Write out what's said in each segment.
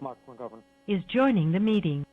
Mark McGovern is joining the meeting.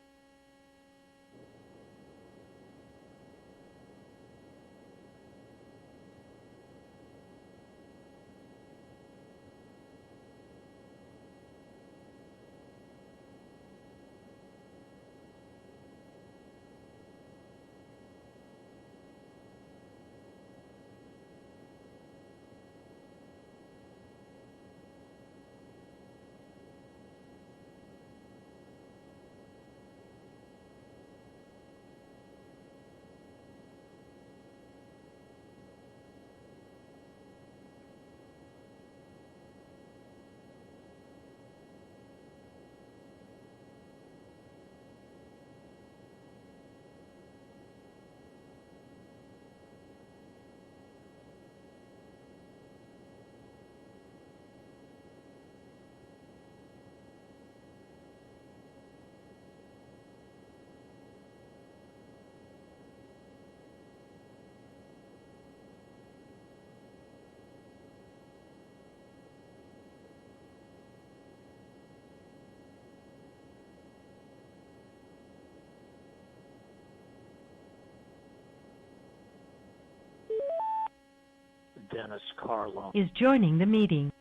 Dennis Carlo Is joining the meeting.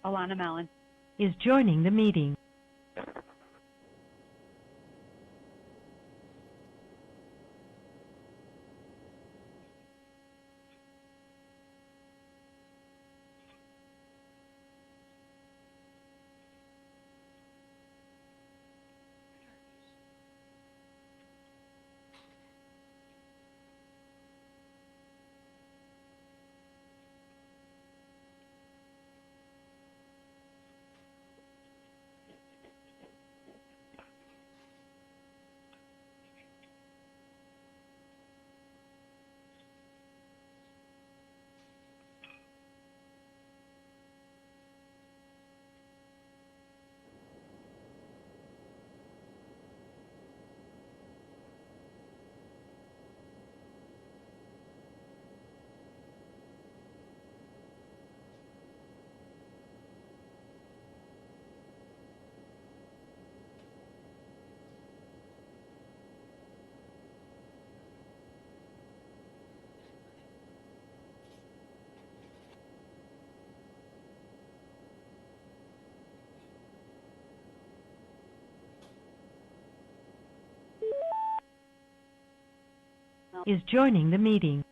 Alana Mallon Is joining the meeting. Is joining the meeting.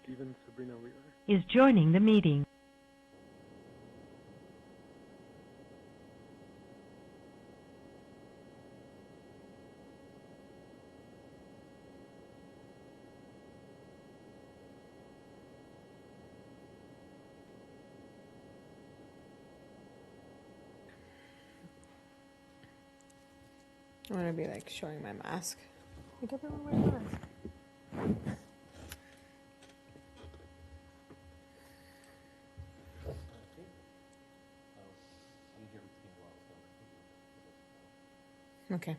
Stephen Sabrina Wheeler Is joining the meeting. I'm gonna be like showing my mask. Like everyone wear a mask. Okay.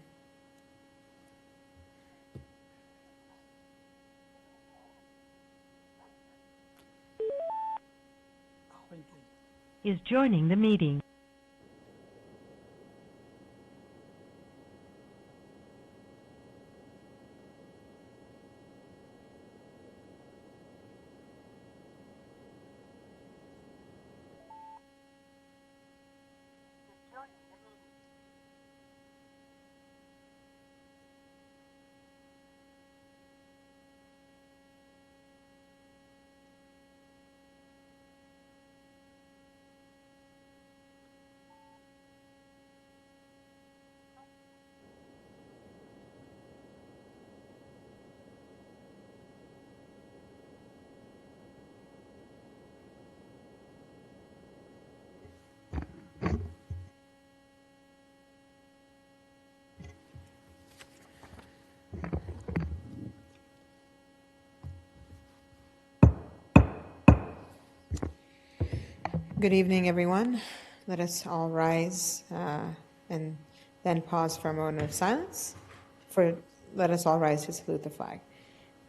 Is joining the meeting. Good evening, everyone. Let us all rise and then pause for a moment of silence. Let us all rise to salute the flag.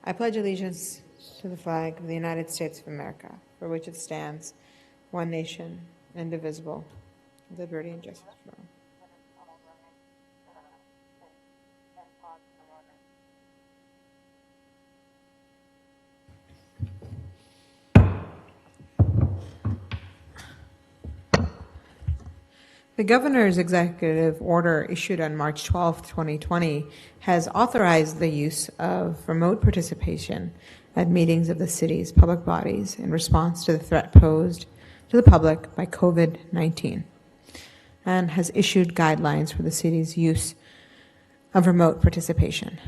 I pledge allegiance to the flag of the United States of America, for which it stands, one nation, indivisible, with liberty and justice for all. The Governor's executive order issued on March 12, 2020, has authorized the use of remote participation at meetings of the city's public bodies in response to the threat posed to the public by COVID-19, and has issued guidelines for the city's use of remote participation.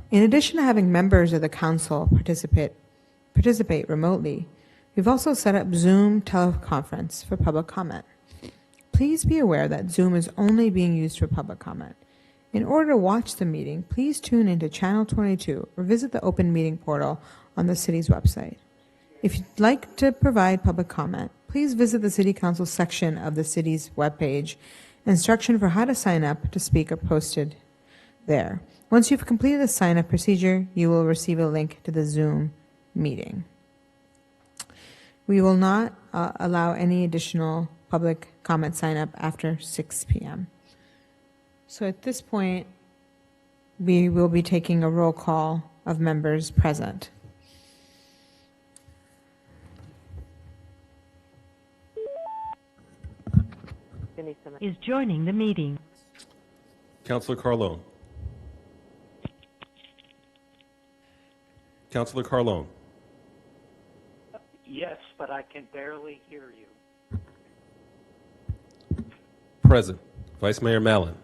In addition to having members of the council participate remotely, we've also set up Zoom teleconference for public comment. Please be aware that Zoom is only being used for public comment. In order to watch the meeting, please tune into Channel 22 or visit the open meeting portal on the city's website. If you'd like to provide public comment, please visit the City Council section of the city's webpage. Instruction for how to sign up to speak are posted there. Once you've completed the sign-up procedure, you will receive a link to the Zoom meeting. We will not allow any additional public comment sign up after 6 p.m. So at this point, we will be taking a roll call of members present. Is joining the meeting. Councillor Carlone. Councillor Carlone. Yes, but I can barely hear you. Present. Vice Mayor Mallon.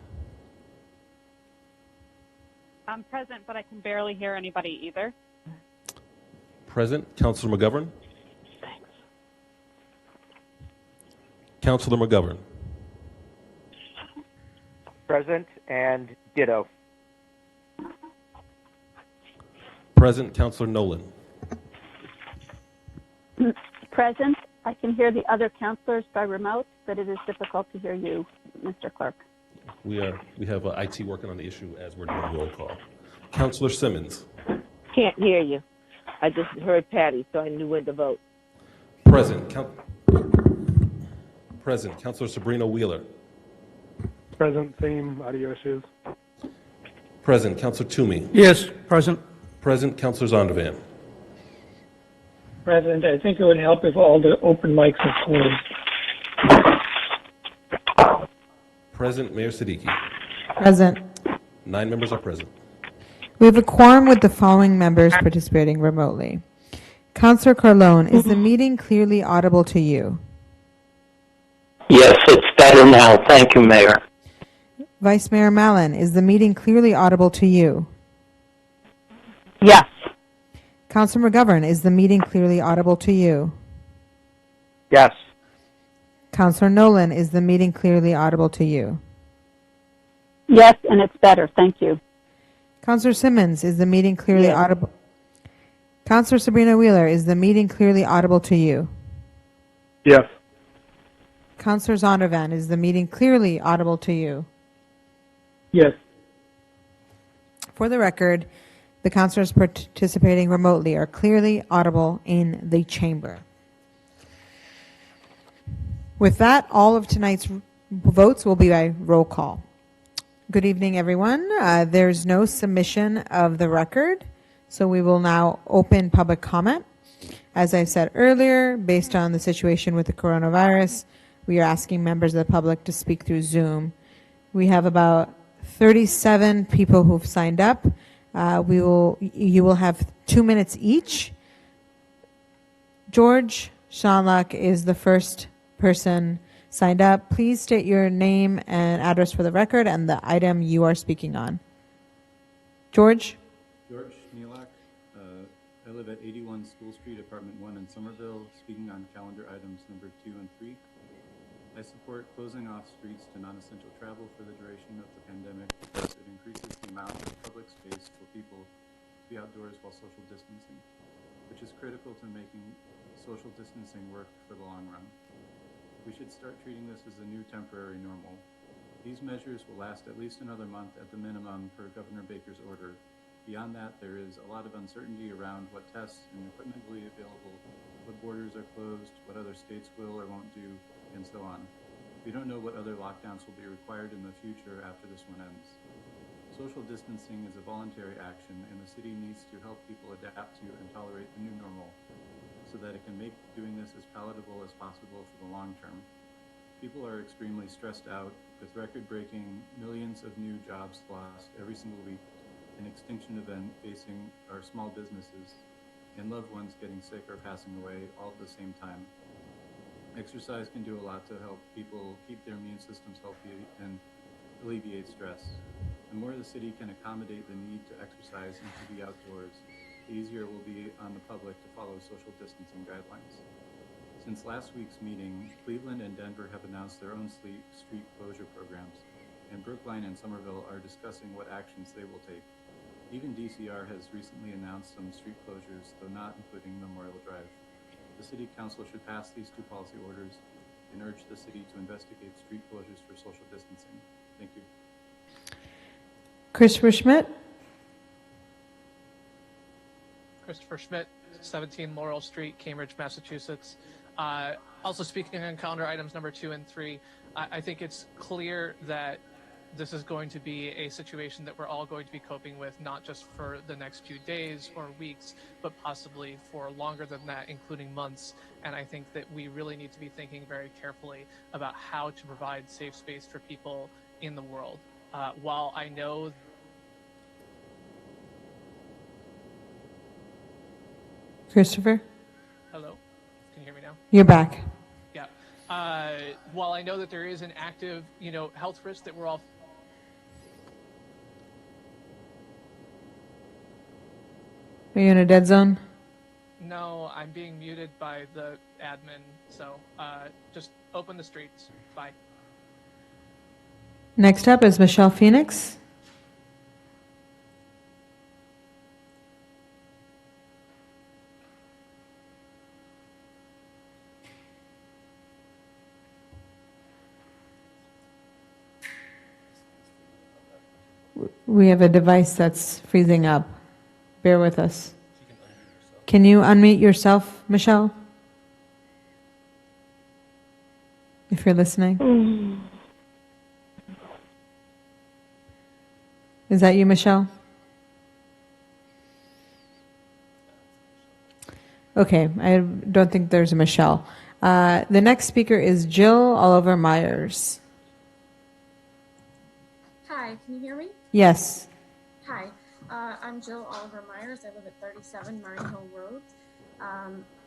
I'm present, but I can barely hear anybody either. Present. Councillor McGovern. Thanks. Councillor McGovern. Present and ditto. Present. Councillor Nolan. Present. I can hear the other councillors by remote, but it is difficult to hear you, Mr. Clerk. We have IT working on the issue as we're doing roll call. Councillor Simmons. Can't hear you. I just heard Patty, so I knew when to vote. Present. Present. Councillor Sabrina Wheeler. Present, same audio issues. Present. Councillor Toomey. Yes, present. Present. Councillor Zondervan. President, I think it would help if all the open mics are closed. Present. Mayor Siddiqui. Present. 9 members are present. We have a quorum with the following members participating remotely. Councillor Carlone, is the meeting clearly audible to you? Yes, it's better now. Thank you, Mayor. Vice Mayor Mallon, is the meeting clearly audible to you? Yes. Councillor McGovern, is the meeting clearly audible to you? Yes. Councillor Nolan, is the meeting clearly audible to you? Yes, and it's better. Thank you. Councillor Simmons, is the meeting clearly Yes. audible? Councillor Sabrina Wheeler, is the meeting clearly audible to you? Yes. Councillor Zondervan, is the meeting clearly audible to you? Yes. For the record, the councillors participating remotely are clearly audible in the chamber. With that, all of tonight's votes will be by roll call. Good evening, everyone. There's no submission of the record, so we will now open public comment. As I said earlier, based on the situation with the coronavirus, we are asking members of the public to speak through Zoom. We have about 37 people who've signed up. You will have 2 minutes each. George Shanlock is the first person signed up. Please state your name and address for the record and the item you are speaking on. George? George Nealak. I live at 81 School Street, Apartment 1 in Somerville, speaking on calendar items number 2 and 3. I support closing off streets to non-essential travel for the duration of the pandemic because it increases the amount of public space for people to be outdoors while social distancing, which is critical to making social distancing work for the long run. We should start treating this as a new temporary normal. These measures will last at least another month at the minimum per Governor Baker's order. Beyond that, there is a lot of uncertainty around what tests and equipment will be available, what borders are closed, what other states will or won't do, and so on. We don't know what other lockdowns will be required in the future after this one ends. Social distancing is a voluntary action, and the city needs to help people adapt to and tolerate the new normal so that it can make doing this as palatable as possible for the long term. People are extremely stressed out, with record-breaking millions of new jobs lost every single week, an extinction event facing our small businesses, and loved ones getting sick or passing away all at the same time. Exercise can do a lot to help people keep their immune systems healthy and alleviate stress. The more the city can accommodate the need to exercise and to be outdoors, the easier it will be on the public to follow social distancing guidelines. Since last week's meeting, Cleveland and Denver have announced their own street closure programs, and Brookline and Somerville are discussing what actions they will take. Even DCR has recently announced some street closures, though not including Memorial Drive. The City Council should pass these two policy orders and urge the city to investigate street closures for social distancing. Thank you. Christopher Schmidt? Christopher Schmidt, 17 Laurel Street, Cambridge, Massachusetts. Also speaking on calendar items number 2 and 3, I think it's clear that this is going to be a situation that we're all going to be coping with, not just for the next few days or weeks, but possibly for longer than that, including months. And I think that we really need to be thinking very carefully about how to provide safe space for people in the world. While I know... Christopher? Hello? Can you hear me now? You're back. Yeah. While I know that there is an active, health risk that we're all... Are you in a dead zone? No, I'm being muted by the admin, so just open the streets. Bye. Next up is Michelle Phoenix. We have a device that's freezing up. Bear with us. Can you unmute yourself, Michelle? If you're listening. Is that you, Michelle? Okay, I don't think there's a Michelle. The next speaker is Jill Oliver Myers. Hi, can you hear me? Yes. Hi, I'm Jill Oliver Myers. I live at 37 Murray Hill Road.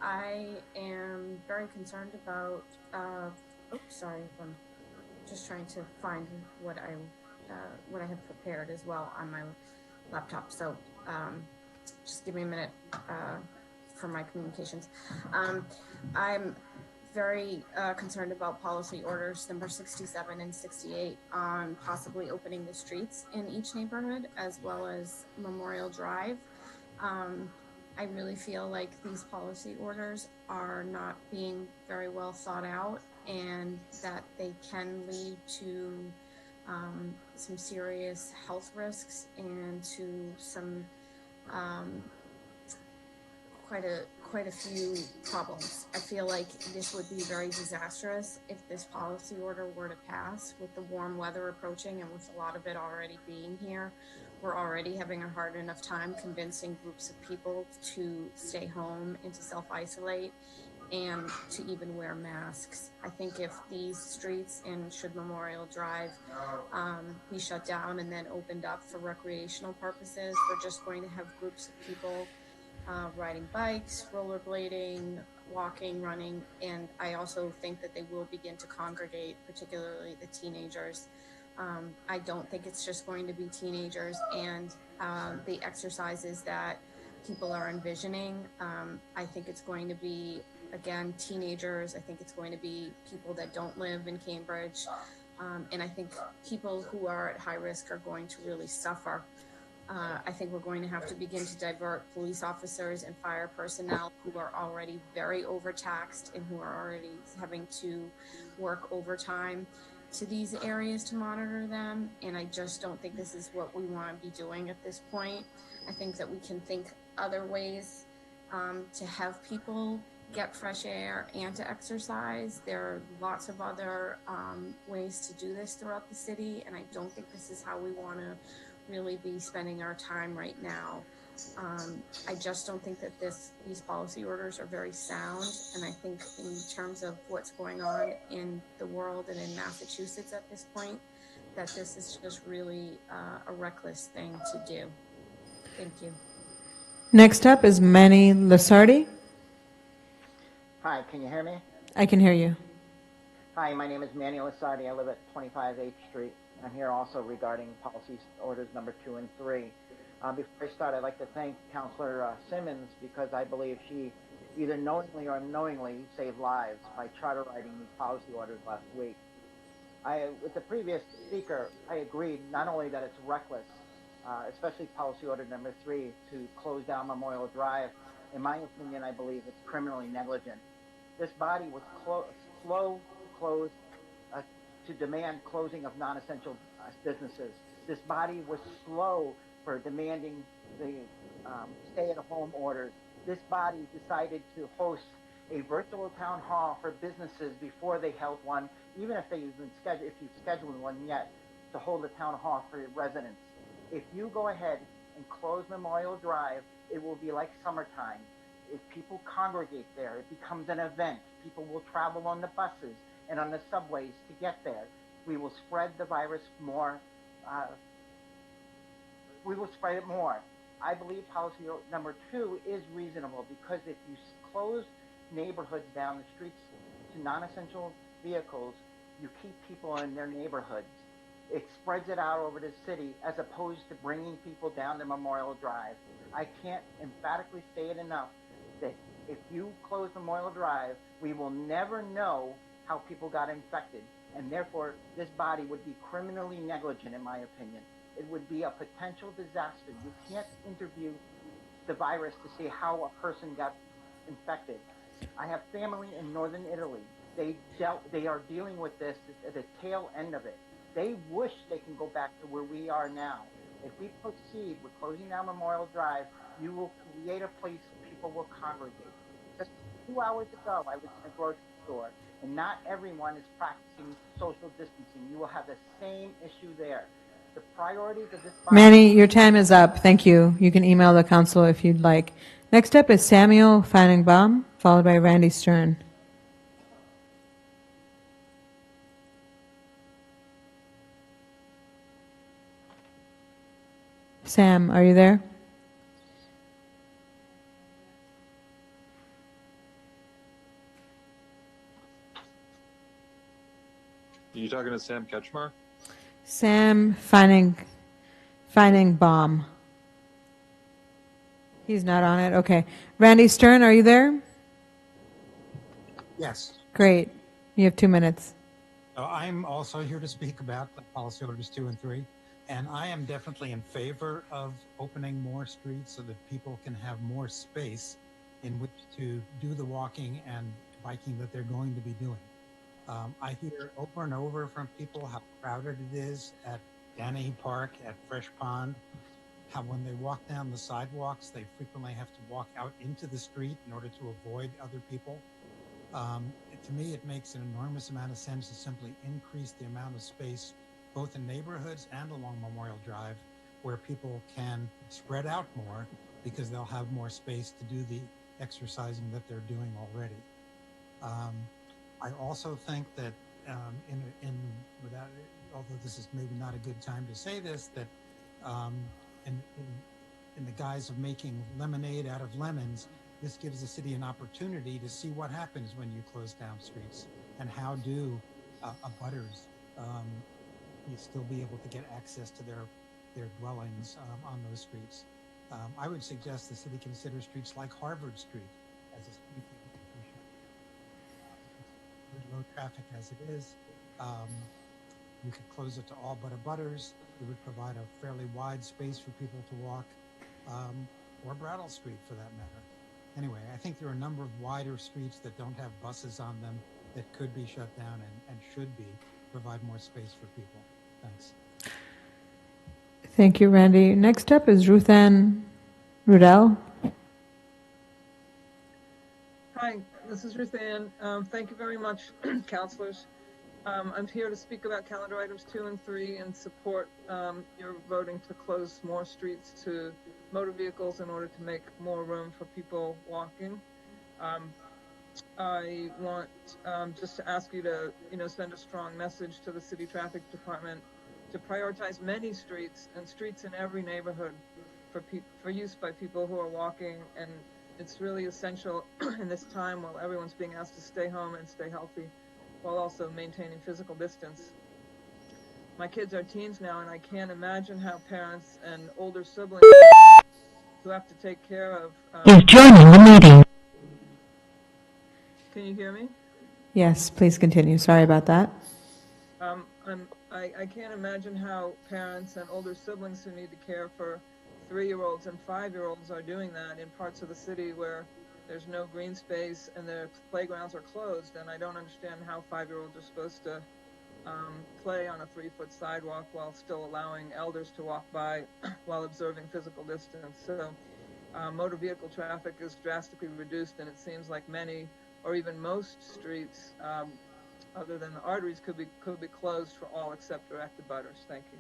I am very concerned about, sorry, I'm just trying to find what I have prepared as well on my laptop. So just give me a minute for my communications. I'm very concerned about policy orders number 67 and 68 on possibly opening the streets in each neighborhood as well as Memorial Drive. I really feel like these policy orders are not being very well thought out and that they can lead to some serious health risks and to some quite a few problems. I feel like this would be very disastrous if this policy order were to pass. With the warm weather approaching and with a lot of it already being here, we're already having a hard enough time convincing groups of people to stay home and to self-isolate and to even wear masks. I think if these streets and should Memorial Drive be shut down and then opened up for recreational purposes, we're just going to have groups of people riding bikes, rollerblading, walking, running, and I also think that they will begin to congregate, particularly the teenagers. I don't think it's just going to be teenagers and the exercises that people are envisioning. I think it's going to be, again, teenagers. I think it's going to be people that don't live in Cambridge. And I think people who are at high risk are going to really suffer. I think we're going to have to begin to divert police officers and fire personnel who are already very overtaxed and who are already having to work overtime to these areas to monitor them. And I just don't think this is what we want to be doing at this point. I think that we can think other ways to have people get fresh air and to exercise. There are lots of other ways to do this throughout the city, and I don't think this is how we want to really be spending our time right now. I just don't think that these policy orders are very sound, and I think in terms of what's going on in the world and in Massachusetts at this point, that this is just really a reckless thing to do. Thank you. Next up is Manny Lasardi. Hi, can you hear me? I can hear you. Hi, my name is Manny Lasardi. I live at 25 H Street. I'm here also regarding policy orders number 2 and 3. Before I start, I'd like to thank Councilor Simmons because I believe she either knowingly or unknowingly saved lives by charter writing these policy orders last week. With the previous speaker, I agreed not only that it's reckless, especially policy order number 3 to close down Memorial Drive. In my opinion, I believe it's criminally negligent. This body was slow to close to demand closing of non-essential businesses. This body was slow for demanding the stay-at-home orders. This body decided to host a virtual town hall for businesses before they held one, even if you've scheduled one yet, to hold a town hall for residents. If you go ahead and close Memorial Drive, it will be like summertime. If people congregate there, it becomes an event. People will travel on the buses and on the subways to get there. We will spread the virus more. We will spread it more. I believe policy number 2 is reasonable because if you close neighborhoods down the streets to non-essential vehicles, you keep people in their neighborhoods. It spreads it out over the city as opposed to bringing people down to Memorial Drive. I can't emphatically say it enough that if you close Memorial Drive, we will never know how people got infected, and therefore this body would be criminally negligent, in my opinion. It would be a potential disaster. You can't interview the virus to see how a person got infected. I have family in northern Italy. They are dealing with this at the tail end of it. They wish they can go back to where we are now. If we proceed with closing down Memorial Drive, you will create a place where people will congregate. Just 2 hours ago, I was in a grocery store, and not everyone is practicing social distancing. You will have the same issue there. The priorities of this body— Manny, your time is up. Thank you. You can email the council if you'd like. Next up is Samuel Fanningbaum, followed by Randy Stern. Sam, are you there? Are you talking to Sam Ketchmar? Sam Fanningbaum. He's not on it. Okay. Randy Stern, are you there? Yes. Great. You have 2 minutes. I'm also here to speak about the policy orders 2 and 3, and I am definitely in favor of opening more streets so that people can have more space in which to do the walking and biking that they're going to be doing. I hear over and over from people how crowded it is at Danahy Park, at Fresh Pond, how when they walk down the sidewalks, they frequently have to walk out into the street in order to avoid other people. To me, it makes an enormous amount of sense to simply increase the amount of space, both in neighborhoods and along Memorial Drive, where people can spread out more because they'll have more space to do the exercising that they're doing already. I also think that although this is maybe not a good time to say this, that in the guise of making lemonade out of lemons, this gives the city an opportunity to see what happens when you close down streets and how do abutters you still be able to get access to their dwellings on those streets. I would suggest the city consider streets like Harvard Street as a street low traffic as it is. You could close it to all but abutters. It would provide a fairly wide space for people to walk, or Brattle Street for that matter. Anyway, I think there are a number of wider streets that don't have buses on them that could be shut down and should be, provide more space for people. Thanks. Thank you, Randy. Next up is Ruth Ann Rudell. Hi, this is Ruth Ann. Thank you very much, councilors. I'm here to speak about calendar items 2 and 3 and support your voting to close more streets to motor vehicles in order to make more room for people walking. I want just to ask you to, send a strong message to the city traffic department to prioritize many streets and streets in every neighborhood for use by people who are walking, and it's really essential in this time while everyone's being asked to stay home and stay healthy while also maintaining physical distance. My kids are teens now, and I can't imagine how parents and older siblings who have to take care of Is joining the meeting. Can you hear me? Yes, please continue. Sorry about that. I can't imagine how parents and older siblings who need to care for 3-year-olds and 5-year-olds are doing that in parts of the city where there's no green space and their playgrounds are closed, and I don't understand how 5-year-olds are supposed to play on a 3-foot sidewalk while still allowing elders to walk by while observing physical distance. So motor vehicle traffic is drastically reduced, and it seems like many or even most streets other than the arteries could be closed for all except direct abutters. Thank you.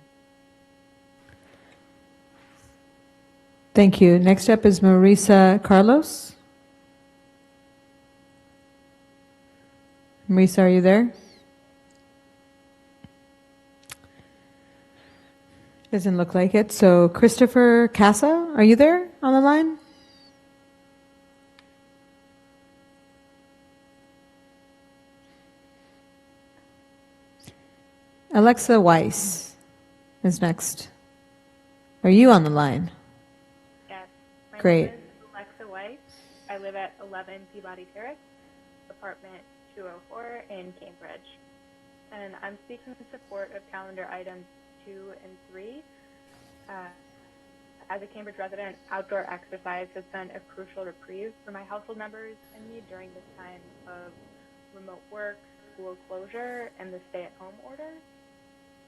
Thank you. Next up is Marisa Carlos. Marisa, are you there? Doesn't look like it. So Christopher Casa, are you there on the line? Alexa Weiss is next. Are you on the line? Yes. My Great. name is Alexa Weiss. I live at 11 Peabody Terrace, apartment 204 in Cambridge. And I'm speaking in support of calendar items 2 and 3. As a Cambridge resident, outdoor exercise has been a crucial reprieve for my household members and me during this time of remote work, school closure, and the stay-at-home order.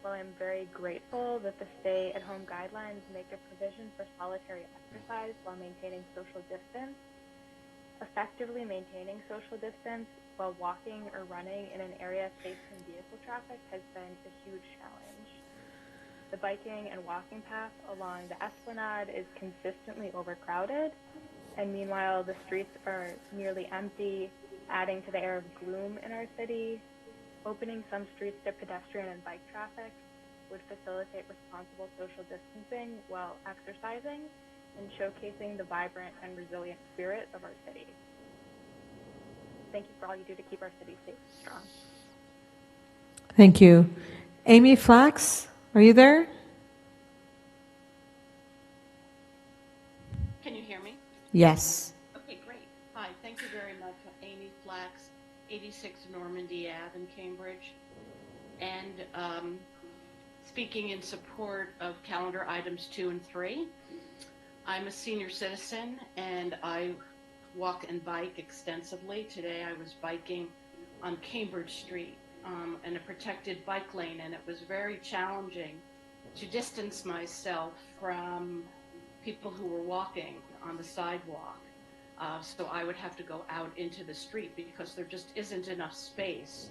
While I'm very grateful that the stay-at-home guidelines make a provision for solitary exercise while maintaining social distance, effectively maintaining social distance while walking or running in an area safe from vehicle traffic has been a huge challenge. The biking and walking path along the Esplanade is consistently overcrowded, and meanwhile the streets are nearly empty, adding to the air of gloom in our city. Opening some streets to pedestrian and bike traffic would facilitate responsible social distancing while exercising and showcasing the vibrant and resilient spirit of our city. Thank you for all you do to keep our city safe and strong. Thank you. Amy Flax, are you there? Can you hear me? Yes. Okay, great. Hi, thank you very much. Amy Flax, 86 Normandy Ave in Cambridge. And speaking in support of calendar items 2 and 3. I'm a senior citizen and I walk and bike extensively. Today I was biking on Cambridge Street in a protected bike lane, and it was very challenging to distance myself from people who were walking on the sidewalk. So I would have to go out into the street because there just isn't enough space.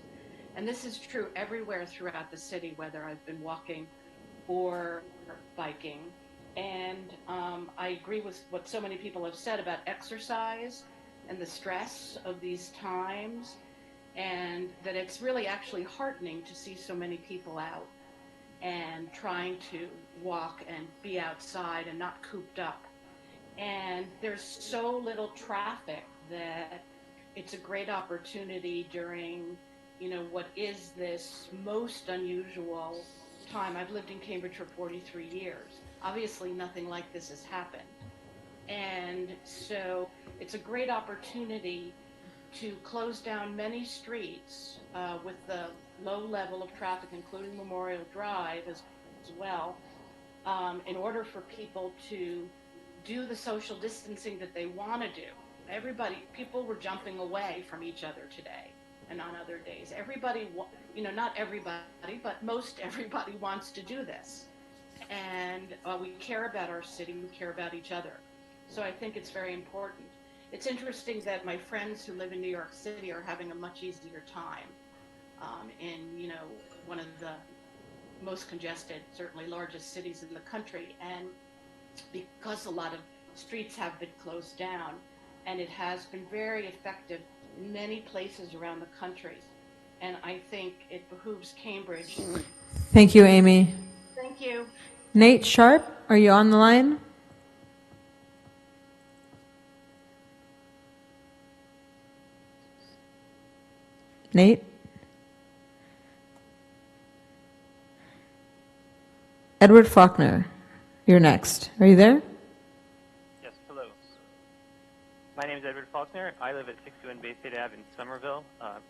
And this is true everywhere throughout the city, whether I've been walking or biking. And I agree with what so many people have said about exercise and the stress of these times, and that it's really actually heartening to see so many people out and trying to walk and be outside and not cooped up. And there's so little traffic that it's a great opportunity during, what is this most unusual time. I've lived in Cambridge for 43 years. Obviously, nothing like this has happened. And so it's a great opportunity to close down many streets with the low level of traffic, including Memorial Drive as well, in order for people to do the social distancing that they want to do. People were jumping away from each other today and on other days. Not everybody, but most everybody wants to do this. And we care about our city, we care about each other. So I think it's very important. It's interesting that my friends who live in New York City are having a much easier time in, one of the most congested, certainly largest cities in the country. And because a lot of streets have been closed down, and it has been very effective in many places around the country. And I think it behooves Cambridge. Thank you, Amy. Thank you. Nate Sharp, are you on the line? Nate? Edward Faulkner, you're next. Are you there? Yes, hello. My name is Edward Faulkner. I live at 61 Bay State Ave in Somerville,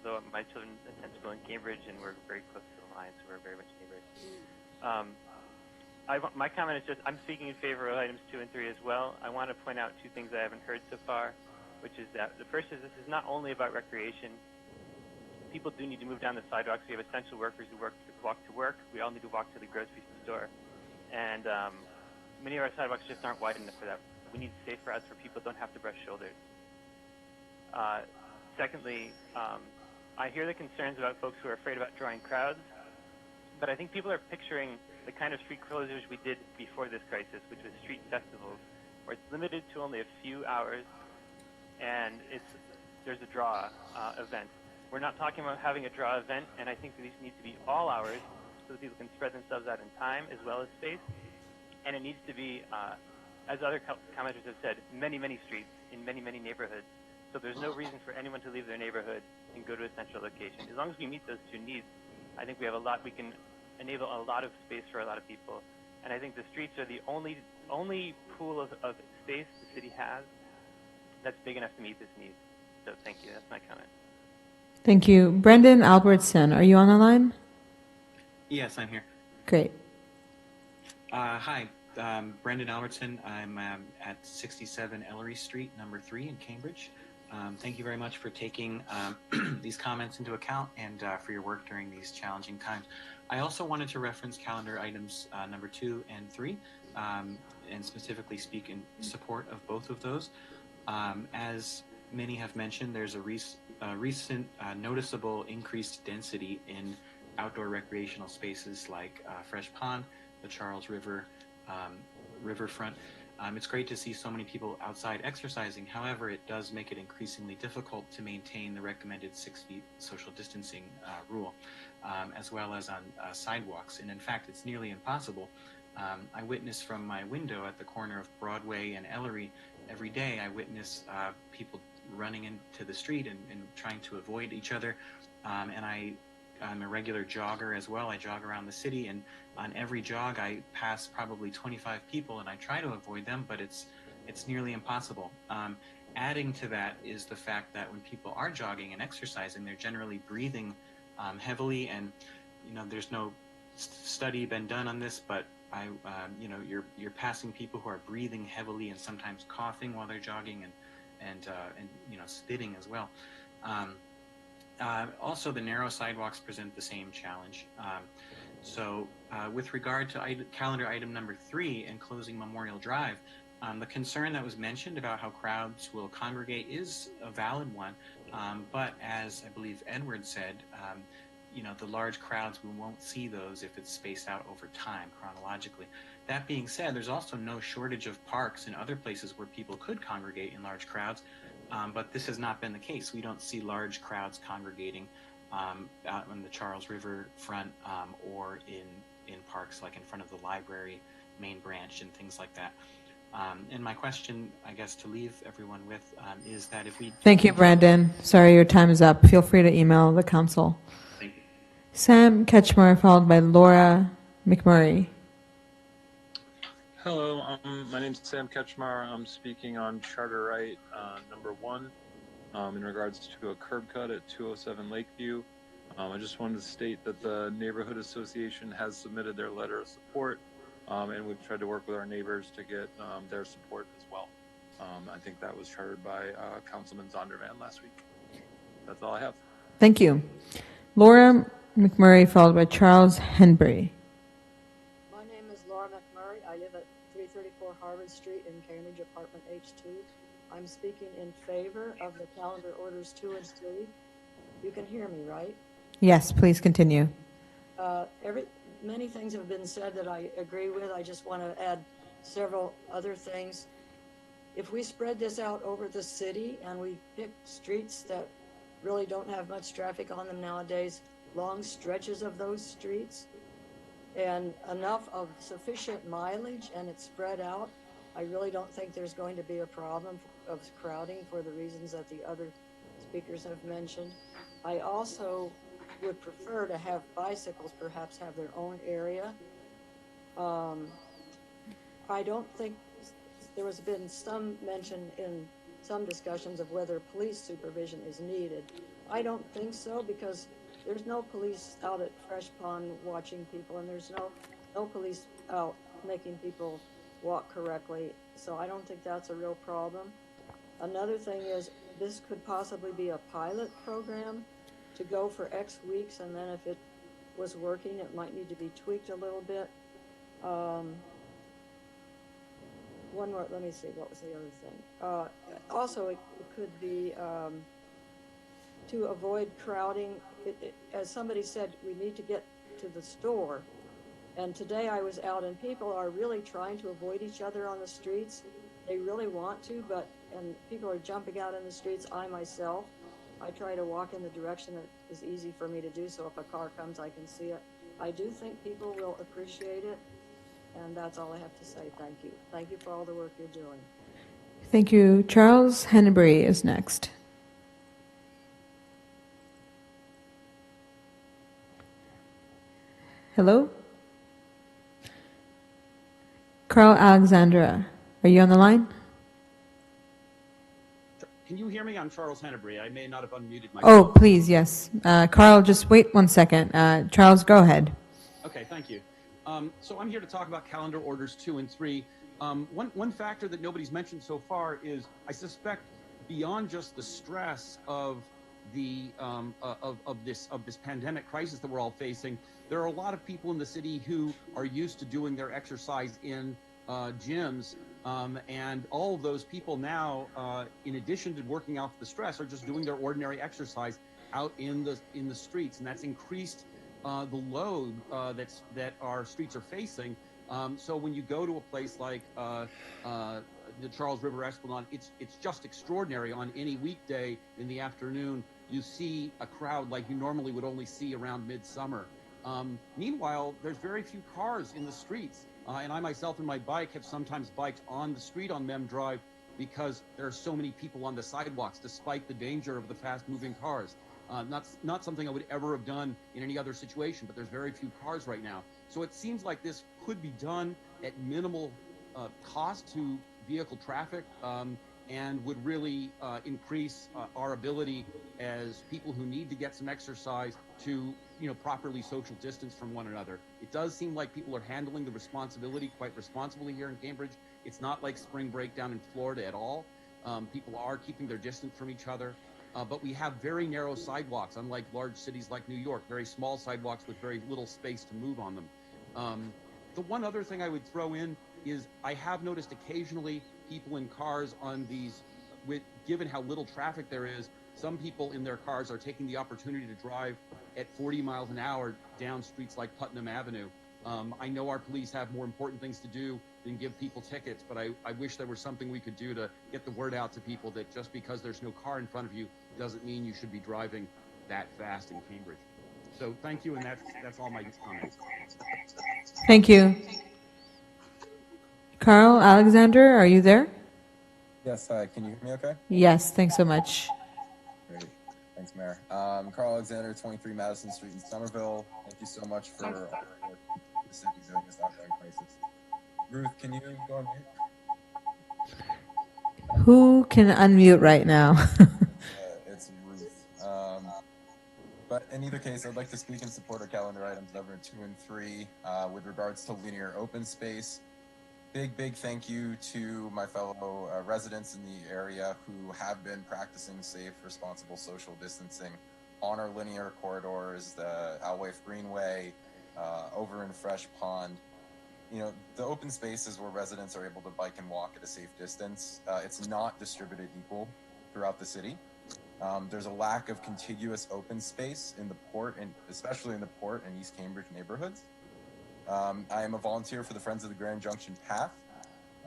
though my children attend school in Cambridge, and we're very close to the line, so we're very much neighbors. My comment is just, I'm speaking in favor of items 2 and 3 as well. I want to point out 2 things I haven't heard so far, which is that the first is this is not only about recreation. People do need to move down the sidewalks. We have essential workers who walk to work. We all need to walk to the grocery store. And many of our sidewalks just aren't wide enough for that. We need safe routes where people don't have to brush shoulders. Secondly, I hear the concerns about folks who are afraid about drawing crowds, but I think people are picturing the kind of street closures we did before this crisis, which was street festivals, where it's limited to only a few hours, and there's a draw event. We're not talking about having a draw event, and I think these need to be all hours so that people can spread themselves out in time as well as space. And it needs to be, as other commenters have said, many, many streets in many, many neighborhoods. So there's no reason for anyone to leave their neighborhood and go to a central location. As long as we meet those 2 needs, I think we can enable a lot of space for a lot of people. And I think the streets are the only pool of space the city has that's big enough to meet this need. So thank you. That's my comment. Thank you. Brendan Albertson, are you on the line? Yes, I'm here. Great. Hi, Brendan Albertson. I'm at 67 Ellery Street, number 3 in Cambridge. Thank you very much for taking these comments into account and for your work during these challenging times. I also wanted to reference calendar items number 2 and 3 and specifically speak in support of both of those. As many have mentioned, there's a recent noticeable increased density in outdoor recreational spaces like Fresh Pond, the Charles River, riverfront. It's great to see so many people outside exercising. However, it does make it increasingly difficult to maintain the recommended 6 feet social distancing rule, as well as on sidewalks. And in fact, it's nearly impossible. I witness from my window at the corner of Broadway and Ellery every day. I witness people running into the street and trying to avoid each other. And I'm a regular jogger as well. I jog around the city, and on every jog I pass probably 25 people, and I try to avoid them, but it's nearly impossible. Adding to that is the fact that when people are jogging and exercising, they're generally breathing heavily, and there's no study been done on this, but you're passing people who are breathing heavily and sometimes coughing while they're jogging and spitting as well. Also, the narrow sidewalks present the same challenge. So with regard to calendar item number 3 and closing Memorial Drive, the concern that was mentioned about how crowds will congregate is a valid one, but as I believe Edward said, the large crowds, we won't see those if it's spaced out over time chronologically. That being said, there's also no shortage of parks and other places where people could congregate in large crowds, but this has not been the case. We don't see large crowds congregating out on the Charles River front or in parks like in front of the library, main branch, and things like that. And my question, I guess, to leave everyone with is that if we... Thank you, Brandon. Sorry, your time is up. Feel free to email the council. Thank you. Sam Ketchmer, followed by Laura McMurray. Hello, my name is Sam Ketchmar. I'm speaking on Charter Right number 1 in regards to a curb cut at 207 Lakeview. I just wanted to state that the Neighborhood Association has submitted their letter of support and we've tried to work with our neighbors to get their support as well. I think that was chartered by Councilman Zondervan last week. That's all I have. Thank you. Laura McMurray, followed by Charles Henbury. My name is Laura McMurray. I live at 334 Harvard Street in Cambridge, apartment H2. I'm speaking in favor of the calendar orders 2 and 3. You can hear me, right? Yes, please continue. Many things have been said that I agree with. I just want to add several other things. If we spread this out over the city and we pick streets that really don't have much traffic on them nowadays, long stretches of those streets, and enough of sufficient mileage, and it's spread out, I really don't think there's going to be a problem of crowding for the reasons that the other speakers have mentioned. I also would prefer to have bicycles perhaps have their own area. I don't think there has been some mention in some discussions of whether police supervision is needed. I don't think so, because there's no police out at Fresh Pond watching people, and there's no police out making people walk correctly. So I don't think that's a real problem. Another thing is this could possibly be a pilot program to go for X weeks, and then if it was working, it might need to be tweaked a little bit. One more, let me see, what was the other thing? Also, it could be to avoid crowding. As somebody said, we need to get to the store. And today I was out, and people are really trying to avoid each other on the streets. They really want to, and people are jumping out in the streets. I myself, I try to walk in the direction that is easy for me to do, so if a car comes, I can see it. I do think people will appreciate it, and that's all I have to say. Thank you. Thank you for all the work you're doing. Thank you. Charles Henbury is next. Hello? Carl Alexandra, are you on the line? Can you hear me? I'm Charles Hennebury. I may not have unmuted myself. Oh, please, yes. Carl, just wait 1 second. Charles, go ahead. Okay, thank you. So I'm here to talk about calendar orders 2 and 3. One factor that nobody's mentioned so far is I suspect beyond just the stress of the of this pandemic crisis that we're all facing, there are a lot of people in the city who are used to doing their exercise in gyms, and all of those people now, in addition to working off the stress, are just doing their ordinary exercise out in the streets, and that's increased the load that our streets are facing. So when you go to a place like the Charles River Esplanade, it's just extraordinary. On any weekday in the afternoon, you see a crowd like you normally would only see around midsummer. Meanwhile, there's very few cars in the streets, and I myself and my bike have sometimes biked on the street on Mem Drive because there are so many people on the sidewalks, despite the danger of the fast-moving cars. Not something I would ever have done in any other situation, but there's very few cars right now. So it seems like this could be done at minimal cost to vehicle traffic, and would really increase our ability as people who need to get some exercise to, properly social distance from one another. It does seem like people are handling the responsibility quite responsibly here in Cambridge. It's not like spring break down in Florida at all. People are keeping their distance from each other. But we have very narrow sidewalks, unlike large cities like New York, very small sidewalks with very little space to move on them. The one other thing I would throw in is I have noticed occasionally people in cars on these, given how little traffic there is, some people in their cars are taking the opportunity to drive at 40 miles an hour down streets like Putnam Avenue. I know our police have more important things to do than give people tickets, but I wish there was something we could do to get the word out to people that just because there's no car in front of you doesn't mean you should be driving that fast in Cambridge. So thank you, and that's all my comments. Thank you. Carl Alexander, are you there? Yes, hi. Can you hear me okay? Yes, thanks so much. Great. Thanks, Mayor. Carl Alexander, 23 Madison Street in Somerville. Thank you so much for all the work the city doing this ongoing crisis. Ruth, can you go on mute? Who can unmute right now? It's Ruth. But in either case, I'd like to speak in support of calendar items number 2 and 3 with regards to linear open space. Big thank you to my fellow residents in the area who have been practicing safe, responsible social distancing on our linear corridors, the Alwaif Greenway, over in Fresh Pond. You know, the open spaces where residents are able to bike and walk at a safe distance, it's not distributed equal throughout the city. There's a lack of contiguous open space in the port, and especially in the port and East Cambridge neighborhoods. I am a volunteer for the Friends of the Grand Junction Path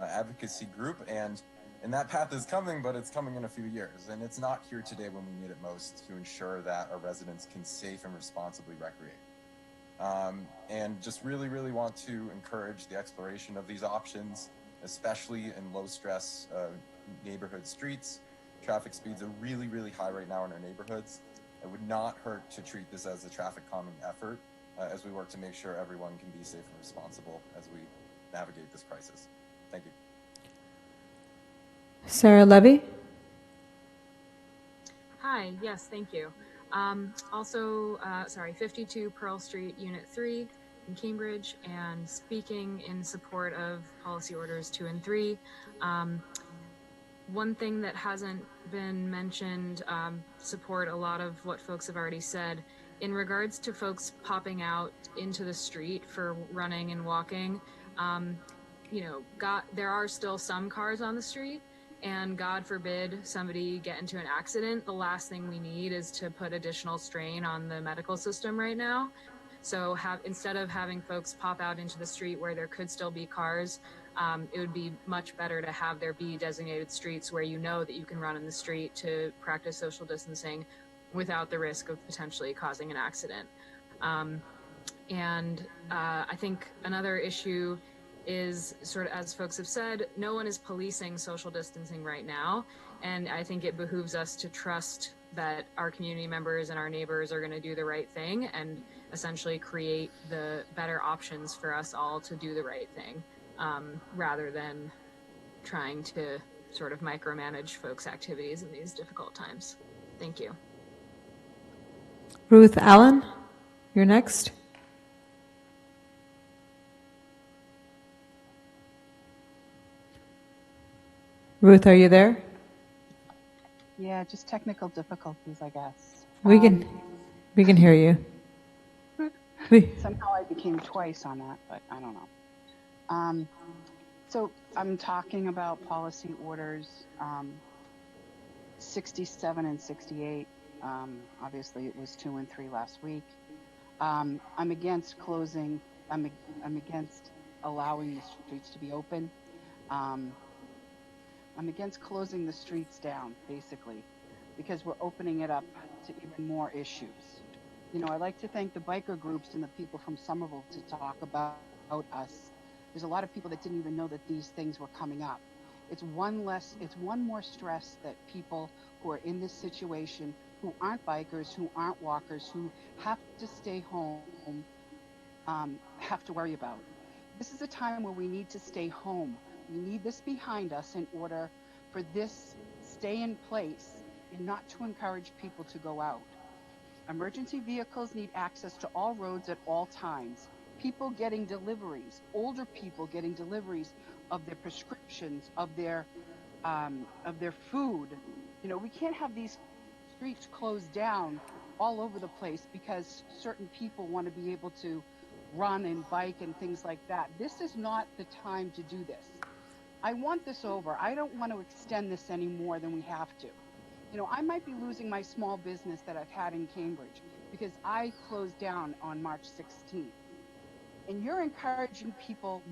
advocacy group, and that path is coming, but it's coming in a few years, and it's not here today when we need it most to ensure that our residents can safe and responsibly recreate. And just really want to encourage the exploration of these options, especially in low stress neighborhood streets. Traffic speeds are really high right now in our neighborhoods. It would not hurt to treat this as a traffic calming effort as we work to make sure everyone can be safe and responsible as we navigate this crisis. Thank you. Sarah Levy? Hi, yes, thank you. Also, 52 Pearl Street, Unit 3 in Cambridge, and speaking in support of policy orders 2 and 3. One thing that hasn't been mentioned, support a lot of what folks have already said. In regards to folks popping out into the street for running and walking, there are still some cars on the street, and God forbid somebody get into an accident. The last thing we need is to put additional strain on the medical system right now. So instead of having folks pop out into the street where there could still be cars, it would be much better to have there be designated streets where you know that you can run in the street to practice social distancing without the risk of potentially causing an accident. I think another issue is, sort of as folks have said, no one is policing social distancing right now. And I think it behooves us to trust that our community members and our neighbors are going to do the right thing and essentially create the better options for us all to do the right thing, rather than trying to sort of micromanage folks' activities in these difficult times. Thank you. Ruth Allen, you're next. Ruth, are you there? Yeah, just technical difficulties, I guess. We can hear you. Somehow I became twice on that, but I don't know. So I'm talking about policy orders 67 and 68. Obviously, it was 2 and 3 last week. I'm against closing. I'm against allowing the streets to be open. I'm against closing the streets down, basically, because we're opening it up to even more issues. I'd like to thank the biker groups and the people from Somerville to talk about us. There's a lot of people that didn't even know that these things were coming up. It's one more stress that people who are in this situation, who aren't bikers, who aren't walkers, who have to stay home, have to worry about. This is a time where we need to stay home. We need this behind us in order for this stay in place and not to encourage people to go out. Emergency vehicles need access to all roads at all times. People getting deliveries, older people getting deliveries of their prescriptions, of their food. We can't have these streets closed down all over the place because certain people want to be able to run and bike and things like that. This is not the time to do this. I want this over. I don't want to extend this any more than we have to. I might be losing my small business that I've had in Cambridge because I closed down on March 16th. And you're encouraging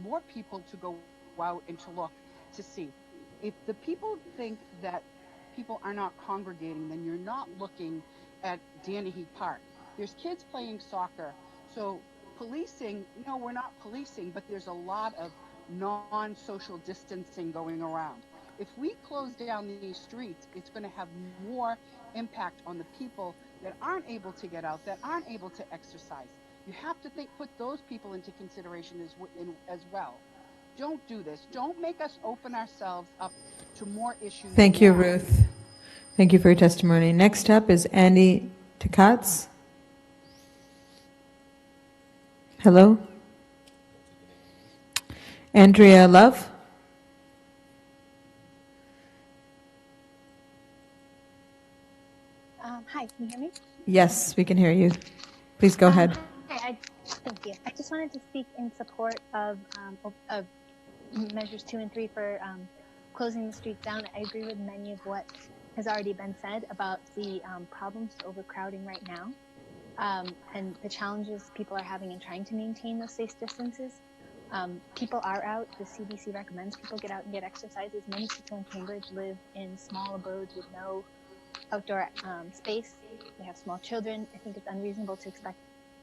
more people to go out and to look, to see. If the people think that people are not congregating, then you're not looking at Danahy Park. There's kids playing soccer. So policing, we're not policing, but there's a lot of non-social distancing going around. If we close down these streets, it's going to have more impact on the people that aren't able to get out, that aren't able to exercise. You have to put those people into consideration as well. Don't do this. Don't make us open ourselves up to more issues. Thank you, Ruth. Thank you for your testimony. Next up is Andy Takatz. Hello? Andrea Love? Hi, can you hear me? Yes, we can hear you. Please go ahead. Hi, thank you. I just wanted to speak in support of measures 2 and 3 for closing the streets down. I agree with many of what has already been said about the problems with overcrowding right now and the challenges people are having in trying to maintain those safe distances. People are out. The CDC recommends people get out and get exercises. Many people in Cambridge live in small abodes with no outdoor space. They have small children. I think it's unreasonable to expect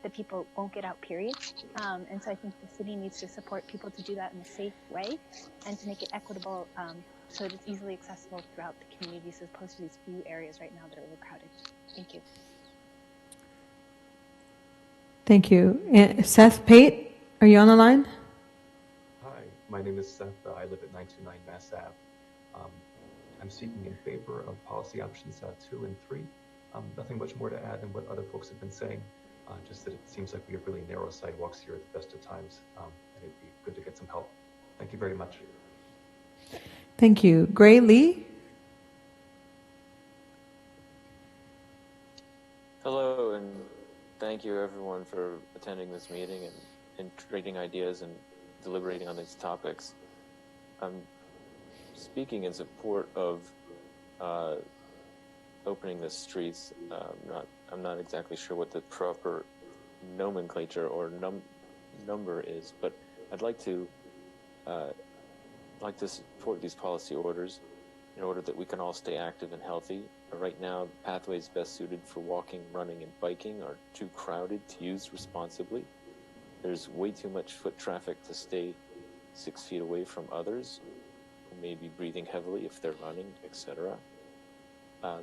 that people won't get out, period. And so I think the city needs to support people to do that in a safe way and to make it equitable so that it's easily accessible throughout the communities as opposed to these few areas right now that are overcrowded. Thank you. Thank you. Seth Pate, are you on the line? Hi, my name is Seth. I live at 929 Mass Ave. I'm speaking in favor of policy options 2 and 3. Nothing much more to add than what other folks have been saying, just that it seems like we have really narrow sidewalks here at the best of times, and it'd be good to get some help. Thank you very much. Thank you. Gray Lee? Hello, and thank you everyone for attending this meeting and trading ideas and deliberating on these topics. I'm speaking in support of opening the streets. I'm not exactly sure what the proper nomenclature or number is, but I'd like to support these policy orders in order that we can all stay active and healthy. Right now, the pathways best suited for walking, running, and biking are too crowded to use responsibly. There's way too much foot traffic to stay 6 feet away from others who may be breathing heavily if they're running, etc.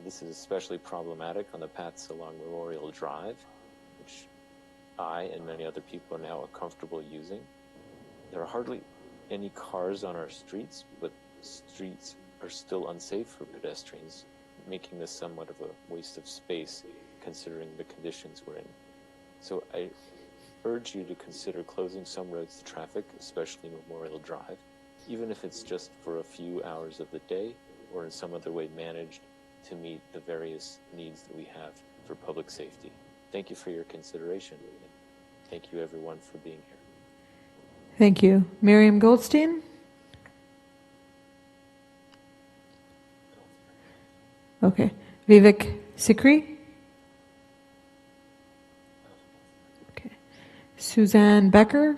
This is especially problematic on the paths along Memorial Drive, which I and many other people are now comfortable using. There are hardly any cars on our streets, but streets are still unsafe for pedestrians, making this somewhat of a waste of space considering the conditions we're in. So I urge you to consider closing some roads to traffic, especially Memorial Drive, even if it's just for a few hours of the day or in some other way managed to meet the various needs that we have for public safety. Thank you for your consideration. Thank you everyone for being here. Thank you. Miriam Goldstein? Okay. Vivek Sikri? Okay. Suzanne Becker?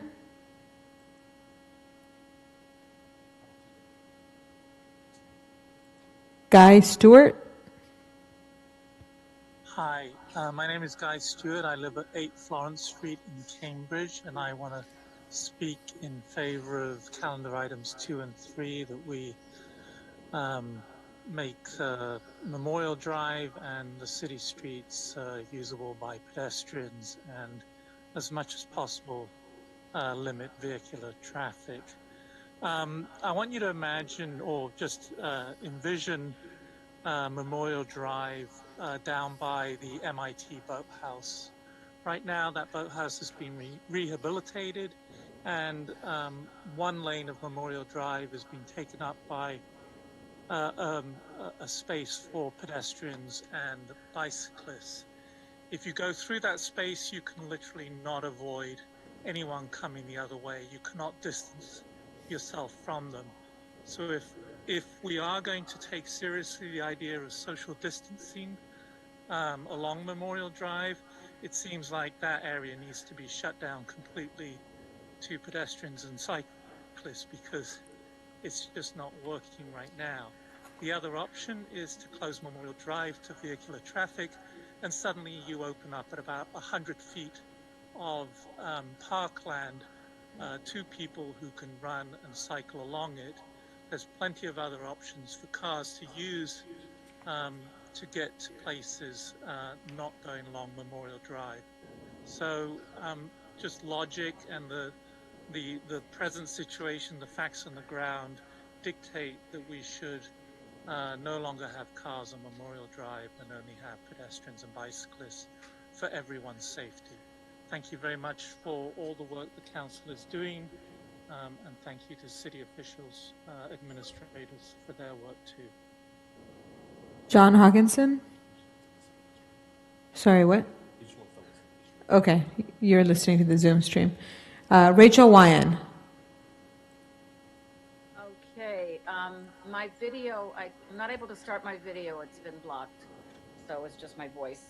Guy Stewart? Hi, my name is Guy Stewart. I live at 8 Florence Street in Cambridge, and I want to speak in favor of calendar items 2 and 3 that we make Memorial Drive and the city streets usable by pedestrians and as much as possible limit vehicular traffic. I want you to imagine or just envision Memorial Drive down by the MIT boathouse. Right now that boathouse has been rehabilitated and one lane of Memorial Drive has been taken up by a space for pedestrians and bicyclists. If you go through that space, you can literally not avoid anyone coming the other way. You cannot distance yourself from them. So if we are going to take seriously the idea of social distancing along Memorial Drive, it seems like that area needs to be shut down completely to pedestrians and cyclists because it's just not working right now. The other option is to close Memorial Drive to vehicular traffic, and suddenly you open up at about 100 feet of parkland to people who can run and cycle along it. There's plenty of other options for cars to use to get to places not going along Memorial Drive. So just logic and the present situation, the facts on the ground dictate that we should no longer have cars on Memorial Drive and only have pedestrians and bicyclists for everyone's safety. thank you very much for all the work the council is doing, and thank you to city officials, administrators for their work too. John Hawkinson? Sorry, what? Okay, you're listening to the Zoom stream. Rachel Wyan. Okay, my video, I'm not able to start my video. It's been blocked, so it's just my voice.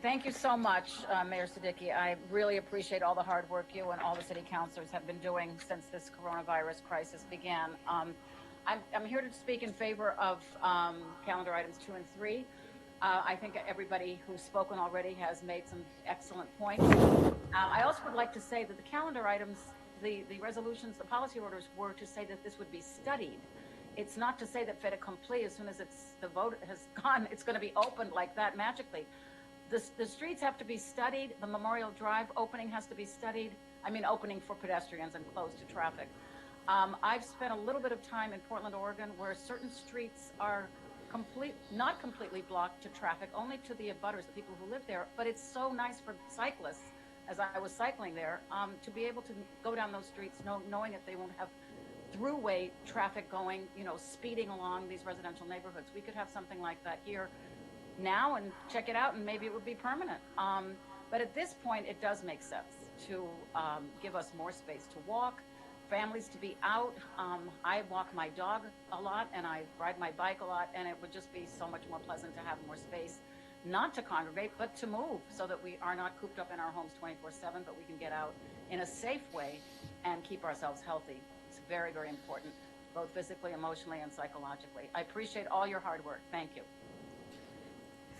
Thank you so much, Mayor Siddiqui. I really appreciate all the hard work you and all the city councilors have been doing since this coronavirus crisis began. I'm here to speak in favor of calendar items 2 and 3. I think everybody who's spoken already has made some excellent points. I also would like to say that the calendar items, the resolutions, the policy orders were to say that this would be studied. It's not to say that fait accompli, as soon as the vote has gone, it's going to be opened like that magically. The streets have to be studied. The Memorial Drive opening has to be studied. I mean, opening for pedestrians and closed to traffic. I've spent a little bit of time in Portland, Oregon, where certain streets are not completely blocked to traffic, only to the abutters, the people who live there. But it's so nice for cyclists, as I was cycling there, to be able to go down those streets knowing that they won't have throughway traffic going, speeding along these residential neighborhoods. We could have something like that here now and check it out, and maybe it would be permanent. But at this point, it does make sense to give us more space to walk, families to be out. I walk my dog a lot and I ride my bike a lot, and it would just be so much more pleasant to have more space, not to congregate, but to move, so that we are not cooped up in our homes 24/7, but we can get out in a safe way and keep ourselves healthy. It's very, very important, both physically, emotionally, and psychologically. I appreciate all your hard work. Thank you.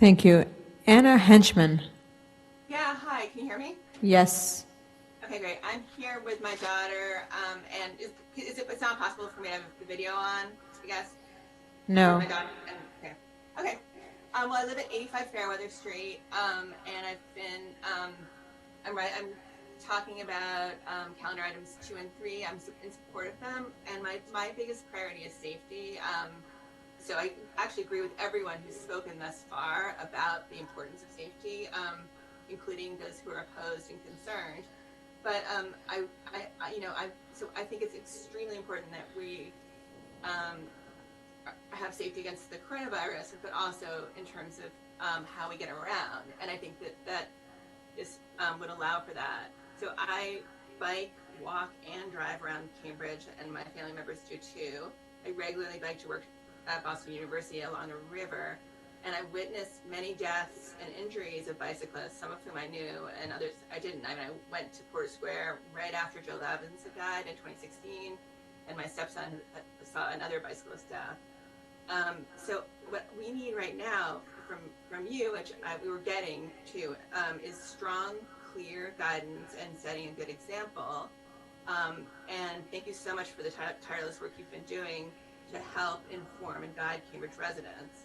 Thank you. Anna Henchman. Yeah, hi, can you hear me? Yes. Okay, great. I'm here with my daughter, and it's not possible for me to have the video on, I guess? No. My daughter, okay. Well, I live at 85 Fairweather Street, and I've been, I'm talking about calendar items 2 and 3. I'm in support of them, and my biggest priority is safety. So I actually agree with everyone who's spoken thus far about the importance of safety, including those who are opposed and concerned. But I think it's extremely important that we have safety against the coronavirus, but also in terms of how we get around. And I think that this would allow for that. So I bike, walk, and drive around Cambridge, and my family members do too. I regularly bike to work at Boston University along the river, and I witnessed many deaths and injuries of bicyclists, some of whom I knew and others I didn't. I mean, I went to Porter Square right after Joe Lavins had died in 2016, and my stepson saw another bicyclist death. So what we need right now from you, which we were getting to, is strong, clear guidance and setting a good example. And thank you so much for the tireless work you've been doing to help inform and guide Cambridge residents.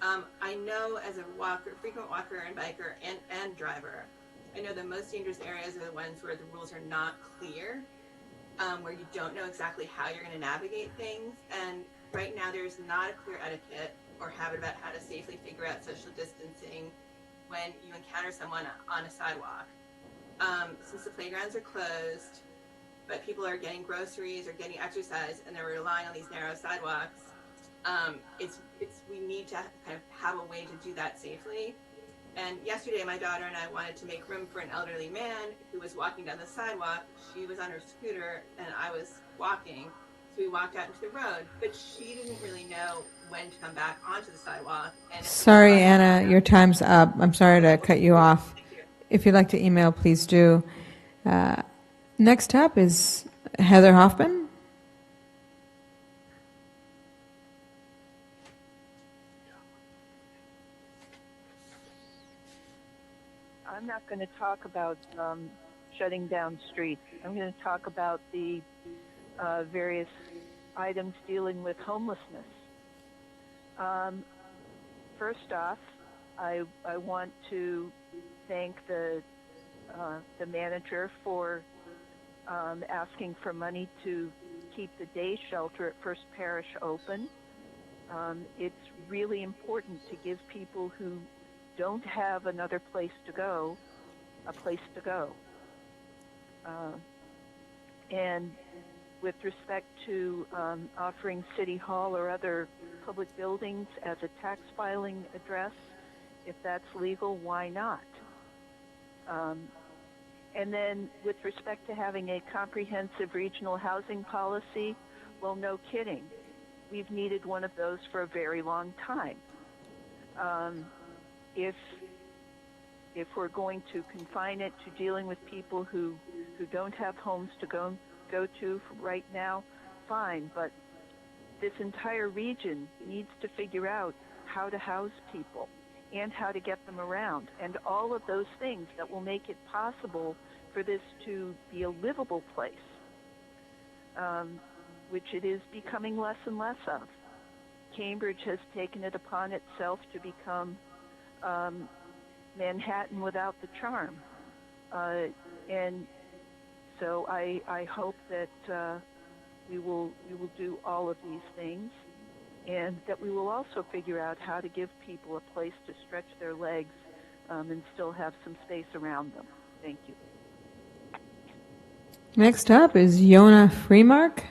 I know as a frequent walker and biker and driver, I know the most dangerous areas are the ones where the rules are not clear, where you don't know exactly how you're going to navigate things. And right now there's not a clear etiquette or habit about how to safely figure out social distancing when you encounter someone on a sidewalk. Since the playgrounds are closed, but people are getting groceries or getting exercise and they're relying on these narrow sidewalks, we need to kind of have a way to do that safely. And yesterday, my daughter and I wanted to make room for an elderly man who was walking down the sidewalk. She was on her scooter and I was walking. So we walked out into the road, but she didn't really know when to come back onto the sidewalk. And Sorry, Anna, your time's up. I'm sorry to cut you off. If you'd like to email, please do. Next up is Heather Hoffman. I'm not going to talk about shutting down streets. I'm going to talk about the various items dealing with homelessness. First off, I want to thank the manager for asking for money to keep the day shelter at First Parish open. It's really important to give people who don't have another place to go a place to go. And with respect to offering City Hall or other public buildings as a tax filing address, if that's legal, why not? And then with respect to having a comprehensive regional housing policy, well, no kidding. We've needed one of those for a very long time. If we're going to confine it to dealing with people who don't have homes to go to right now, fine, but this entire region needs to figure out how to house people and how to get them around, and all of those things that will make it possible for this to be a livable place, which it is becoming less and less of. Cambridge has taken it upon itself to become Manhattan without the charm. And so I hope that we will do all of these things, and that we will also figure out how to give people a place to stretch their legs and still have some space around them. Thank you. Next up is Yona Freemark.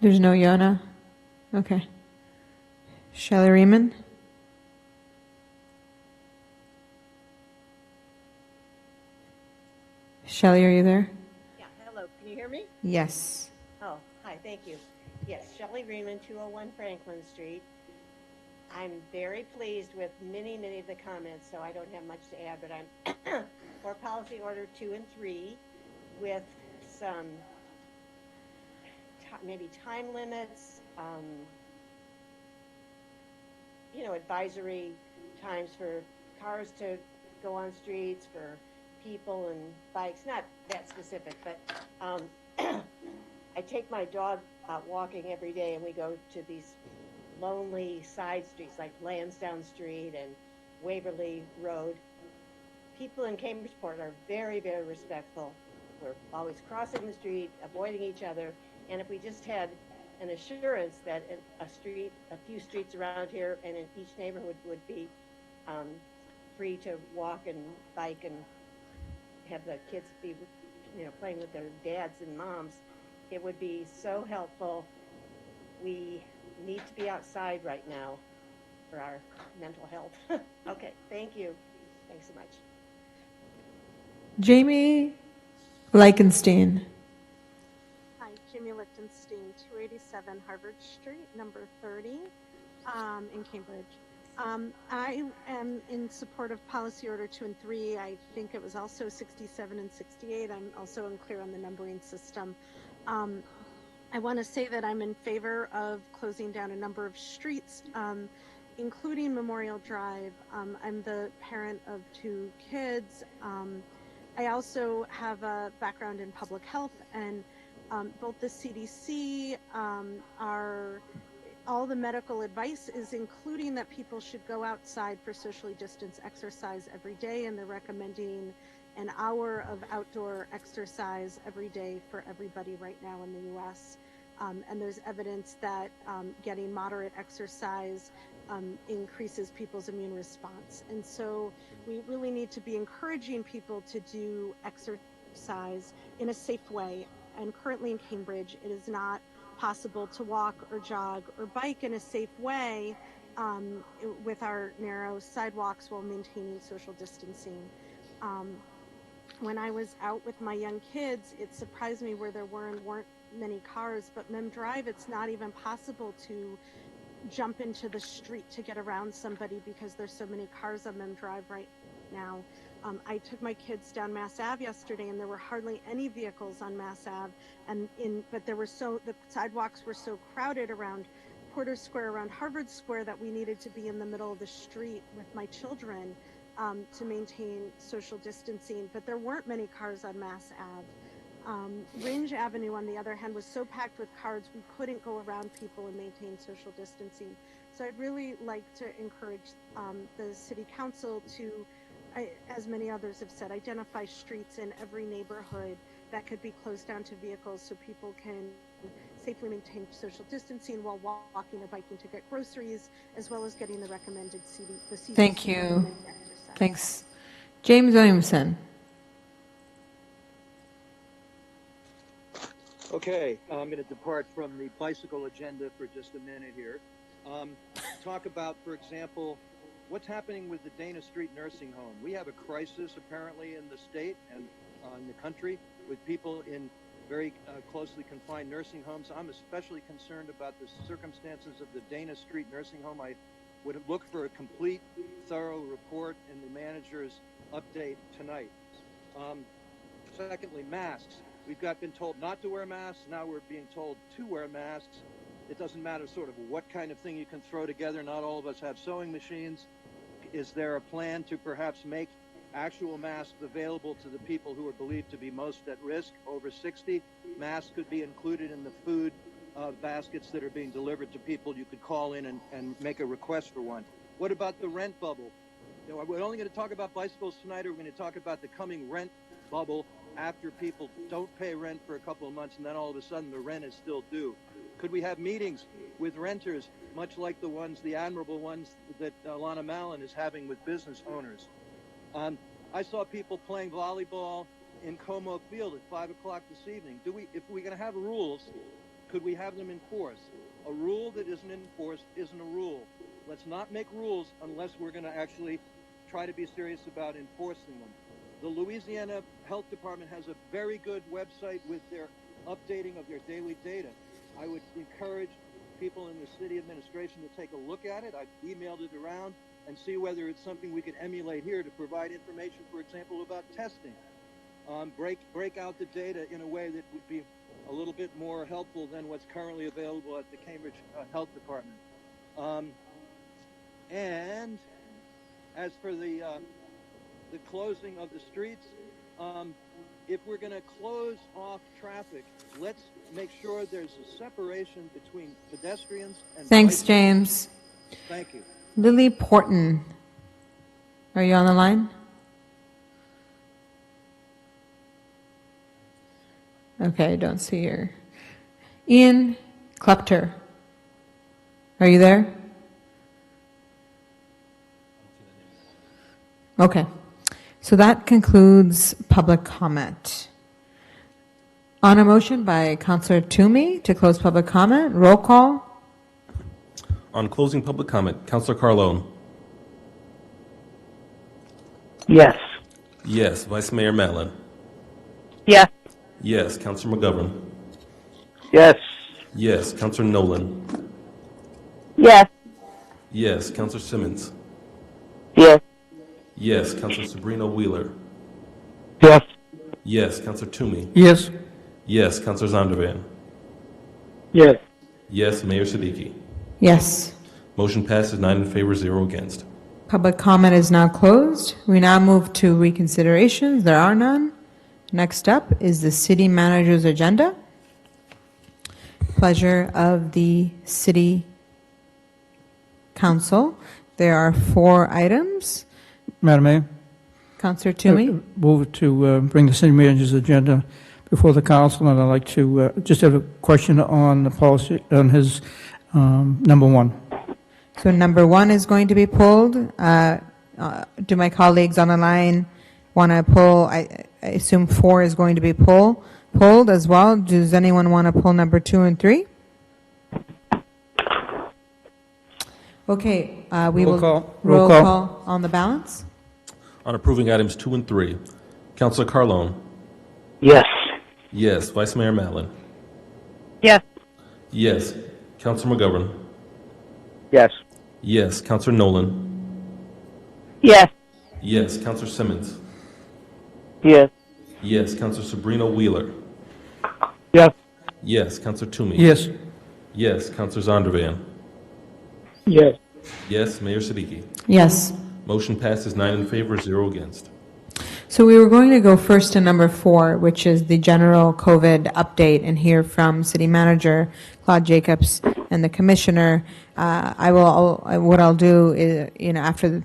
There's no Yona? Okay. Shelley Riemann? Shelley, are you there? Yeah, hello. Can you hear me? Yes. Oh, hi, thank you. Yes, Shelley Riemann, 201 Franklin Street. I'm very pleased with many of the comments, so I don't have much to add, but I'm for policy order 2 and 3 with some maybe time limits, advisory times for cars to go on streets, for people and bikes, not that specific, but I take my dog out walking every day, and we go to these lonely side streets like Lansdowne Street and Waverly Road. People in Cambridgeport are very respectful. We're always crossing the street, avoiding each other, and if we just had an assurance that a few streets around here and in each neighborhood would be free to walk and bike and have the kids be, playing with their dads and moms, it would be so helpful. We need to be outside right now for our mental health. Okay, thank you. Thanks so much. Jamie Lichtenstein. Hi, Jamie Lichtenstein, 287 Harvard Street, number 30, in Cambridge. I am in support of policy order 2 and 3. I think it was also 67 and 68. I'm also unclear on the numbering system. I want to say that I'm in favor of closing down a number of streets, including Memorial Drive. I'm the parent of 2 kids. I also have a background in public health, and both the CDC all the medical advice is including that people should go outside for socially distanced exercise every day, and they're recommending an hour of outdoor exercise every day for everybody right now in the U.S. And there's evidence that getting moderate exercise increases people's immune response. And so we really need to be encouraging people to do exercise in a safe way. And currently in Cambridge, it is not possible to walk or jog or bike in a safe way with our narrow sidewalks while maintaining social distancing. When I was out with my young kids, it surprised me where there weren't many cars, but Mem Drive, it's not even possible to jump into the street to get around somebody because there's so many cars on Mem Drive right now. I took my kids down Mass Ave yesterday, and there were hardly any vehicles on Mass Ave, but the sidewalks were so crowded around Porter Square, around Harvard Square, that we needed to be in the middle of the street with my children to maintain social distancing. But there weren't many cars on Mass Ave. Ringe Avenue, on the other hand, was so packed with cars we couldn't go around people and maintain social distancing. So I'd really like to encourage the City Council to, as many others have said, identify streets in every neighborhood that could be closed down to vehicles so people can safely maintain social distancing while walking or biking to get groceries, as well as getting the recommended CDC Thank you. recommended exercise. Thanks. James Williamson. Okay, I'm going to depart from the bicycle agenda for just a minute here. Talk about, for example, what's happening with the Dana Street nursing home. We have a crisis apparently in the state and in the country with people in very closely confined nursing homes. I'm especially concerned about the circumstances of the Dana Street nursing home. I would look for a complete, thorough report in the manager's update tonight. Secondly, masks. We've been told not to wear masks. Now we're being told to wear masks. It doesn't matter sort of what kind of thing you can throw together. Not all of us have sewing machines. Is there a plan to perhaps make actual masks available to the people who are believed to be most at risk, over 60? Masks could be included in the food baskets that are being delivered to people. You could call in and make a request for one. What about the rent bubble? You know, we're only going to talk about bicycles tonight, or we're going to talk about the coming rent bubble after people don't pay rent for a couple of months and then all of a sudden the rent is still due. Could we have meetings with renters, much like the admirable ones that Lana Mallon is having with business owners? I saw people playing volleyball in Como Field at 5 o'clock this evening. If we're going to have rules, could we have them enforced? A rule that isn't enforced isn't a rule. Let's not make rules unless we're going to actually try to be serious about enforcing them. The Louisiana Health Department has a very good website with their updating of their daily data. I would encourage people in the city administration to take a look at it. I've emailed it around and see whether it's something we could emulate here to provide information, for example, about testing. Break out the data in a way that would be a little bit more helpful than what's currently available at the Cambridge Health Department. And as for the closing of the streets, if we're going to close off traffic, let's make sure there's a separation between pedestrians and Thanks, bicycles. James. Thank you. Lily Porton. Are you on the line? Okay, I don't see her. Ian Klepter. Are you there? Okay. So that concludes public comment. On a motion by Councillor Toomey to close public comment, roll call. On closing public comment, Councillor Carlone. Yes. Yes. Vice Mayor Mallon. Yes. Yes. Councillor McGovern. Yes. Yes. Councillor Nolan. Yes. Yes. Councillor Simmons. Yes. Yes. Councillor Sabrina Wheeler. Yes. Yes. Councillor Toomey. Yes. Yes. Councillor Zondervan. Yes. Yes. Mayor Siddiqui. Yes. Motion passes 9 in favor, 0 against. Public comment is now closed. We now move to reconsiderations. There are none. Next up is the city manager's agenda. Pleasure of the city council. There are 4 items. Madam Mayor? Councillor Toomey? Move to bring the city manager's agenda before the council, and I'd like to just have a question on the policy, on his number 1. So number 1 is going to be pulled. Do my colleagues on the line want to pull? I assume 4 is going to be pulled as well. Does anyone want to pull number 2 and 3? Okay, we will roll call on the balance. On approving items 2 and 3, Councillor Carlone. Yes. Yes. Vice Mayor Mallon. Yes. Yes. Councillor McGovern. Yes. Yes. Councillor Nolan. Yes. Yes. Councillor Simmons. Yes. Yes. Councillor Sabrina Wheeler. Yes. Yes. Councillor Toomey. Yes. Yes. Councillor Zondervan. Yes. Yes. Mayor Siddiqui. Yes. Motion passes 9 in favor, 0 against. So we were going to go first to number 4, which is the general COVID update, and hear from City Manager Claude Jacobs and the Commissioner. What I'll do is, after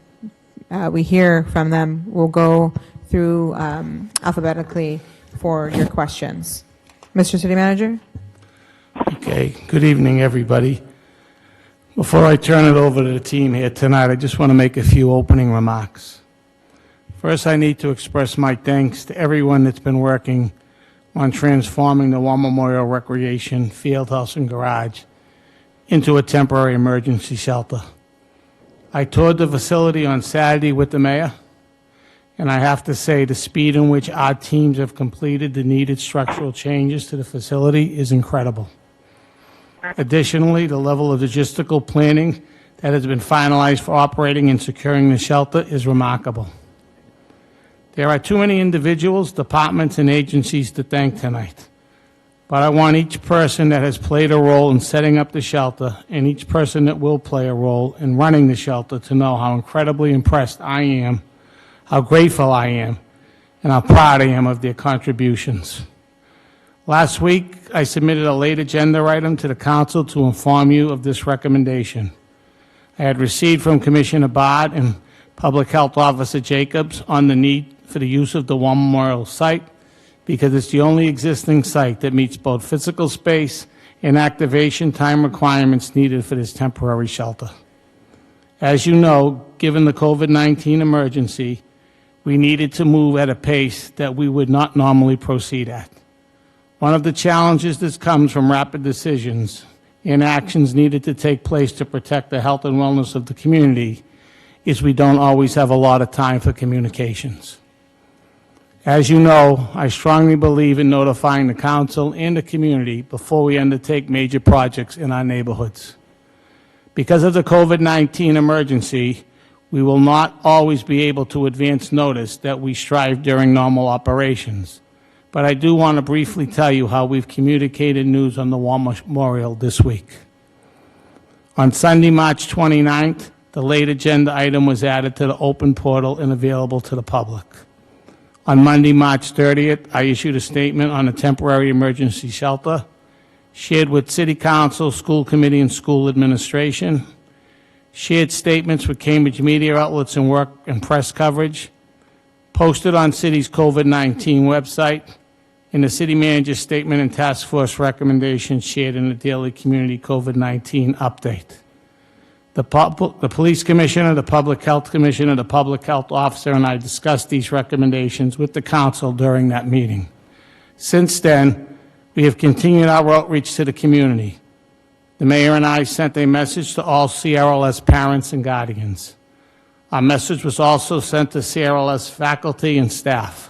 we hear from them, we'll go through alphabetically for your questions. Mr. City Manager? Okay, good evening, everybody. Before I turn it over to the team here tonight, I just want to make a few opening remarks. First, I need to express my thanks to everyone that's been working on transforming the War Memorial Recreation Fieldhouse and Garage into a temporary emergency shelter. I toured the facility on Saturday with the mayor, and I have to say the speed in which our teams have completed the needed structural changes to the facility is incredible. Additionally, the level of logistical planning that has been finalized for operating and securing the shelter is remarkable. There are too many individuals, departments, and agencies to thank tonight, but I want each person that has played a role in setting up the shelter and each person that will play a role in running the shelter to know how incredibly impressed I am, how grateful I am, and how proud I am of their contributions. Last week, I submitted a late agenda item to the council to inform you of this recommendation. I had received from Commissioner Bard and Public Health Officer Jacobs on the need for the use of the War Memorial site because it's the only existing site that meets both physical space and activation time requirements needed for this temporary shelter. As you know, given the COVID-19 emergency, we needed to move at a pace that we would not normally proceed at. One of the challenges that comes from rapid decisions and actions needed to take place to protect the health and wellness of the community is we don't always have a lot of time for communications. As you know, I strongly believe in notifying the council and the community before we undertake major projects in our neighborhoods. Because of the COVID-19 emergency, we will not always be able to advance notice that we strive during normal operations. But I do want to briefly tell you how we've communicated news on the War Memorial this week. On Sunday, March 29th, the late agenda item was added to the open portal and available to the public. On Monday, March 30th, I issued a statement on a temporary emergency shelter, shared with City Council, School Committee, and School Administration, shared statements with Cambridge media outlets and work and press coverage, posted on City's COVID-19 website, and the City Manager's statement and task force recommendations shared in the daily community COVID-19 update. The Police Commissioner, the Public Health Commissioner, the Public Health Officer, and I discussed these recommendations with the Council during that meeting. Since then, we have continued our outreach to the community. The Mayor and I sent a message to all CRLS parents and guardians. Our message was also sent to CRLS faculty and staff.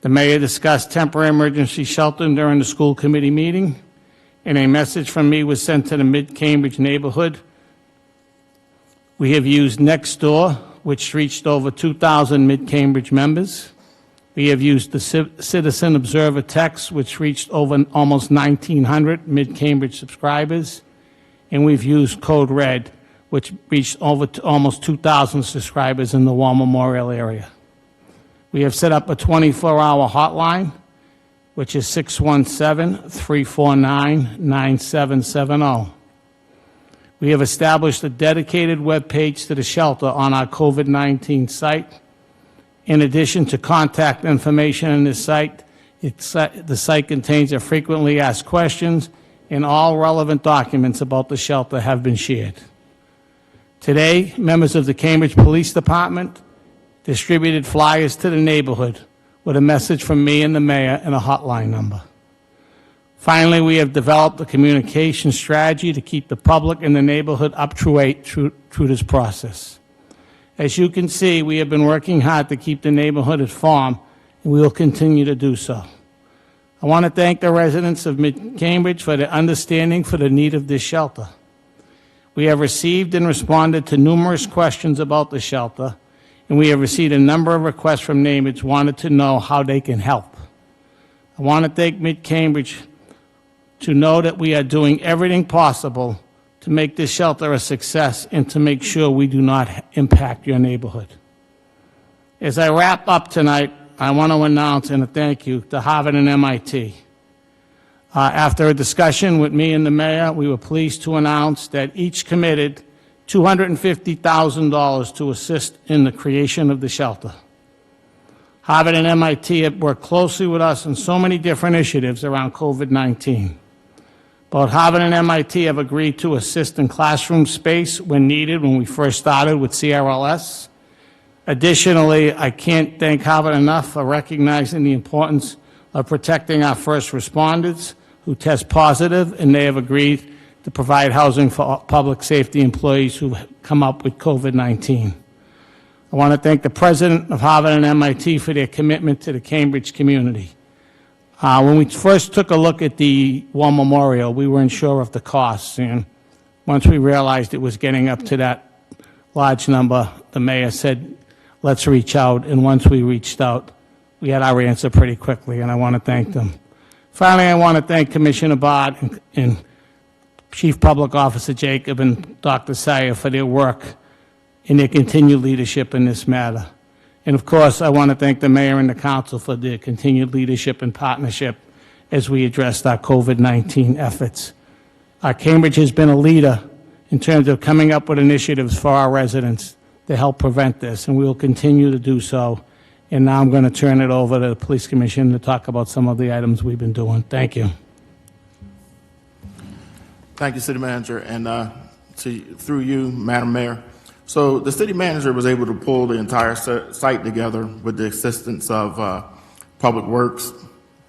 The Mayor discussed temporary emergency shelter during the school committee meeting, and a message from me was sent to the Mid-Cambridge neighborhood. We have used Nextdoor, which reached over 2,000 Mid-Cambridge members. We have used the Citizen Observer text, which reached over almost 1,900 Mid-Cambridge subscribers. And we've used Code Red, which reached over almost 2,000 subscribers in the War Memorial area. We have set up a 24-hour hotline, which is 617-349-9770. We have established a dedicated web page to the shelter on our COVID-19 site. In addition to contact information on this site, the site contains a frequently asked questions, and all relevant documents about the shelter have been shared. Today, members of the Cambridge Police Department distributed flyers to the neighborhood with a message from me and the Mayor and a hotline number. Finally, we have developed a communication strategy to keep the public and the neighborhood up to date through this process. As you can see, we have been working hard to keep the neighborhood informed, and we will continue to do so. I want to thank the residents of Mid-Cambridge for their understanding for the need of this shelter. We have received and responded to numerous questions about the shelter, and we have received a number of requests from neighbors who wanted to know how they can help. I want to thank Mid-Cambridge to know that we are doing everything possible to make this shelter a success and to make sure we do not impact your neighborhood. As I wrap up tonight, I want to announce and a thank you to Harvard and MIT. After a discussion with me and the Mayor, we were pleased to announce that each committed $250,000 to assist in the creation of the shelter. Harvard and MIT have worked closely with us on so many different initiatives around COVID-19. Both Harvard and MIT have agreed to assist in classroom space when needed when we first started with CRLS. Additionally, I can't thank Harvard enough for recognizing the importance of protecting our first responders who test positive, and they have agreed to provide housing for public safety employees who come up with COVID-19. I want to thank the president of Harvard and MIT for their commitment to the Cambridge community. When we first took a look at the War Memorial, we weren't sure of the costs, and once we realized it was getting up to that large number, the mayor said, let's reach out, and once we reached out, we had our answer pretty quickly, and I want to thank them. Finally, I want to thank Commissioner Bott and Chief Public Officer Jacob and Dr. Sayer for their work and their continued leadership in this matter. And of course, I want to thank the mayor and the council for their continued leadership and partnership as we addressed our COVID-19 efforts. Our Cambridge has been a leader in terms of coming up with initiatives for our residents to help prevent this, and we will continue to do so. And now I'm going to turn it over to the Police Commission to talk about some of the items we've been doing. Thank you. Thank you, City Manager, and through you, Madam Mayor. So the City Manager was able to pull the entire site together with the assistance of Public Works,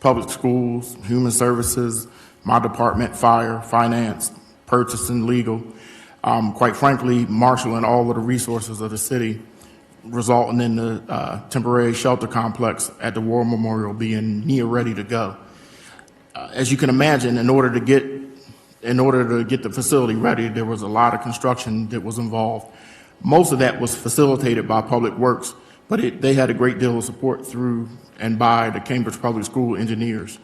Public Schools, Human Services, my department, Fire, Finance, Purchasing, Legal. Quite frankly, marshaling all of the resources of the city, resulting in the temporary shelter complex at the War Memorial being near ready to go. As you can imagine, in order to get the facility ready, there was a lot of construction that was involved. Most of that was facilitated by Public Works, but they had a great deal of support through and by the Cambridge Public School engineers.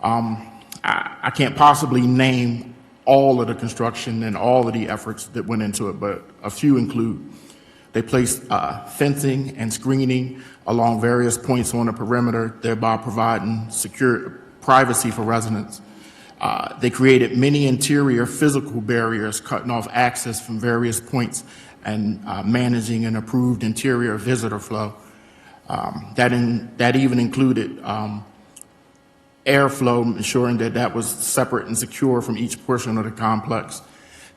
I can't possibly name all of the construction and all of the efforts that went into it, but a few include: they placed fencing and screening along various points on the perimeter, thereby providing secure privacy for residents. They created many interior physical barriers, cutting off access from various points and managing an approved interior visitor flow. That even included airflow, ensuring that was separate and secure from each portion of the complex.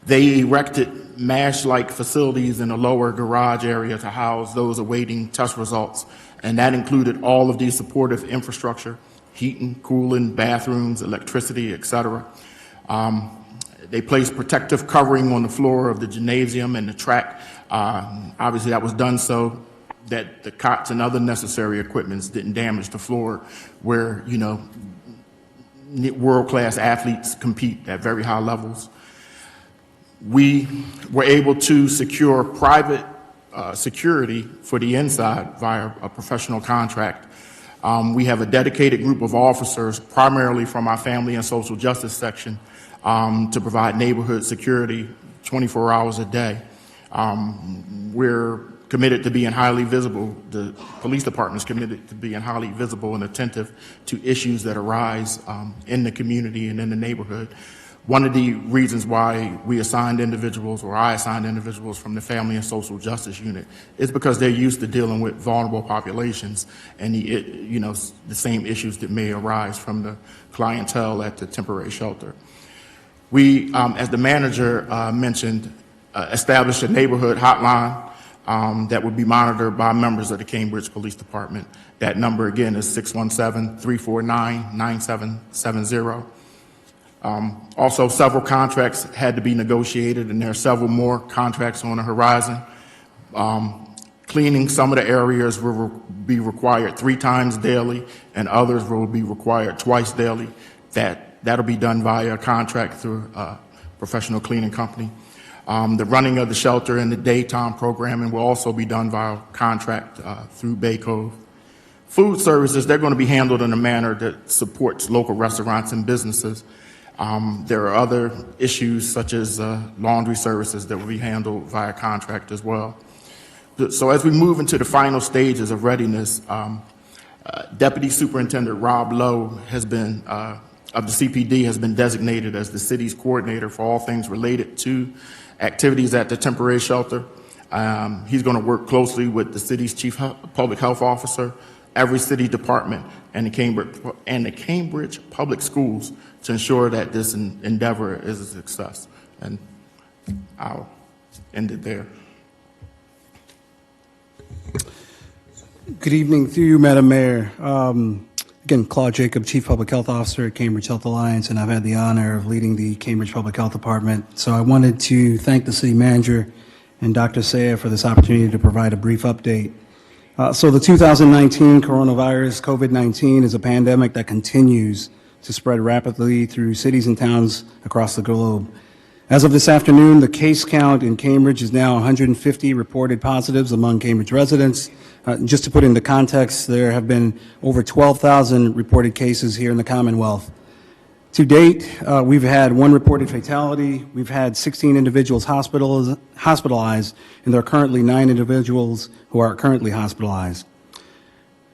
They erected MASH-like facilities in the lower garage area to house those awaiting test results, and that included all of the supportive infrastructure: heating, cooling, bathrooms, electricity, etc. They placed protective covering on the floor of the gymnasium and the track. Obviously, that was done so that the cots and other necessary equipments didn't damage the floor where, world-class athletes compete at very high levels. We were able to secure private security for the inside via a professional contract. We have a dedicated group of officers, primarily from our Family and Social Justice section, to provide neighborhood security 24 hours a day. We're committed to being highly visible. The police department is committed to being highly visible and attentive to issues that arise in the community and in the neighborhood. One of the reasons why we assigned individuals, or I assigned individuals from the Family and Social Justice Unit, is because they're used to dealing with vulnerable populations and the same issues that may arise from the clientele at the temporary shelter. We, as the manager mentioned, established a neighborhood hotline that would be monitored by members of the Cambridge Police Department. That number again is 617-349-9770. Also, several contracts had to be negotiated, and there are several more contracts on the horizon. Cleaning some of the areas will be required 3 times daily, and others will be required twice daily. That'll be done via a contract through a professional cleaning company. The running of the shelter and the daytime programming will also be done via contract through Bay Cove. Food services, they're going to be handled in a manner that supports local restaurants and businesses. There are other issues such as laundry services that will be handled via contract as well. So as we move into the final stages of readiness, Deputy Superintendent Rob Lowe has been, of the CPD, has been designated as the city's coordinator for all things related to activities at the temporary shelter. He's going to work closely with the city's Chief Public Health Officer, every city department and the Cambridge Public Schools to ensure that this endeavor is a success. And I'll end it there. Good evening through you, Madam Mayor. Again, Claude Jacob, Chief Public Health Officer at Cambridge Health Alliance, and I've had the honor of leading the Cambridge Public Health Department. So I wanted to thank the City Manager and Dr. Saya for this opportunity to provide a brief update. So the 2019 coronavirus, COVID-19, is a pandemic that continues to spread rapidly through cities and towns across the globe. As of this afternoon, the case count in Cambridge is now 150 reported positives among Cambridge residents. Just to put into context, there have been over 12,000 reported cases here in the Commonwealth. To date, we've had 1 reported fatality, we've had 16 individuals hospitalized, and there are currently 9 individuals who are currently hospitalized.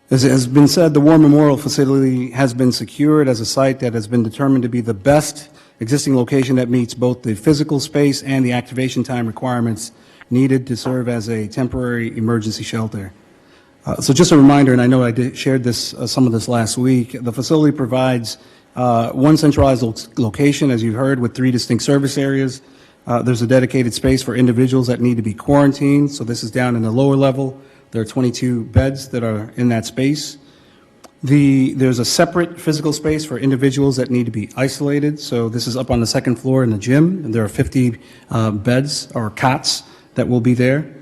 As has been said, the War Memorial Facility has been secured as a site that has been determined to be the best existing location that meets both the physical space and the activation time requirements needed to serve as a temporary emergency shelter. So just a reminder, and I know I shared this some of this last week, the facility provides 1 centralized location, as you heard, with 3 distinct service areas. There's a dedicated space for individuals that need to be quarantined, so this is down in the lower level. There are 22 beds that are in that space. There's a separate physical space for individuals that need to be isolated, so this is up on the 2nd floor in the gym, and there are 50 beds or cots that will be there.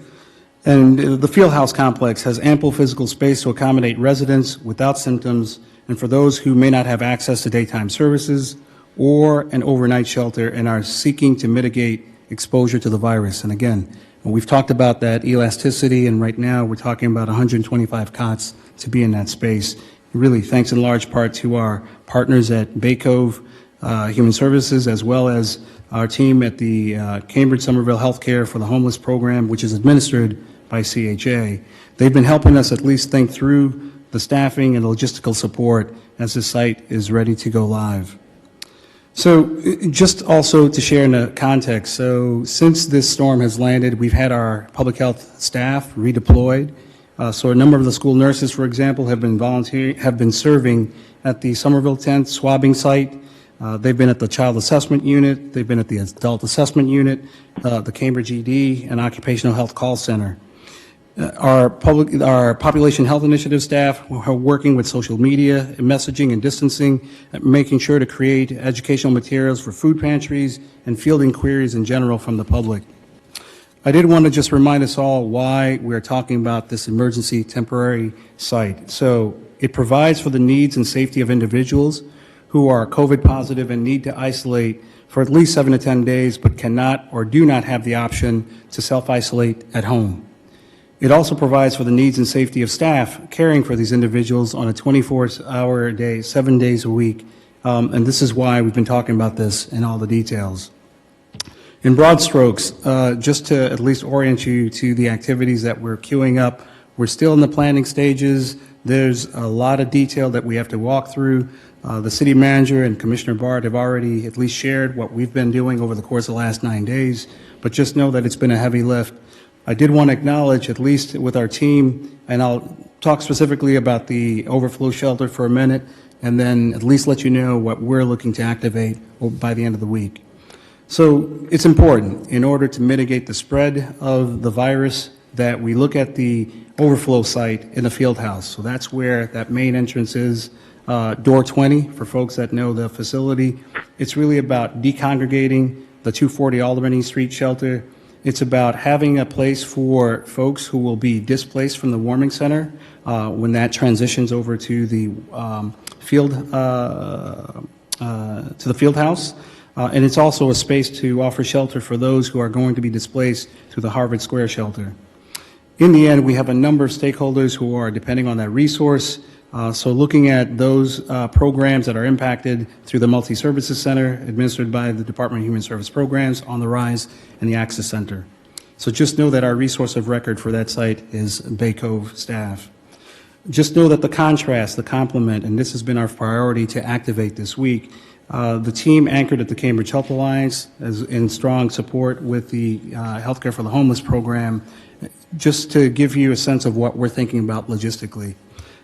And the Fieldhouse complex has ample physical space to accommodate residents without symptoms and for those who may not have access to daytime services or an overnight shelter and are seeking to mitigate exposure to the virus. And again, we've talked about that elasticity, and right now we're talking about 125 cots to be in that space. Really, thanks in large part to our partners at Bay Cove Human Services, as well as our team at the Cambridge Somerville Healthcare for the Homeless program, which is administered by CHA. They've been helping us at least think through the staffing and logistical support as the site is ready to go live. So just also to share in the context, so since this storm has landed, we've had our public health staff redeployed. So a number of the school nurses, for example, have been serving at the Somerville 10th swabbing site. They've been at the Child Assessment Unit, they've been at the Adult Assessment Unit, the Cambridge ED, and Occupational Health Call Center. Our Population Health Initiative staff are working with social media, messaging, and distancing, making sure to create educational materials for food pantries and fielding queries in general from the public. I did want to just remind us all why we're talking about this emergency temporary site. So it provides for the needs and safety of individuals who are COVID positive and need to isolate for at least 7 to 10 days, but cannot or do not have the option to self-isolate at home. It also provides for the needs and safety of staff caring for these individuals on a 24-hour day, 7 days a week. And this is why we've been talking about this in all the details. In broad strokes, just to at least orient you to the activities that we're queuing up, we're still in the planning stages. There's a lot of detail that we have to walk through. The city manager and Commissioner Bart have already at least shared what we've been doing over the course of the last 9 days, but just know that it's been a heavy lift. I did want to acknowledge, at least with our team, and I'll talk specifically about the overflow shelter for a minute, and then at least let you know what we're looking to activate by the end of the week. So it's important in order to mitigate the spread of the virus that we look at the overflow site in the field house. So that's where that main entrance is, door 20 for folks that know the facility. It's really about decongregating the 240 Alderman Street shelter. It's about having a place for folks who will be displaced from the warming center when that transitions over to the field house. And it's also a space to offer shelter for those who are going to be displaced through the Harvard Square shelter. In the end, we have a number of stakeholders who are depending on that resource. So looking at those programs that are impacted through the Multi-Services Center administered by the Department of Human Service Programs, On the Rise, and the Access Center. So just know that our resource of record for that site is Bay Cove staff. Just know that the contrast, the complement, and this has been our priority to activate this week. The team anchored at the Cambridge Health Alliance is in strong support with the Healthcare for the Homeless program, just to give you a sense of what we're thinking about logistically.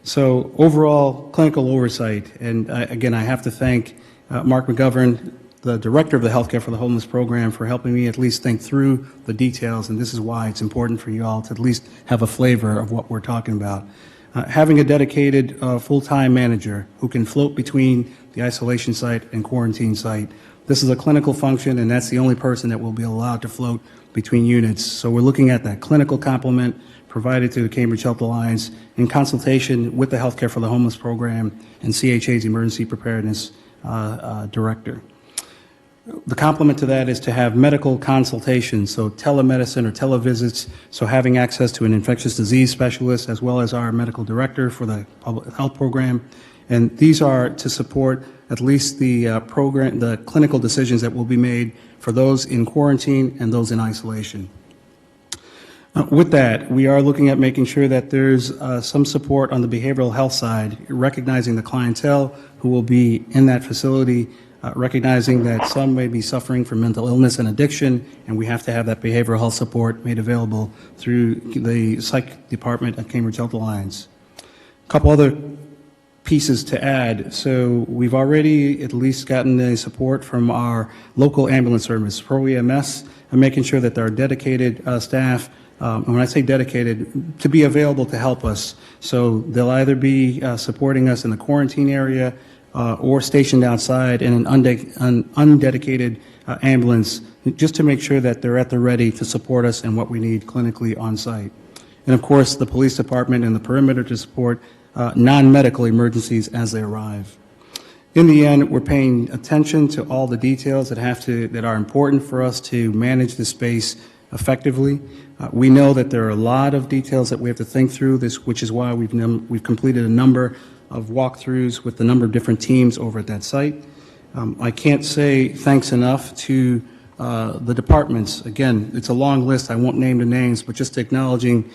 So overall clinical oversight, and again, I have to thank Mark McGovern, the director of the Healthcare for the Homeless program, for helping me at least think through the details, and this is why it's important for you all to at least have a flavor of what we're talking about. Having a dedicated full-time manager who can float between the isolation site and quarantine site. This is a clinical function, and that's the only person that will be allowed to float between units. So we're looking at that clinical complement provided to the Cambridge Health Alliance in consultation with the Healthcare for the Homeless program and CHA's Emergency Preparedness Director. The complement to that is to have medical consultations, so telemedicine or televisits, so having access to an infectious disease specialist as well as our medical director for the public health program. And these are to support at least the program, the clinical decisions that will be made for those in quarantine and those in isolation. With that, we are looking at making sure that there's some support on the behavioral health side, recognizing the clientele who will be in that facility, recognizing that some may be suffering from mental illness and addiction, and we have to have that behavioral health support made available through the psych department at Cambridge Health Alliance. A couple other pieces to add. So we've already at least gotten the support from our local ambulance service, Pro EMS, and making sure that there are dedicated staff, and when I say dedicated, to be available to help us. So they'll either be supporting us in the quarantine area or stationed outside in an undedicated ambulance, just to make sure that they're at the ready to support us in what we need clinically on site. And of course, the police department and the perimeter to support non-medical emergencies as they arrive. In the end, we're paying attention to all the details that are important for us to manage the space effectively. We know that there are a lot of details that we have to think through, which is why we've completed a number of walkthroughs with a number of different teams over at that site. I can't say thanks enough to the departments. Again, it's a long list. I won't name the names, but just acknowledging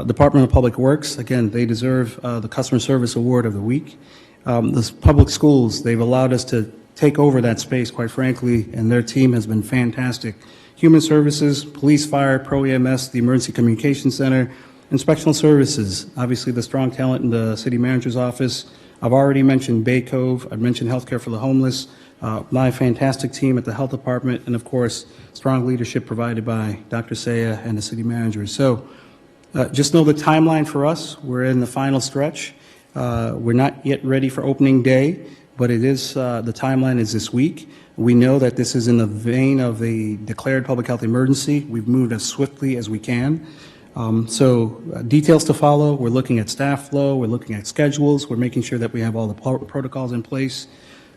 Department of Public Works. Again, they deserve the Customer Service Award of the Week. The public schools, they've allowed us to take over that space, quite frankly, and their team has been fantastic. Human Services, Police, Fire, Pro EMS, the Emergency Communications Center, Inspectional Services, obviously the strong talent in the City Manager's Office. I've already mentioned Bay Cove. I've mentioned Healthcare for the Homeless, my fantastic team at the Health Department, and of course, strong leadership provided by Dr. Saya and the City Manager. So just know the timeline for us. We're in the final stretch. We're not yet ready for opening day, but it is the timeline is this week. We know that this is in the vein of a declared public health emergency. We've moved as swiftly as we can. So details to follow. We're looking at staff flow. We're looking at schedules. We're making sure that we have all the protocols in place.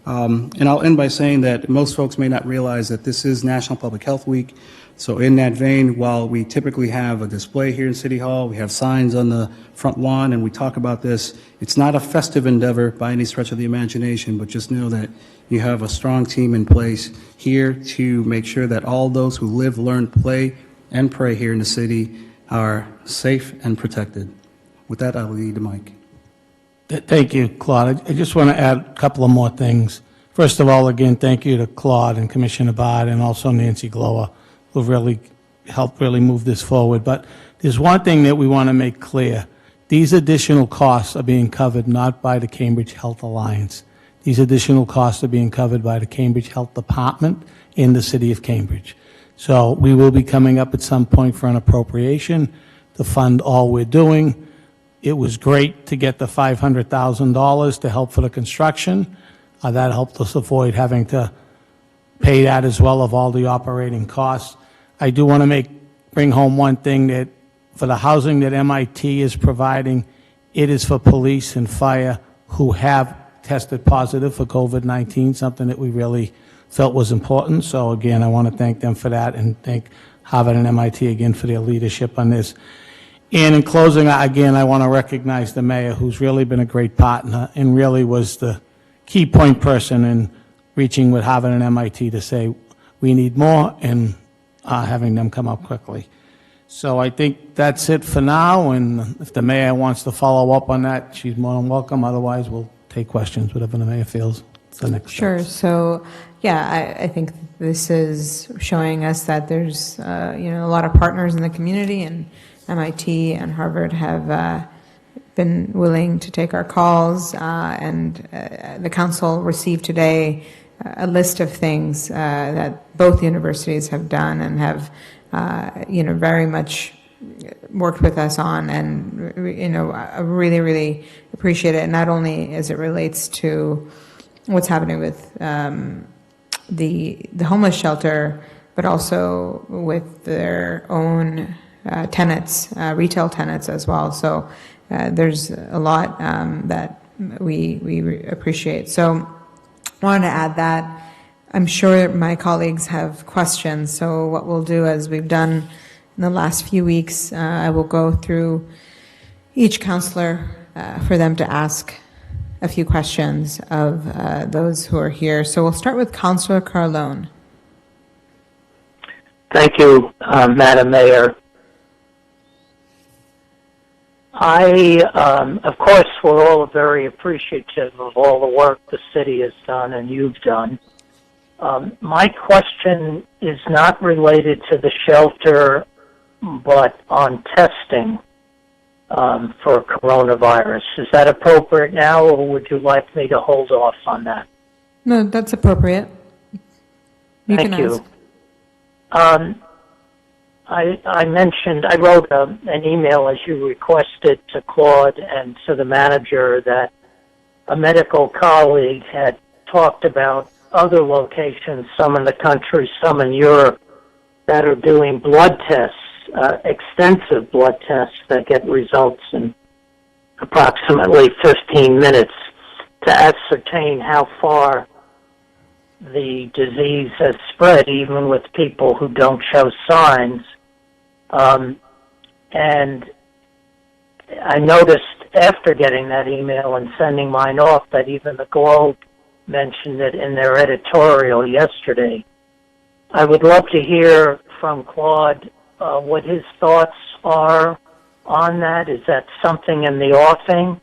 And I'll end by saying that most folks may not realize that this is National Public Health Week. So in that vein, while we typically have a display here in City Hall, we have signs on the front lawn, and we talk about this, it's not a festive endeavor by any stretch of the imagination, but just know that you have a strong team in place here to make sure that all those who live, learn, play, and pray here in the city are safe and protected. With that, I will leave the mic. Thank you, Claude. I just want to add a couple of more things. First of all, again, thank you to Claude and Commissioner Bard and also Nancy Glower, who really helped move this forward. But there's one thing that we want to make clear. These additional costs are being covered not by the Cambridge Health Alliance. These additional costs are being covered by the Cambridge Health Department in the City of Cambridge. So we will be coming up at some point for an appropriation to fund all we're doing. It was great to get the $500,000 to help for the construction. That helped us avoid having to pay that as well of all the operating costs. I do want to bring home one thing, that for the housing that MIT is providing, it is for police and fire who have tested positive for COVID-19, something that we really felt was important. So again, I want to thank them for that and thank Harvard and MIT again for their leadership on this. And in closing, again, I want to recognize the mayor, who's really been a great partner and really was the key point person in reaching with Harvard and MIT to say we need more and having them come up quickly. So I think that's it for now, and if the mayor wants to follow up on that, she's more than welcome. Otherwise, we'll take questions, whatever the mayor feels. It's the next Sure. steps. So, yeah, I think this is showing us that there's a lot of partners in the community, and MIT and Harvard have been willing to take our calls, and the council received today a list of things that both universities have done and have, very much worked with us on, and I really, really appreciate it. And not only as it relates to what's happening with the homeless shelter, but also with their own tenants, retail tenants as well. So there's a lot that we appreciate. So I wanted to add that. I'm sure my colleagues have questions. So what we'll do, as we've done in the last few weeks, I will go through each counselor for them to ask a few questions of those who are here. So we'll start with Councillor Carlone. Thank you, Madam Mayor. Of course, we're all very appreciative of all the work the city has done and you've done. My question is not related to the shelter, but on testing for coronavirus. Is that appropriate now, or would you like me to hold off on that? No, that's appropriate. Thank you. I wrote an email, as you requested, to Claude and to the manager that a medical colleague had talked about other locations, some in the country, some in Europe, that are doing blood tests, extensive blood tests that get results in approximately 15 minutes to ascertain how far the disease has spread, even with people who don't show signs. And I noticed after getting that email and sending mine off that even the Globe mentioned it in their editorial yesterday. I would love to hear from Claude what his thoughts are on that. Is that something in the offing?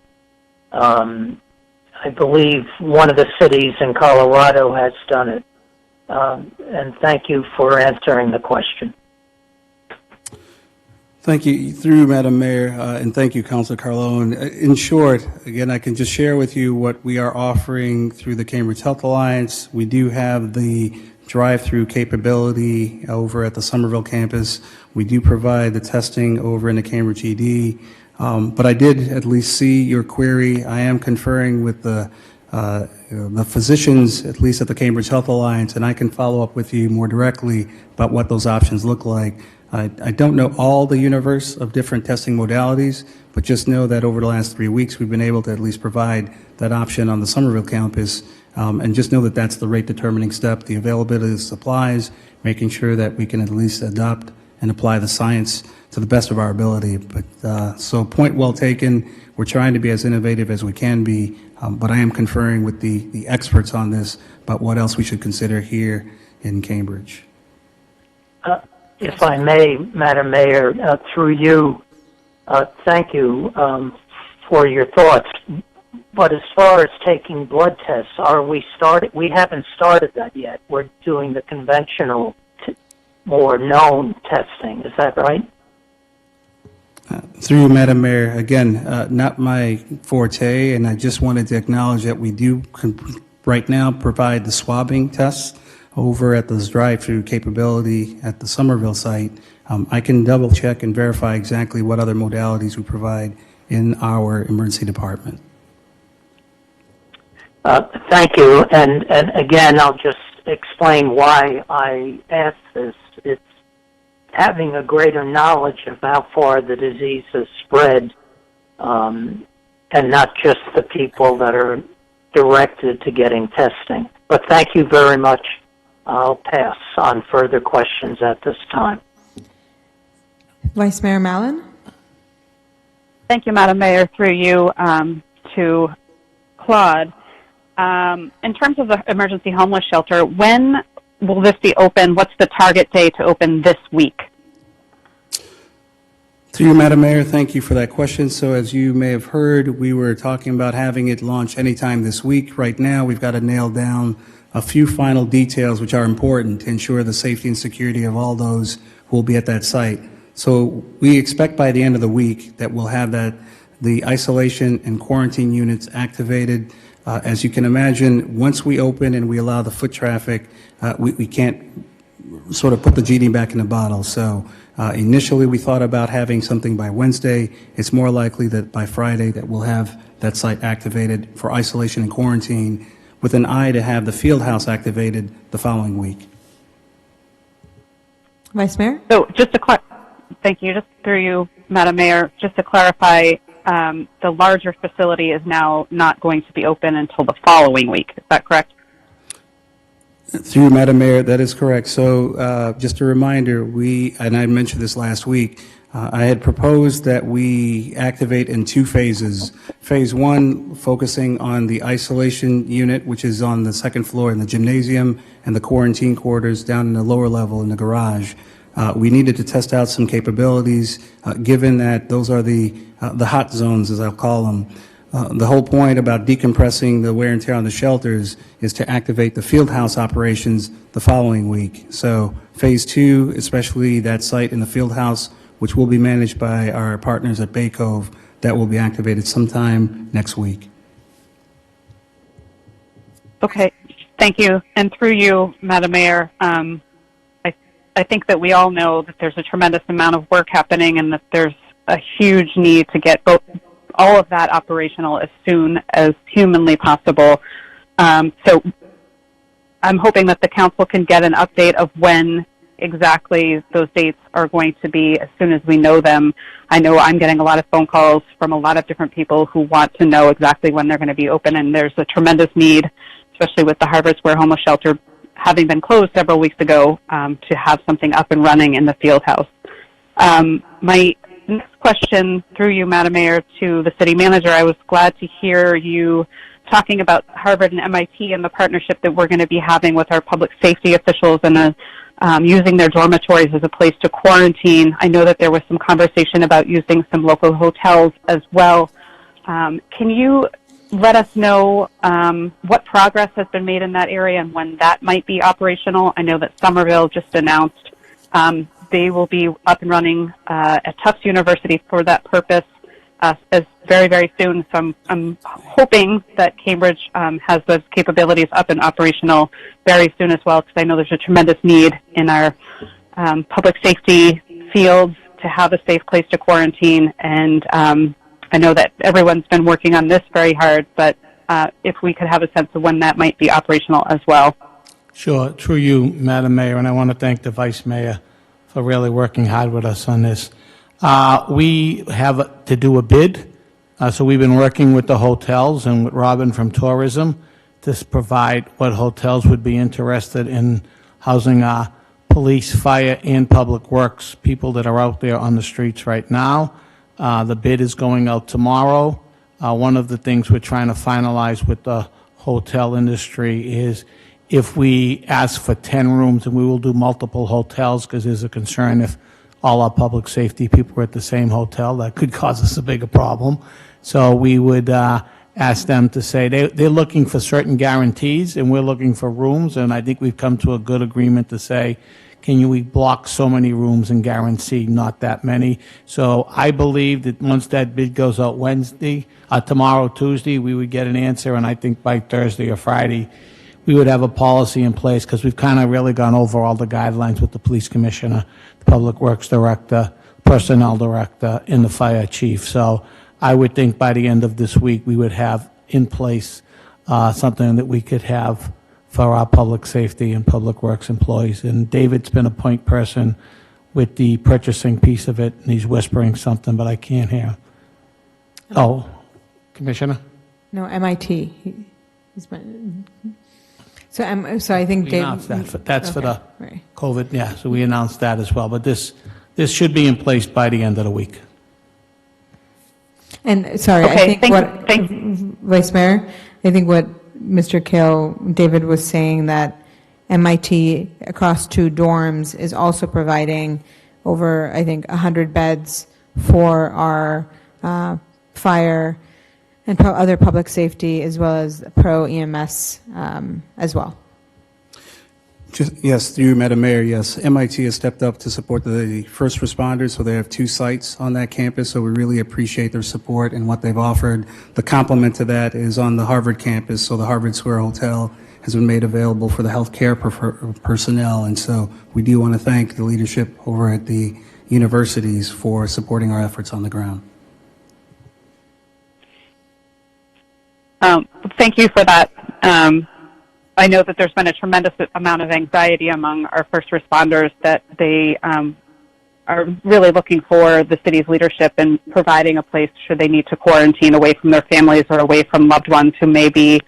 I believe one of the cities in Colorado has done it. And thank you for answering the question. Thank you, through Madam Mayor, and thank you, Councilor Carlone. In short, again, I can just share with you what we are offering through the Cambridge Health Alliance. We do have the drive-through capability over at the Somerville campus. We do provide the testing over in the Cambridge ED. But I did at least see your query. I am conferring with the physicians, at least at the Cambridge Health Alliance, and I can follow up with you more directly about what those options look like. I don't know all the universe of different testing modalities, but just know that over the last 3 weeks, we've been able to at least provide that option on the Somerville campus, and just know that that's the rate determining step, the availability of supplies, making sure that we can at least adopt and apply the science to the best of our ability. But so point well taken. We're trying to be as innovative as we can be, but I am conferring with the experts on this about what else we should consider here in Cambridge. If I may, Madam Mayor, through you, thank you for your thoughts. But as far as taking blood tests, we haven't started that yet. We're doing the conventional, more known testing. Is that right? Through you, Madam Mayor, again, not my forte, and I just wanted to acknowledge that we do right now provide the swabbing tests over at this drive-through capability at the Somerville site. I can double check and verify exactly what other modalities we provide in our emergency department. Thank you. And again, I'll just explain why I asked this. It's having a greater knowledge of how far the disease has spread, and not just the people that are directed to getting testing. But thank you very much. I'll pass on further questions at this time. Vice Mayor Mallon? Thank you, Madam Mayor. Through you to Claude. In terms of the emergency homeless shelter, when will this be open? What's the target day to open this week? To you, Madam Mayor, thank you for that question. So as you may have heard, we were talking about having it launch anytime this week. Right now, we've got to nail down a few final details which are important to ensure the safety and security of all those who will be at that site. So we expect by the end of the week that we'll have that the isolation and quarantine units activated. As you can imagine, once we open and we allow the foot traffic, we can't sort of put the genie back in the bottle. So initially we thought about having something by Wednesday. It's more likely that by Friday that we'll have that site activated for isolation and quarantine, with an eye to have the field house activated the following week. Vice Mayor? So just to thank you, just through you, Madam Mayor, just to clarify, the larger facility is now not going to be open until the following week. Is that correct? Through you, Madam Mayor, that is correct. So just a reminder, and I mentioned this last week, I had proposed that we activate in 2 phases. Phase 1, focusing on the isolation unit, which is on the 2nd floor in the gymnasium, and the quarantine quarters down in the lower level in the garage. We needed to test out some capabilities, given that those are the hot zones, as I'll call them. The whole point about decompressing the wear and tear on the shelters is to activate the field house operations the following week. So phase 2, especially that site in the field house, which will be managed by our partners at Bay Cove, that will be activated sometime next week. Okay, thank you. And through you, Madam Mayor, I think that we all know that there's a tremendous amount of work happening and that there's a huge need to get all of that operational as soon as humanly possible. So I'm hoping that the council can get an update of when exactly those dates are going to be as soon as we know them. I know I'm getting a lot of phone calls from a lot of different people who want to know exactly when they're going to be open, and there's a tremendous need, especially with the Harvard Square Homeless Shelter having been closed several weeks ago, to have something up and running in the field house. My next question, through you, Madam Mayor, to the city manager, I was glad to hear you talking about Harvard and MIT and the partnership that we're going to be having with our public safety officials and using their dormitories as a place to quarantine. I know that there was some conversation about using some local hotels as well. Can you let us know what progress has been made in that area and when that might be operational? I know that Somerville just announced they will be up and running at Tufts University for that purpose as very, very soon. So I'm hoping that Cambridge has those capabilities up and operational very soon as well, because I know there's a tremendous need in our public safety fields to have a safe place to quarantine. And I know that everyone's been working on this very hard, but if we could have a sense of when that might be operational as well. Sure. Through you, Madam Mayor, and I want to thank the Vice Mayor for really working hard with us on this. We have to do a bid, so we've been working with the hotels and with Robin from Tourism to provide what hotels would be interested in housing police, fire, and public works, people that are out there on the streets right now. The bid is going out tomorrow. One of the things we're trying to finalize with the hotel industry is if we ask for 10 rooms, and we will do multiple hotels because there's a concern if all our public safety people are at the same hotel, that could cause us a bigger problem. So we would ask them to say they're looking for certain guarantees, and we're looking for rooms, and I think we've come to a good agreement to say, can we block so many rooms and guarantee not that many? So I believe that once that bid goes out tomorrow, Tuesday, we would get an answer, and I think by Thursday or Friday, we would have a policy in place, because we've kind of really gone over all the guidelines with the police commissioner, the public works director, personnel director, and the fire chief. So I would think by the end of this week, we would have in place something that we could have for our public safety and public works employees. And David's been a point person with the purchasing piece of it, and he's whispering something, but I can't hear him. Oh, Commissioner? No, MIT. He's been... So I think we announced that. That's for the COVID. Yeah, so we announced that as well. But this should be in place by the end of the week. And sorry, okay, I think Vice Mayor, I think what Mr. Kale, David was saying that MIT across 2 dorms is also providing over, I think, 100 beds for our fire and other public safety, as well as pro EMS as well. Yes, through you, Madam Mayor, yes. MIT has stepped up to support the first responders, so they have 2 sites on that campus, so we really appreciate their support and what they've offered. The complement to that is on the Harvard campus, so the Harvard Square Hotel has been made available for the healthcare personnel, and so we do want to thank the leadership over at the universities for supporting our efforts on the ground. Thank you for that. I know that there's been a tremendous amount of anxiety among our first responders that they are really looking for the city's leadership in providing a place should they need to quarantine away from their families or away from loved ones who may be,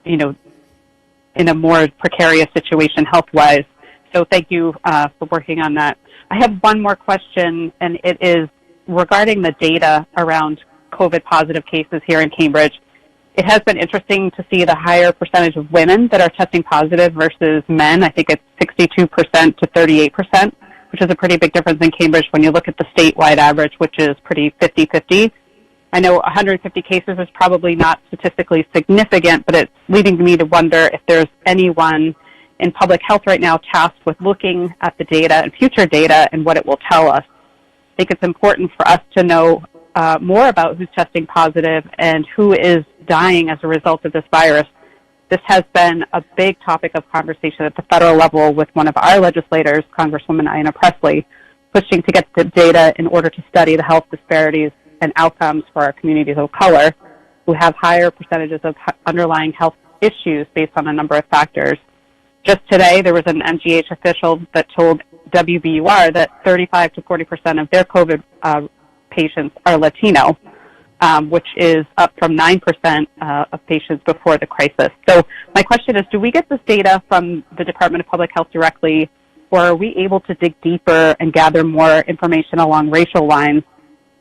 in a more precarious situation health-wise. So thank you for working on that. I have one more question, and it is regarding the data around COVID-positive cases here in Cambridge. It has been interesting to see the higher percentage of women that are testing positive versus men. I think it's 62% to 38%, which is a pretty big difference in Cambridge when you look at the statewide average, which is pretty 50-50. I know 150 cases is probably not statistically significant, but it's leading me to wonder if there's anyone in public health right now tasked with looking at the data and future data and what it will tell us. I think it's important for us to know more about who's testing positive and who is dying as a result of this virus. This has been a big topic of conversation at the federal level with one of our legislators, Congresswoman Ayanna Pressley, pushing to get the data in order to study the health disparities and outcomes for our communities of color who have higher percentages of underlying health issues based on a number of factors. Just today, there was an MGH official that told WBUR that 35 to 40% of their COVID patients are Latino, which is up from 9% of patients before the crisis. So my question is, do we get this data from the Department of Public Health directly, or are we able to dig deeper and gather more information along racial lines?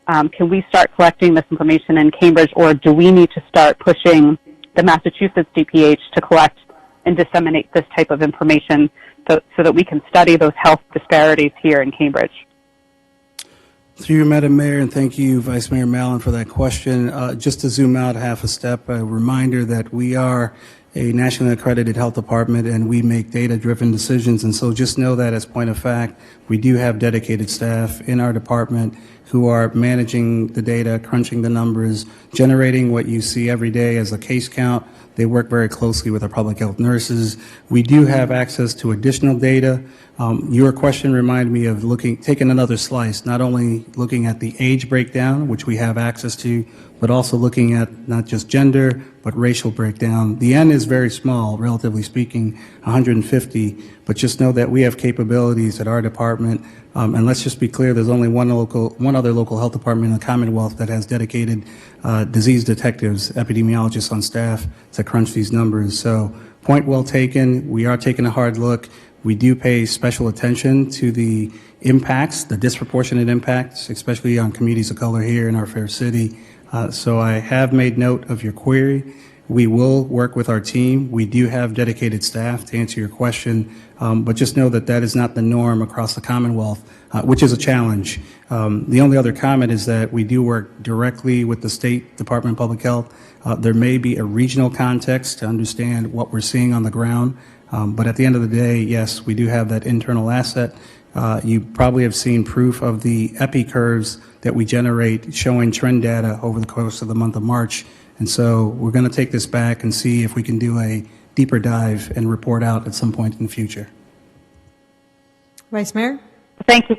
Can we start collecting this information in Cambridge, or do we need to start pushing the Massachusetts DPH to collect and disseminate this type of information so that we can study those health disparities here in Cambridge? Through you, Madam Mayor, and thank you, Vice Mayor Mallon, for that question. Just to zoom out half a step, a reminder that we are a nationally accredited health department and we make data-driven decisions. And so just know that as point of fact, we do have dedicated staff in our department who are managing the data, crunching the numbers, generating what you see every day as a case count. They work very closely with our public health nurses. We do have access to additional data. Your question reminded me of taking another slice, not only looking at the age breakdown, which we have access to, but also looking at not just gender, but racial breakdown. The N is very small, relatively speaking, 150, but just know that we have capabilities at our department. And let's just be clear, there's only one other local health department in the Commonwealth that has dedicated disease detectives, epidemiologists on staff to crunch these numbers. So point well taken. We are taking a hard look. We do pay special attention to the impacts, the disproportionate impacts, especially on communities of color here in our fair city. So I have made note of your query. We will work with our team. We do have dedicated staff to answer your question, but just know that that is not the norm across the Commonwealth, which is a challenge. The only other comment is that we do work directly with the State Department of Public Health. There may be a regional context to understand what we're seeing on the ground, but at the end of the day, yes, we do have that internal asset. You probably have seen proof of the epi curves that we generate showing trend data over the course of the month of March. And so we're going to take this back and see if we can do a deeper dive and report out at some point in the future. Vice Mayor? Thank you.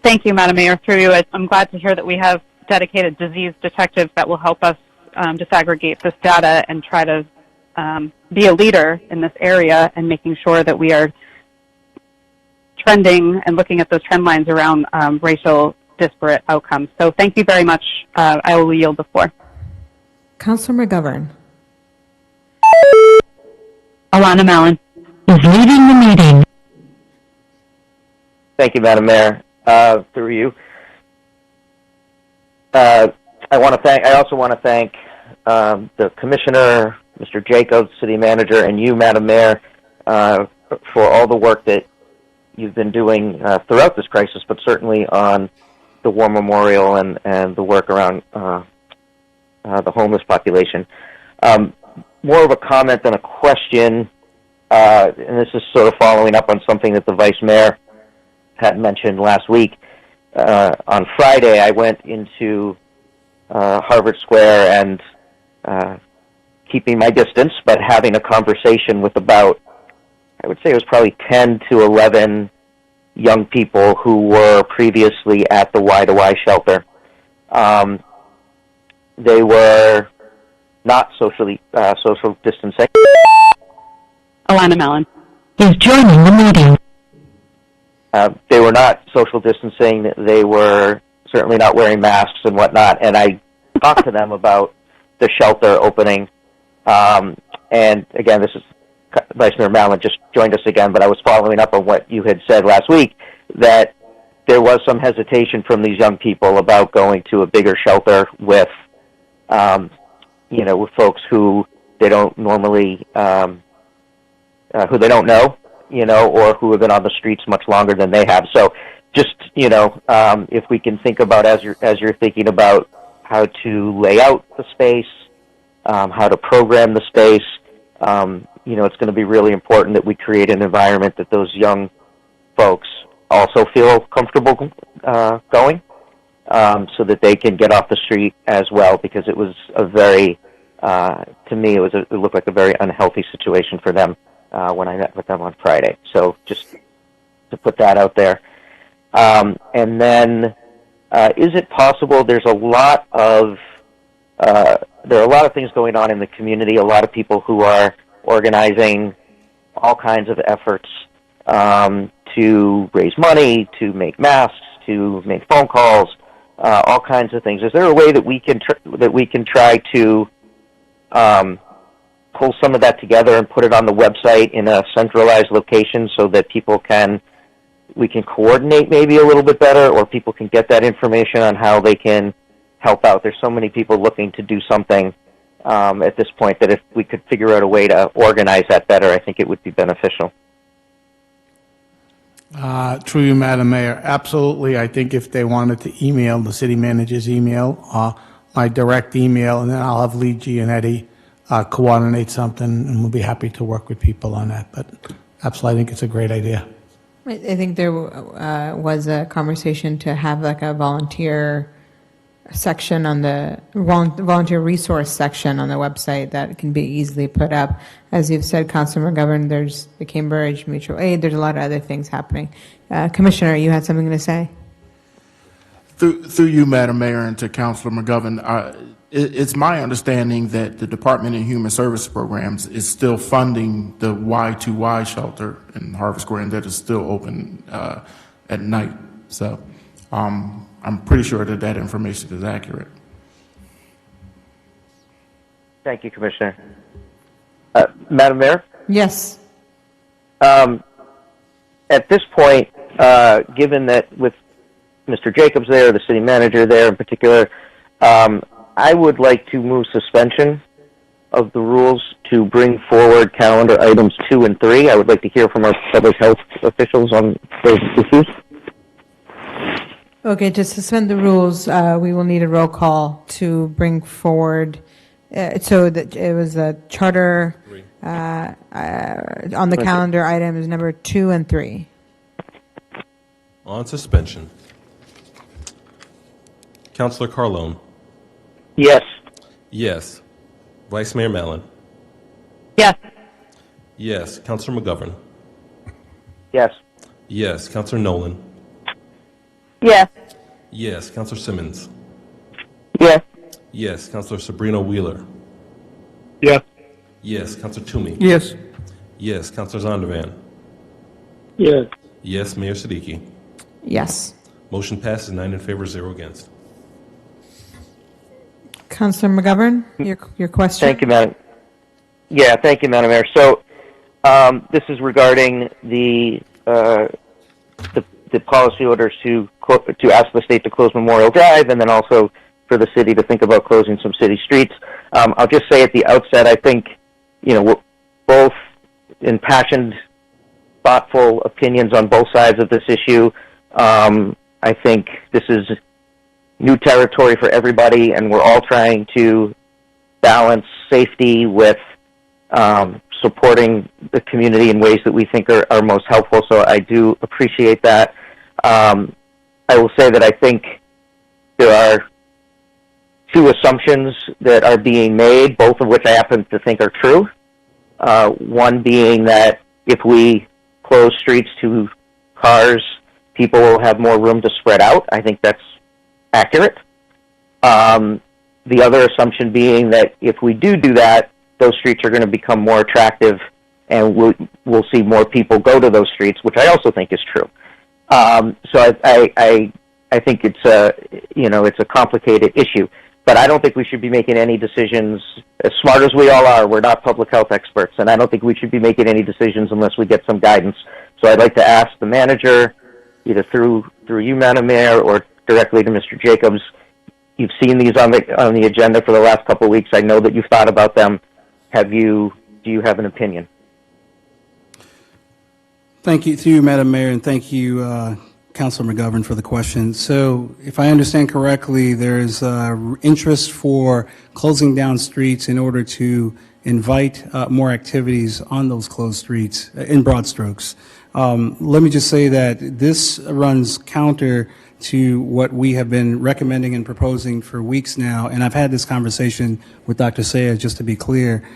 Thank you, Madam Mayor. Through you, I'm glad to hear that we have dedicated disease detectives that will help us disaggregate this data and try to be a leader in this area and making sure that we are trending and looking at those trend lines around racial disparate outcomes. So thank you very much. I will yield the floor. Councilor McGovern. Alana Mallon is leading the meeting. Thank you, Madam Mayor. Through you, I also want to thank the Commissioner, Mr. Jacobs, City Manager, and you, Madam Mayor, for all the work that you've been doing throughout this crisis, but certainly on the War Memorial and the work around the homeless population. More of a comment than a question. and this is sort of following up on something that the Vice Mayor had mentioned last week. On Friday, I went into Harvard Square and keeping my distance, but having a conversation with about, I would say it was probably 10 to 11 young people who were previously at the Y2Y shelter. They were not social distancing. Alana Mellon is joining the meeting. They were not social distancing. They were certainly not wearing masks and whatnot. And I talked to them about the shelter opening. And again, this is Vice Mayor Mallon just joined us again, but I was following up on what you had said last week, that there was some hesitation from these young people about going to a bigger shelter with, with folks who they don't normally, who they don't know, or who have been on the streets much longer than they have. So just, if we can think about, as you're thinking about how to lay out the space, how to program the space, it's going to be really important that we create an environment that those young folks also feel comfortable going, so that they can get off the street as well, because it was a very, to me, it looked like a very unhealthy situation for them when I met with them on Friday. So just to put that out there. And then, is it possible, there are a lot of things going on in the community, a lot of people who are organizing all kinds of efforts to raise money, to make masks, to make phone calls, all kinds of things. Is there a way that we can try to pull some of that together and put it on the website in a centralized location so that we can coordinate maybe a little bit better, or people can get that information on how they can help out? There's so many people looking to do something at this point that if we could figure out a way to organize that better, I think it would be beneficial. Through you, Madam Mayor, absolutely. I think if they wanted to email the city manager's email, my direct email, and then I'll have Lee Gianetti coordinate something, and we'll be happy to work with people on that. But absolutely, I think it's a great idea. I think there was a conversation to have like a volunteer section on the volunteer resource section on the website that can be easily put up. As you've said, Councilor McGovern, there's the Cambridge Mutual Aid, there's a lot of other things happening. Commissioner, you had something to say? Through you, Madam Mayor, and to Councilor McGovern, it's my understanding that the Department of Human Service Programs is still funding the Y2Y shelter in Harvard Square, and that is still open at night. So I'm pretty sure that information is accurate. Thank you, Commissioner. Madam Mayor? Yes. At this point, given that with Mr. Jacobs there, the city manager there in particular, I would like to move suspension of the rules to bring forward calendar items 2 and 3. I would like to hear from our public health officials on those issues. Okay, to suspend the rules, we will need a roll call to bring forward, so that it was a charter on the calendar items number 2 and 3. On suspension. Councilor Carlone. Yes. Yes. Vice Mayor Mallon. Yes. Yes. Councilor McGovern. Yes. Yes. Councilor Nolan. Yes. Yes. Councilor Simmons. Yes. Yes. Councilor Sabrina Wheeler. Yes. Yes. Councilor Toomey. Yes. Yes. Councilor Zondervan. Yes. Yes. Mayor Siddiqui. Yes. Motion passes 9 in favor, 0 against. Councilor McGovern, your question? Thank you, Madam. Yeah, thank you, Madam Mayor. So this is regarding the policy orders to ask the state to close Memorial Drive, and then also for the city to think about closing some city streets. I'll just say at the outset, I think, we're both impassioned, thoughtful opinions on both sides of this issue. I think this is new territory for everybody, and we're all trying to balance safety with supporting the community in ways that we think are most helpful. So I do appreciate that. I will say that I think there are two assumptions that are being made, both of which I happen to think are true. One being that if we close streets to cars, people will have more room to spread out. I think that's accurate. The other assumption being that if we do that, those streets are going to become more attractive, and we'll see more people go to those streets, which I also think is true. So I think it's a complicated issue, but I don't think we should be making any decisions. As smart as we all are, we're not public health experts, and I don't think we should be making any decisions unless we get some guidance. So I'd like to ask the manager, either through you, Madam Mayor, or directly to Mr. Jacobs. You've seen these on the agenda for the last couple of weeks. I know that you've thought about them. Do you have an opinion? Thank you, through you, Madam Mayor, and thank you, Councilor McGovern, for the question. So if I understand correctly, there's interest for closing down streets in order to invite more activities on those closed streets in broad strokes. Let me just say that this runs counter to what we have been recommending and proposing for weeks now, and I've had this conversation with Dr. Sayed, just to be clear.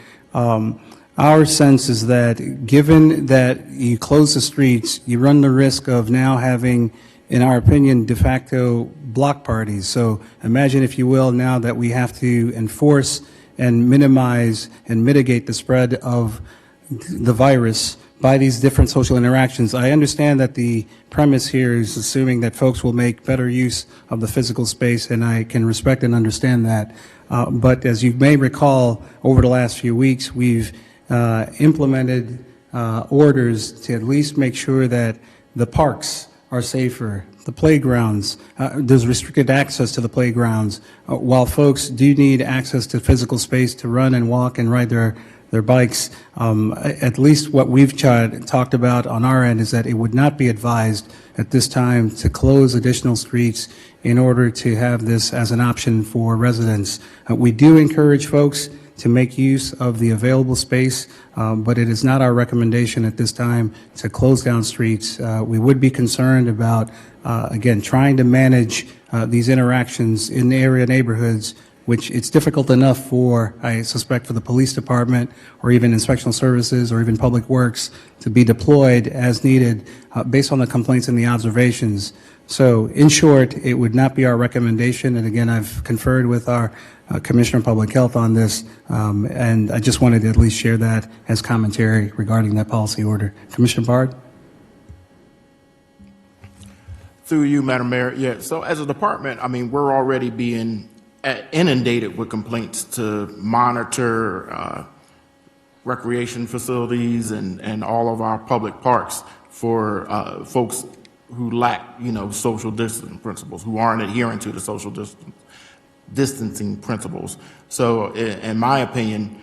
Our sense is that given that you close the streets, you run the risk of now having, in our opinion, de facto block parties. So imagine, if you will, now that we have to enforce and minimize and mitigate the spread of the virus by these different social interactions. I understand that the premise here is assuming that folks will make better use of the physical space, and I can respect and understand that. But as you may recall, over the last few weeks, we've implemented orders to at least make sure that the parks are safer, the playgrounds, there's restricted access to the playgrounds. While folks do need access to physical space to run and walk and ride their bikes, at least what we've talked about on our end is that it would not be advised at this time to close additional streets in order to have this as an option for residents. We do encourage folks to make use of the available space, but it is not our recommendation at this time to close down streets. We would be concerned about, again, trying to manage these interactions in the area neighborhoods, which it's difficult enough for, I suspect, for the police department or even inspectional services or even public works to be deployed as needed based on the complaints and the observations. So in short, it would not be our recommendation. And again, I've conferred with our Commissioner of Public Health on this, and I just wanted to at least share that as commentary regarding that policy order. Commissioner Bard? Through you, Madam Mayor. Yeah, so as a department, I mean, we're already being inundated with complaints to monitor recreation facilities and all of our public parks for folks who lack, social distancing principles, who aren't adhering to the social distancing principles. So in my opinion,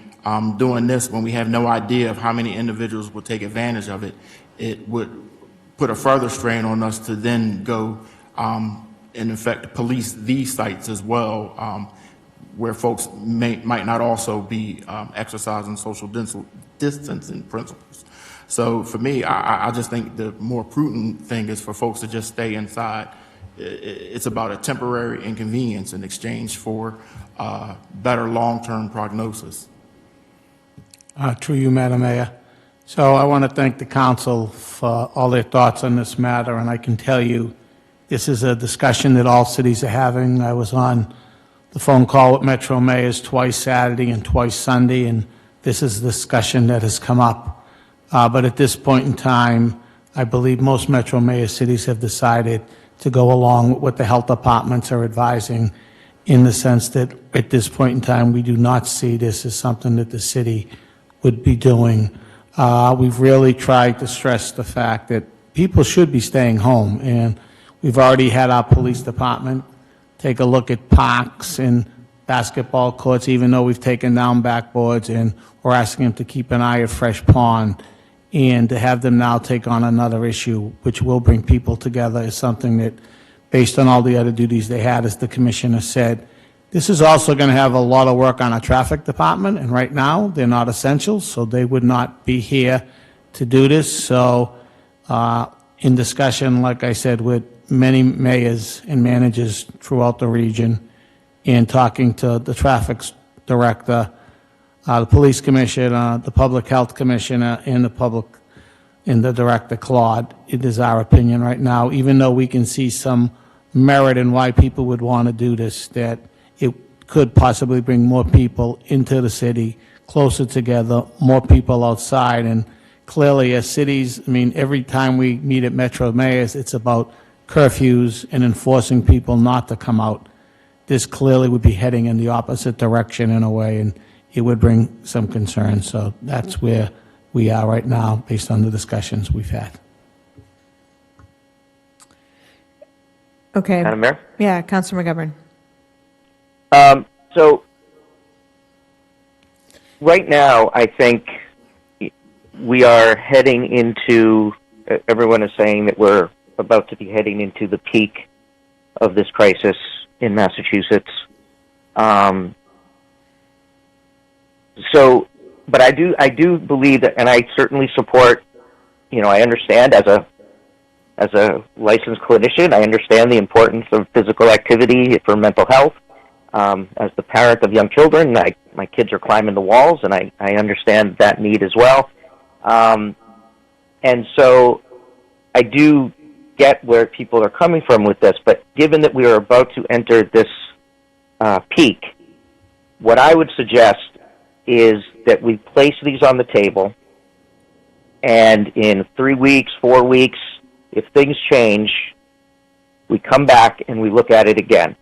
doing this when we have no idea of how many individuals will take advantage of it, it would put a further strain on us to then go in effect police these sites as well, where folks might not also be exercising social distancing principles. So for me, I just think the more prudent thing is for folks to just stay inside. It's about a temporary inconvenience in exchange for better long-term prognosis. Through you, Madam Mayor. So I want to thank the council for all their thoughts on this matter, and I can tell you this is a discussion that all cities are having. I was on the phone call with Metro Mayors twice Saturday and twice Sunday, and this is a discussion that has come up. But at this point in time, I believe most Metro Mayor cities have decided to go along with what the health departments are advising, in the sense that at this point in time, we do not see this as something that the city would be doing. We've really tried to stress the fact that people should be staying home, and we've already had our police department take a look at parks and basketball courts, even though we've taken down backboards, and we're asking them to keep an eye at Fresh Pond. And to have them now take on another issue, which will bring people together, is something that, based on all the other duties they had, as the commissioner said, This is also going to have a lot of work on our traffic department, and right now, they're not essentials, so they would not be here to do this. So, in discussion, like I said, with many mayors and managers throughout the region, and talking to the traffic director, the police commissioner, the public health commissioner, and the director, Claude, it is our opinion right now, even though we can see some merit in why people would want to do this, that it could possibly bring more people into the city, closer together, more people outside. And clearly, as cities, I mean, every time we meet at Metro Mayors, it's about curfews and enforcing people not to come out. This clearly would be heading in the opposite direction in a way, and it would bring some concern. So that's where we are right now, based on the discussions we've had. Okay. Madam Mayor? Yeah, Councilor McGovern. So right now, I think we are heading into, everyone is saying that we're about to be heading into the peak of this crisis in Massachusetts. But I do believe that, and I certainly support, I understand as a licensed clinician, I understand the importance of physical activity for mental health. As the parent of young children, my kids are climbing the walls, and I understand that need as well. And so I do get where people are coming from with this, but given that we are about to enter this peak, what I would suggest is that we place these on the table, and in 3 weeks, 4 weeks, if things change, we come back and we look at it again.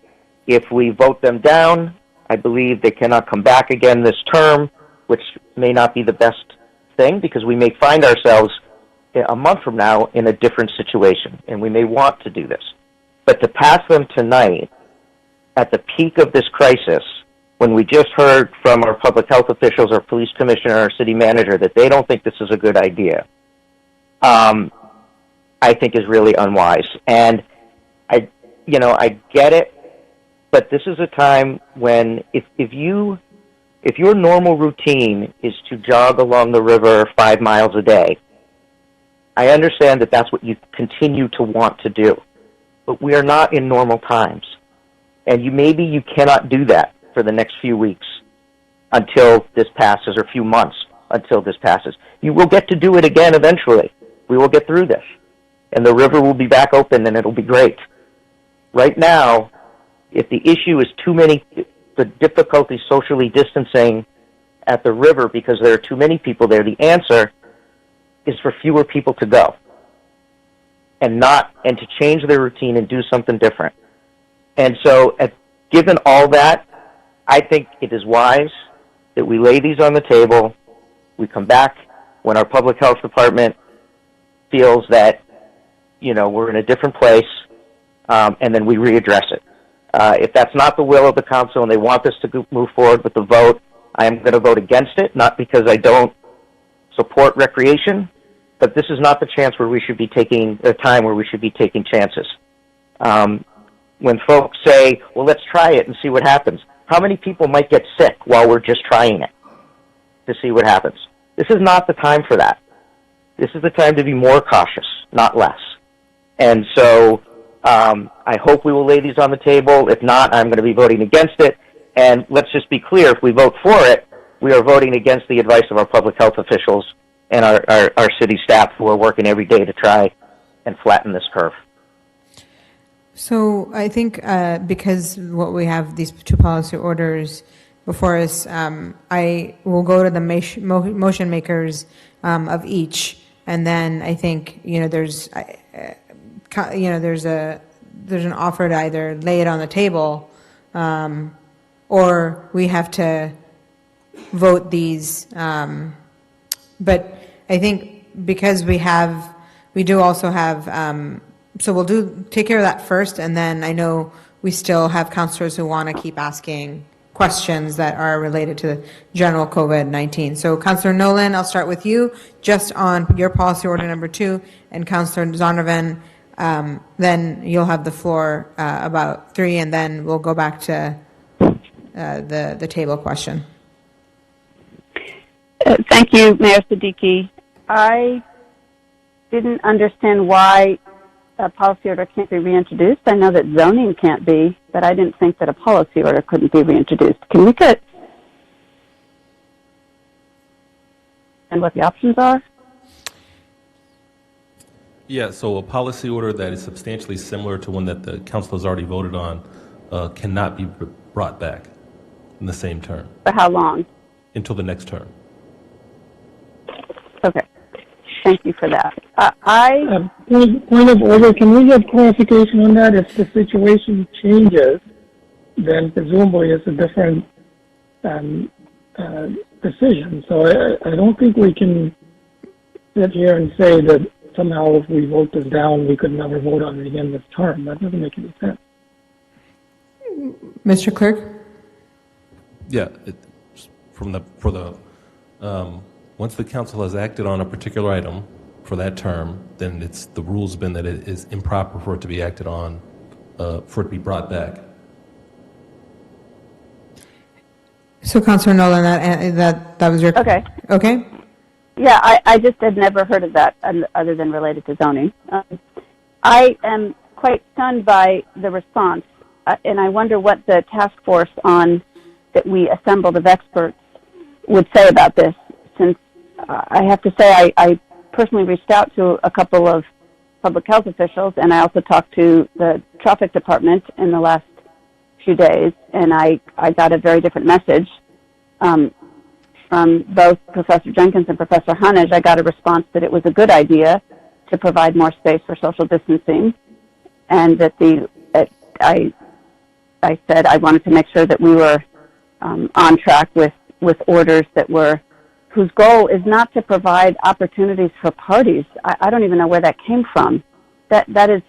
If we vote them down, I believe they cannot come back again this term, which may not be the best thing, because we may find ourselves a month from now in a different situation, and we may want to do this. But to pass them tonight, at the peak of this crisis, when we just heard from our public health officials, our police commissioner, our city manager, that they don't think this is a good idea, I think is really unwise. And I get it, but this is a time when if your normal routine is to jog along the river 5 miles a day, I understand that that's what you continue to want to do. But we are not in normal times. And maybe you cannot do that for the next few weeks until this passes, or few months until this passes. You will get to do it again eventually. We will get through this. And the river will be back open, and it'll be great. Right now, if the issue is the difficulty socially distancing at the river because there are too many people there, the answer is for fewer people to go and to change their routine and do something different. And so, given all that, I think it is wise that we lay these on the table. We come back when our public health department feels that, we're in a different place, and then we readdress it. If that's not the will of the council and they want this to move forward with the vote, I am going to vote against it, not because I don't support recreation, but this is not the time where we should be taking chances. When folks say, well, let's try it and see what happens, how many people might get sick while we're just trying it to see what happens? This is not the time for that. This is the time to be more cautious, not less. And so I hope we will lay these on the table. If not, I'm going to be voting against it. And let's just be clear, if we vote for it, we are voting against the advice of our public health officials and our city staff who are working every day to try and flatten this curve. So I think because what we have these two policy orders before us, I will go to the motion makers of each, and then I think there's an offer to either lay it on the table, or we have to vote these. But I think because we do also have. So we'll take care of that first, and then I know we still have counselors who want to keep asking questions that are related to the general COVID-19. So Counselor Nolan, I'll start with you, just on your policy order number 2, and Counselor Zondervan, then you'll have the floor about 3, and then we'll go back to the table question. Thank you, Mayor Siddiqui. I didn't understand why a policy order can't be reintroduced. I know that zoning can't be, but I didn't think that a policy order couldn't be reintroduced. Can we get and what the options are? Yeah, so a policy order that is substantially similar to one that the council has already voted on cannot be brought back in the same term. For how long? Until the next term. Okay. Thank you for that. Point of order, can we get clarification on that? If the situation changes, then presumably it's a different decision. So I don't think we can sit here and say that somehow if we vote this down, we could never vote on it again this term. That doesn't make any sense. Mr. Clerk? Yeah, once the council has acted on a particular item for that term, then the rule's been that it is improper for it to be acted on, for it to be brought back. So, Councilor Nolan, that was your... Okay. Okay. Yeah, I just had never heard of that other than related to zoning. I am quite stunned by the response, and I wonder what the task force that we assembled of experts would say about this, since I have to say I personally reached out to a couple of public health officials, and I also talked to the traffic department in the last few days, and I got a very different message. From both Professor Jenkins and Professor Hanage, I got a response that it was a good idea to provide more space for social distancing, and that I said I wanted to make sure that we were on track with orders whose goal is not to provide opportunities for parties. I don't even know where that came from. That is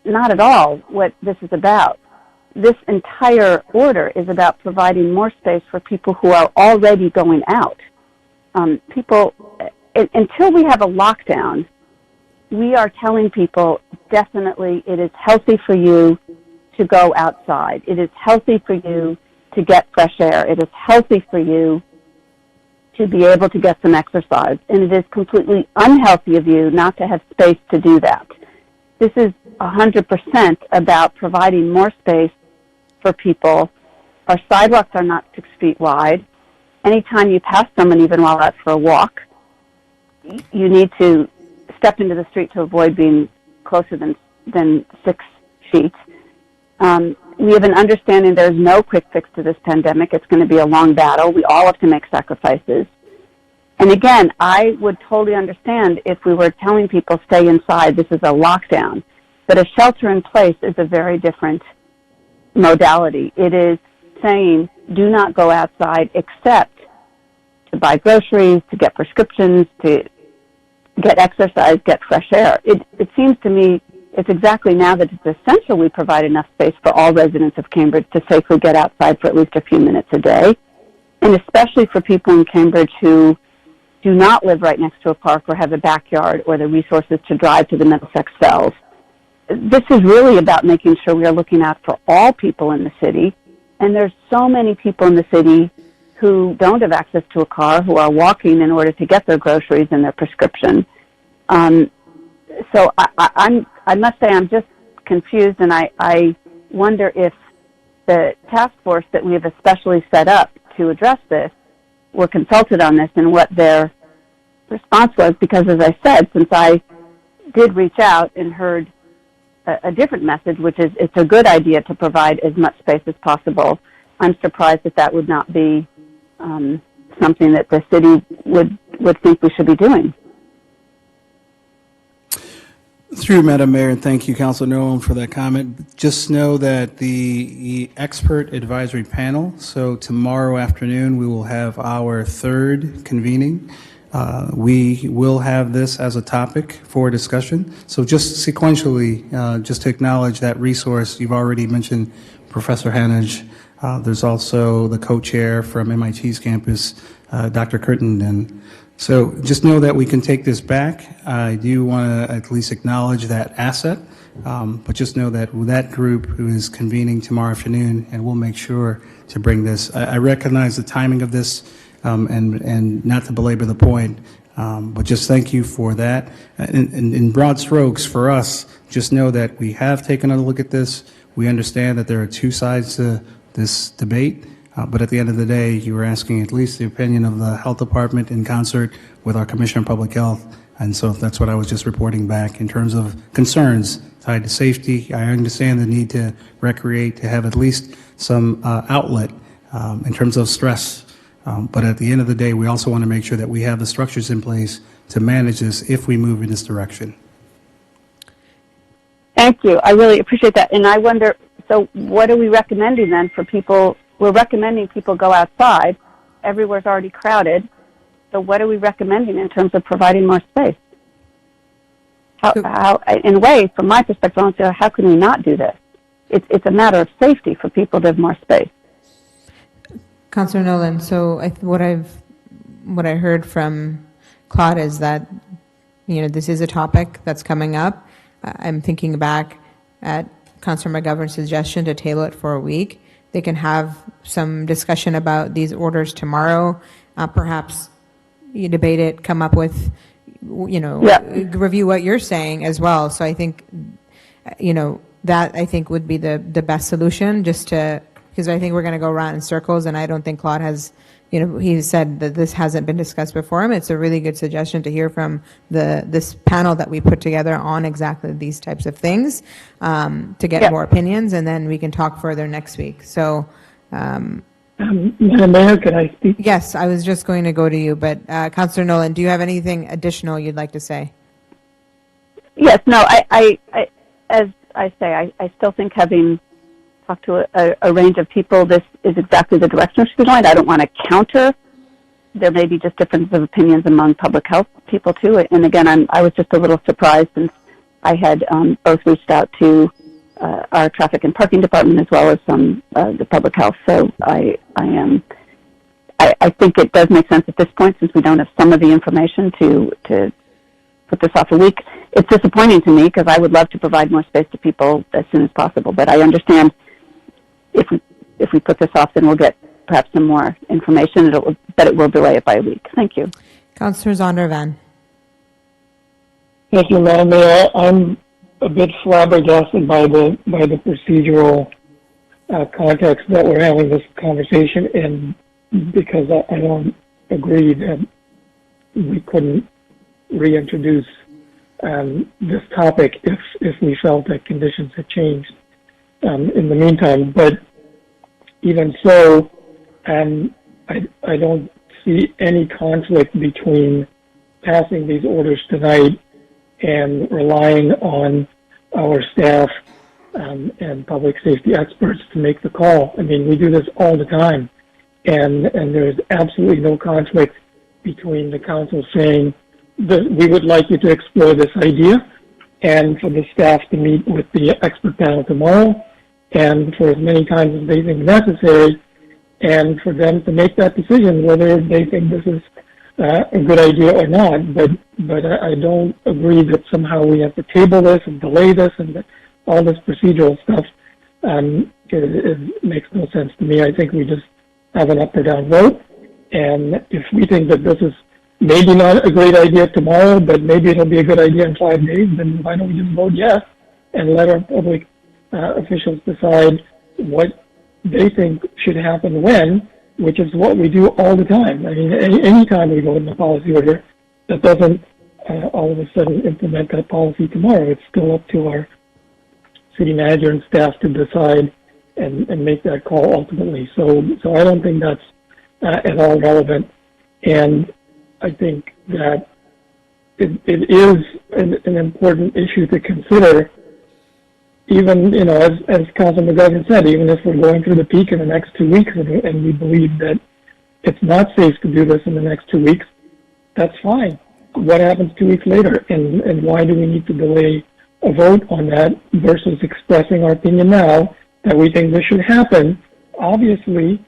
not at all what this is about. This entire order is about providing more space for people who are already going out. Until we have a lockdown, we are telling people definitely it is healthy for you to go outside. It is healthy for you to get fresh air. It is healthy for you to be able to get some exercise. And it is completely unhealthy of you not to have space to do that. This is 100% about providing more space for people. Our sidewalks are not 6 feet wide. Anytime you pass someone, even while out for a walk, you need to step into the street to avoid being closer than 6 feet. We have an understanding there's no quick fix to this pandemic. It's going to be a long battle. We all have to make sacrifices. And again, I would totally understand if we were telling people stay inside. This is a lockdown. But a shelter in place is a very different modality. It is saying do not go outside except to buy groceries, to get prescriptions, to get exercise, get fresh air. It seems to me it's exactly now that it's essential we provide enough space for all residents of Cambridge to safely get outside for at least a few minutes a day, and especially for people in Cambridge who do not live right next to a park or have a backyard or the resources to drive to the Middlesex Fells. This is really about making sure we are looking out for all people in the city, and there's so many people in the city who don't have access to a car, who are walking in order to get their groceries and their prescription. So I must say I'm just confused, and I wonder if the task force that we have especially set up to address this were consulted on this and what their response was, because as I said, since I did reach out and heard a different message, which is it's a good idea to provide as much space as possible, I'm surprised that would not be something that the city would think we should be doing. Through Madam Mayor, and thank you, Councilor Nolan, for that comment. Just know that the expert advisory panel, so tomorrow afternoon we will have our third convening. We will have this as a topic for discussion. So just sequentially, just to acknowledge that resource, you've already mentioned Professor Hanage. There's also the co-chair from MIT's campus, Dr. Curtin, and So just know that we can take this back. I do want to at least acknowledge that asset, but just know that that group who is convening tomorrow afternoon, and we'll make sure to bring this. I recognize the timing of this, and not to belabor the point, but just thank you for that. In broad strokes, for us, just know that we have taken a look at this. We understand that there are two sides to this debate. But at the end of the day, you were asking at least the opinion of the health department in concert with our Commissioner of Public Health. And so that's what I was just reporting back in terms of concerns tied to safety. I understand the need to recreate, to have at least some outlet in terms of stress. But at the end of the day, we also want to make sure that we have the structures in place to manage this if we move in this direction. Thank you. I really appreciate that. And I wonder, so what are we recommending then for people? We're recommending people go outside. Everywhere's already crowded. So what are we recommending in terms of providing more space? How in a way, from my perspective, I don't see how can we not do this? It's a matter of safety for people to have more space. Councillor Nolan, so what I heard from Claude is that, this is a topic that's coming up. I'm thinking back at Councillor McGovern's suggestion to table it for a week. They can have some discussion about these orders tomorrow. Perhaps you debate it, come up with, review what you're saying as well. So I think, that I think would be the best solution, because I think we're going to go around in circles, and I don't think Claude has, he said that this hasn't been discussed before him. It's a really good suggestion to hear from this panel that we put together on exactly these types of things, to get more opinions, and then we can talk further next week. So, Madam Mayor, can I speak? Yes, I was just going to go to you, but Councillor Nolan, do you have anything additional you'd like to say? Yes, no, I as I say, I still think having talked to a range of people, this is exactly the direction we should be going. I don't want to counter. There may be just differences of opinions among public health people too. And again, I was just a little surprised since I had both reached out to our traffic and parking department as well as the public health. So I think it does make sense at this point, since we don't have some of the information to put this off a week. It's disappointing to me because I would love to provide more space to people as soon as possible. But I understand if we put this off, then we'll get perhaps some more information, but it will delay it by a week. Thank you. Councillor Zondervan. Thank you, Madam Mayor. I'm a bit flabbergasted by the procedural context that we're having this conversation in, because I don't agree that we couldn't reintroduce this topic if we felt that conditions had changed in the meantime. But even so, I don't see any conflict between passing these orders tonight and relying on our staff and public safety experts to make the call. I mean, we do this all the time, and there's absolutely no conflict between the council saying that we would like you to explore this idea, and for the staff to meet with the expert panel tomorrow, and for as many times as they think necessary, and for them to make that decision whether they think this is a good idea or not. But I don't agree that somehow we have to table this and delay this and that all this procedural stuff. It makes no sense to me. I think we just have an up or down vote, and if we think that this is maybe not a great idea tomorrow, but maybe it'll be a good idea in 5 days, then why don't we just vote yes and let our public officials decide what they think should happen when, which is what we do all the time. I mean, any time we vote in a policy order, that doesn't all of a sudden implement that policy tomorrow. It's still up to our city manager and staff to decide and make that call ultimately. So I don't think that's at all relevant. And I think that it is an important issue to consider, even, as Councilor McGovern said, even if we're going through the peak in the next 2 weeks and we believe that it's not safe to do this in the next 2 weeks, that's fine. What happens 2 weeks later? And why do we need to delay a vote on that versus expressing our opinion now that we think this should happen, obviously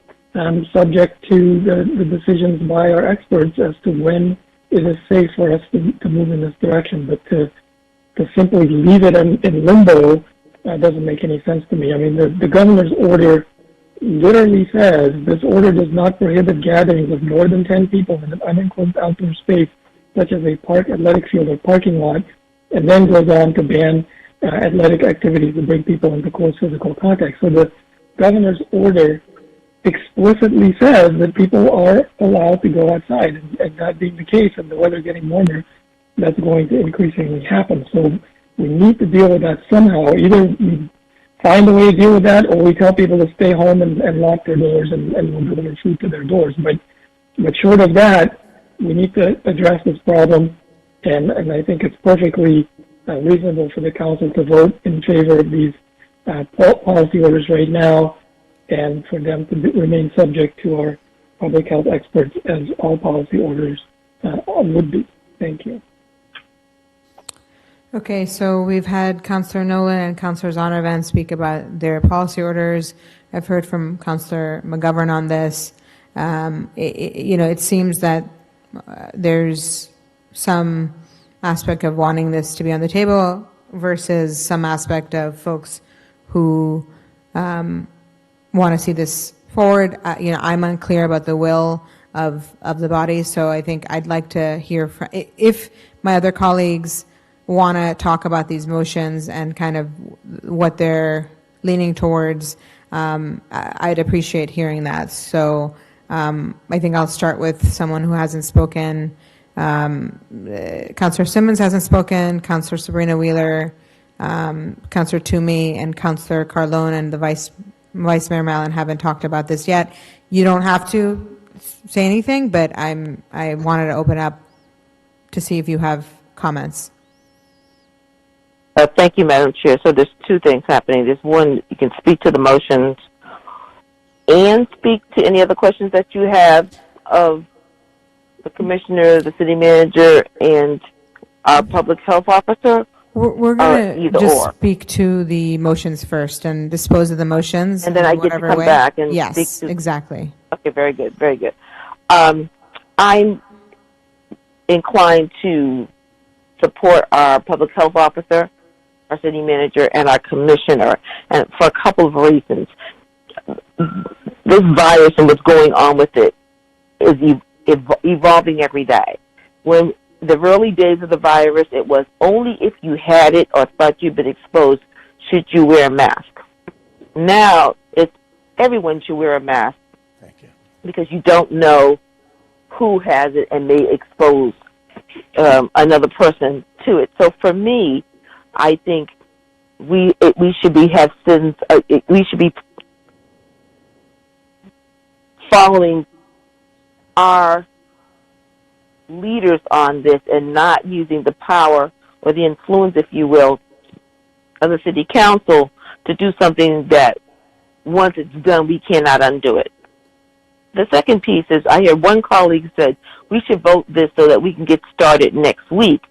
subject to the decisions by our experts as to when it is safe for us to move in this direction. But to simply leave it in limbo doesn't make any sense to me. I mean, the governor's order literally says this order does not prohibit gatherings of more than 10 people in an unenclosed outdoor space, such as a park, athletic field, or parking lot, and then goes on to ban athletic activities that bring people into close physical contact. So the governor's order explicitly says that people are allowed to go outside, and that being the case, and the weather getting warmer, that's going to increasingly happen. So we need to deal with that somehow. Either we find a way to deal with that, or we tell people to stay home and lock their doors and we'll deliver food to their doors. But short of that, we need to address this problem, and I think it's perfectly reasonable for the council to vote in favor of these policy orders right now, and for them to remain subject to our public health experts as all policy orders would be. Thank you. Okay, so we've had Councillor Nolan and Councillor Zondervan speak about their policy orders. I've heard from Councillor McGovern on this. It seems that there's some aspect of wanting this to be on the table versus some aspect of folks who want to see this forward. I'm unclear about the will of the body, so I think I'd like to hear from, if my other colleagues want to talk about these motions and kind of what they're leaning towards, I'd appreciate hearing that. So I think I'll start with someone who hasn't spoken. Councillor Simmons hasn't spoken, Councillor Sabrina Wheeler, Councillor Toomey, and Councillor Carlone and the Vice Mayor Mallon haven't talked about this yet. You don't have to say anything, but I wanted to open up to see if you have comments. Thank you, Madam Chair. So there's two things happening. There's one, you can speak to the motions and speak to any other questions that you have of the commissioner, the city manager, and our public health officer. We're going to just speak to the motions first and dispose of the motions. And then I get to come back and speak to... Exactly. Okay, very good, very good. I'm inclined to support our public health officer, our city manager, and our commissioner, and for a couple of reasons. This virus and what's going on with it is evolving every day. When the early days of the virus, it was only if you had it or thought you'd been exposed should you wear a mask. Now, it's everyone should wear a mask. Thank you. Because you don't know who has it and may expose another person to it. So for me, I think we should be following our leaders on this and not using the power or the influence, if you will, of the city council to do something that once it's done, we cannot undo it. The second piece is I hear one colleague said we should vote this so that we can get started next week,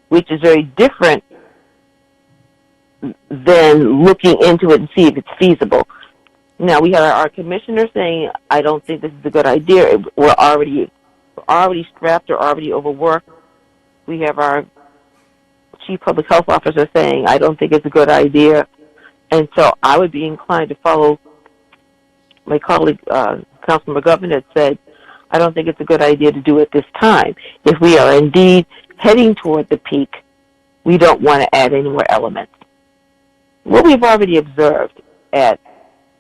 which is very different than looking into it and see if it's feasible. Now, we have our commissioner saying, I don't think this is a good idea. We're already strapped or already overworked. We have our chief public health officer saying, I don't think it's a good idea. And so I would be inclined to follow my colleague, Councilman McGovern, that said, I don't think it's a good idea to do it this time. If we are indeed heading toward the peak, we don't want to add any more elements. What we've already observed at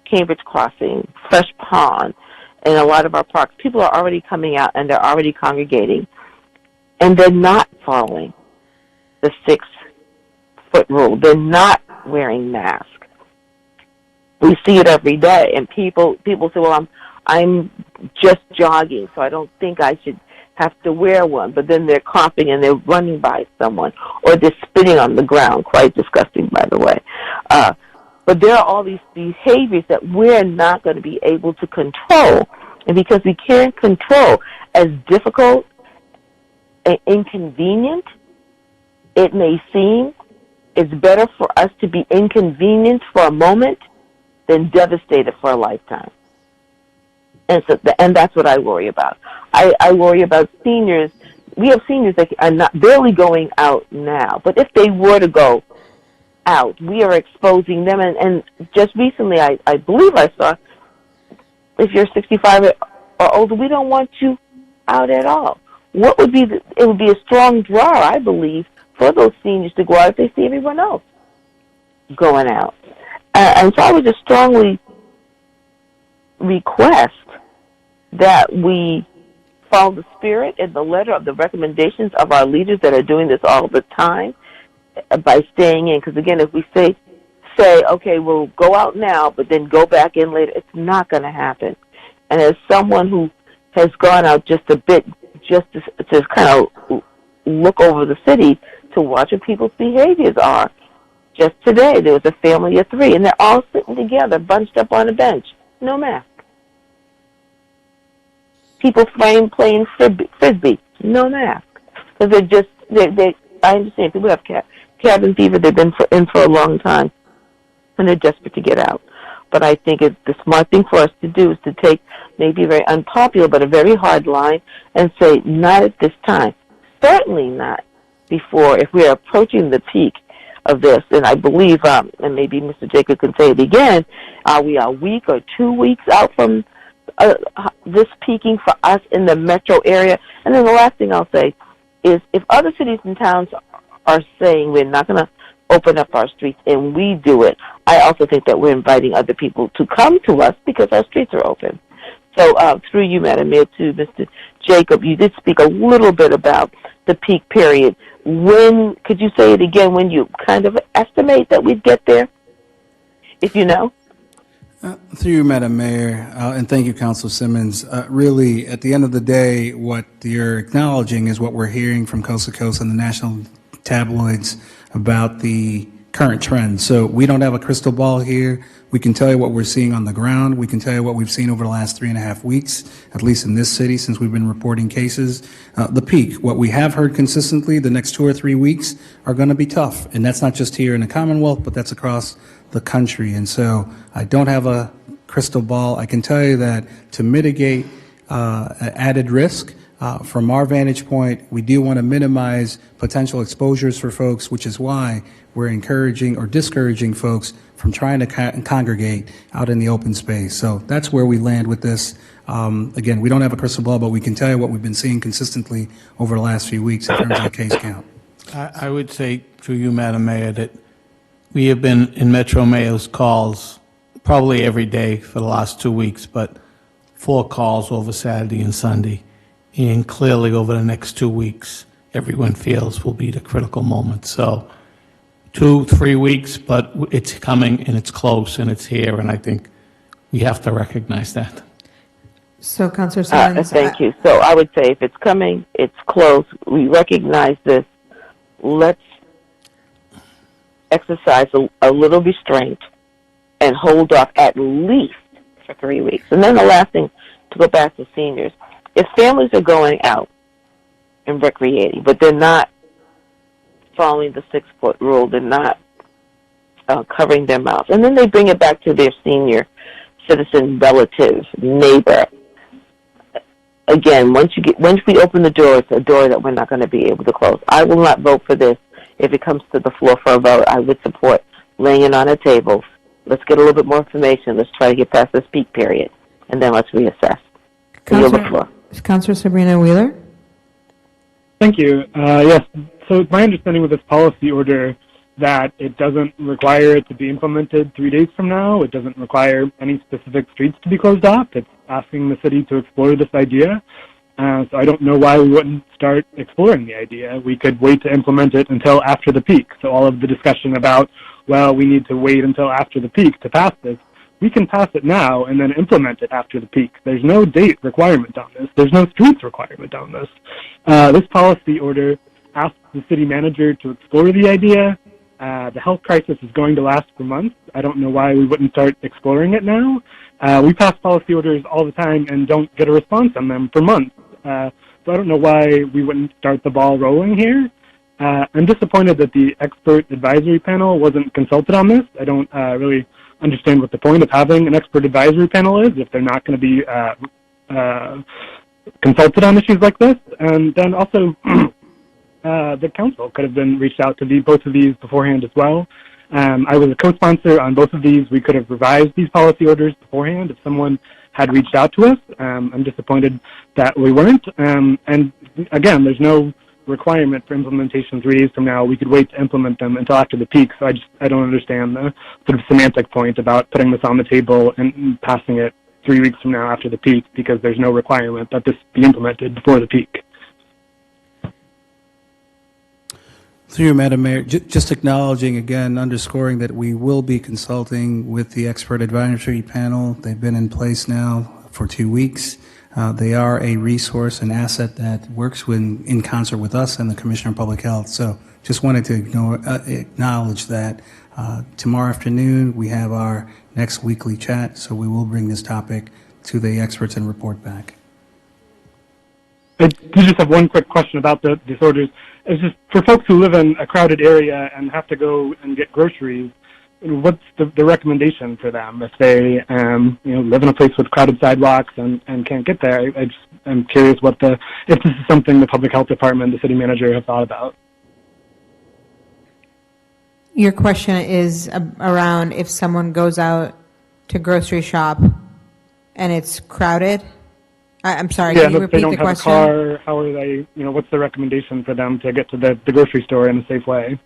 Cambridge Crossing, Fresh Pond, and a lot of our parks, people are already coming out and they're already congregating, and they're not following the 6-foot rule. They're not wearing masks. We see it every day, and people say, well, I'm just jogging, so I don't think I should have to wear one. But then they're coughing and they're running by someone, or they're spitting on the ground. Quite disgusting, by the way. But there are all these behaviors that we're not going to be able to control. And because we can't control, as difficult and inconvenient it may seem, it's better for us to be inconvenienced for a moment than devastated for a lifetime. And so, and that's what I worry about. I worry about seniors we have seniors that are not barely going out now. But if they were to go out, we are exposing them. And just recently, I believe I saw, if you're 65 or older, we don't want you out at all. What would be it would be a strong draw, I believe, for those seniors to go out if they see everyone else going out. And so I would just strongly request that we follow the spirit and the letter of the recommendations of our leaders that are doing this all the time by staying in. Because again, if we say, okay, we'll go out now, but then go back in later, it's not going to happen. And as someone who has gone out just a bit, just to kind of look over the city to watch what people's behaviors are. Just today, there was a family of 3, and they're all sitting together, bunched up on a bench, no mask. People playing frisbee, no mask. Because they're just, I understand, people have cabin fever, they've been in for a long time, and they're desperate to get out. But I think the smart thing for us to do is to take maybe a very unpopular but a very hard line and say, not at this time. Certainly not before, if we are approaching the peak of this. And I believe, and maybe Mr. Jacob can say it again, are we a week or 2 weeks out from this peaking for us in the metro area? And then the last thing I'll say is if other cities and towns are saying we're not going to open up our streets and we do it, I also think that we're inviting other people to come to us because our streets are open. So through you, Madam Mayor, to Mr. Jacob, you did speak a little bit about the peak period. When, could you say it again, when you kind of estimate that we'd get there, if you know? Through you, Madam Mayor, and thank you, Council Simmons. Really, at the end of the day, what you're acknowledging is what we're hearing from coast to coast in the national tabloids about the current trend. So we don't have a crystal ball here. We can tell you what we're seeing on the ground. We can tell you what we've seen over the last 3.5 weeks, at least in this city, since we've been reporting cases. The peak, what we have heard consistently, the next 2 or 3 weeks are going to be tough. And that's not just here in the Commonwealth, but that's across the country. And so I don't have a crystal ball. I can tell you that to mitigate added risk, from our vantage point, we do want to minimize potential exposures for folks, which is why we're encouraging or discouraging folks from trying to congregate out in the open space. So that's where we land with this. Again, we don't have a crystal ball, but we can tell you what we've been seeing consistently over the last few weeks in terms of the case count. I would say through you, Madam Mayor, that we have been in Metro Mayor's calls probably every day for the last 2 weeks, but 4 calls over Saturday and Sunday. And clearly over the next 2 weeks, everyone feels will be the critical moment. So 2-3 weeks, but it's coming and it's close and it's here, and I think we have to recognize that. So, Councillor Simmons. Thank you. So I would say if it's coming, it's close, we recognize this, let's exercise a little restraint and hold off at least for 3 weeks. And then the last thing, to go back to seniors, if families are going out and recreating, but they're not following the 6-foot rule, they're not covering their mouths, and then they bring it back to their senior citizen, relative, neighbor. Again, once we open the door, it's a door that we're not going to be able to close. I will not vote for this. If it comes to the floor for a vote, I would support laying it on a table. Let's get a little bit more information. Let's try to get past this peak period, and then let's reassess. Councillor Sabrina Wheeler. Thank you. Yes, so it's my understanding with this policy order that it doesn't require it to be implemented 3 days from now. It doesn't require any specific streets to be closed off. It's asking the city to explore this idea. So I don't know why we wouldn't start exploring the idea. We could wait to implement it until after the peak. So all of the discussion about, well, we need to wait until after the peak to pass this, we can pass it now and then implement it after the peak. There's no date requirement on this. There's no streets requirement on this. This policy order asks the city manager to explore the idea. The health crisis is going to last for months. I don't know why we wouldn't start exploring it now. We pass policy orders all the time and don't get a response on them for months. So I don't know why we wouldn't start the ball rolling here. I'm disappointed that the expert advisory panel wasn't consulted on this. I don't really understand what the point of having an expert advisory panel is if they're not going to be consulted on issues like this, and then also the council could have been reached out to both of these beforehand as well. I was a co-sponsor on both of these. We could have revised these policy orders beforehand if someone had reached out to us. I'm disappointed that we weren't. And again, there's no requirement for implementation 3 days from now. We could wait to implement them until after the peak. So I don't understand the sort of semantic point about putting this on the table and passing it 3 weeks from now after the peak, because there's no requirement that this be implemented before the peak. Through you, Madam Mayor, just acknowledging again, underscoring that we will be consulting with the expert advisory panel. They've been in place now for 2 weeks. They are a resource, an asset that works in concert with us and the Commissioner of Public Health. So just wanted to acknowledge that. Tomorrow afternoon, we have our next weekly chat, so we will bring this topic to the experts and report back. I do just have one quick question about the disorders. It's just for folks who live in a crowded area and have to go and get groceries, what's the recommendation for them if they live in a place with crowded sidewalks and can't get there? I'm curious if this is something the public health department, the city manager have thought about. Your question is around if someone goes out to grocery shop and it's crowded? I'm sorry, can you repeat the question? Yeah, if they don't have a car, how are they, what's the recommendation for them to get to the grocery store in a safe way?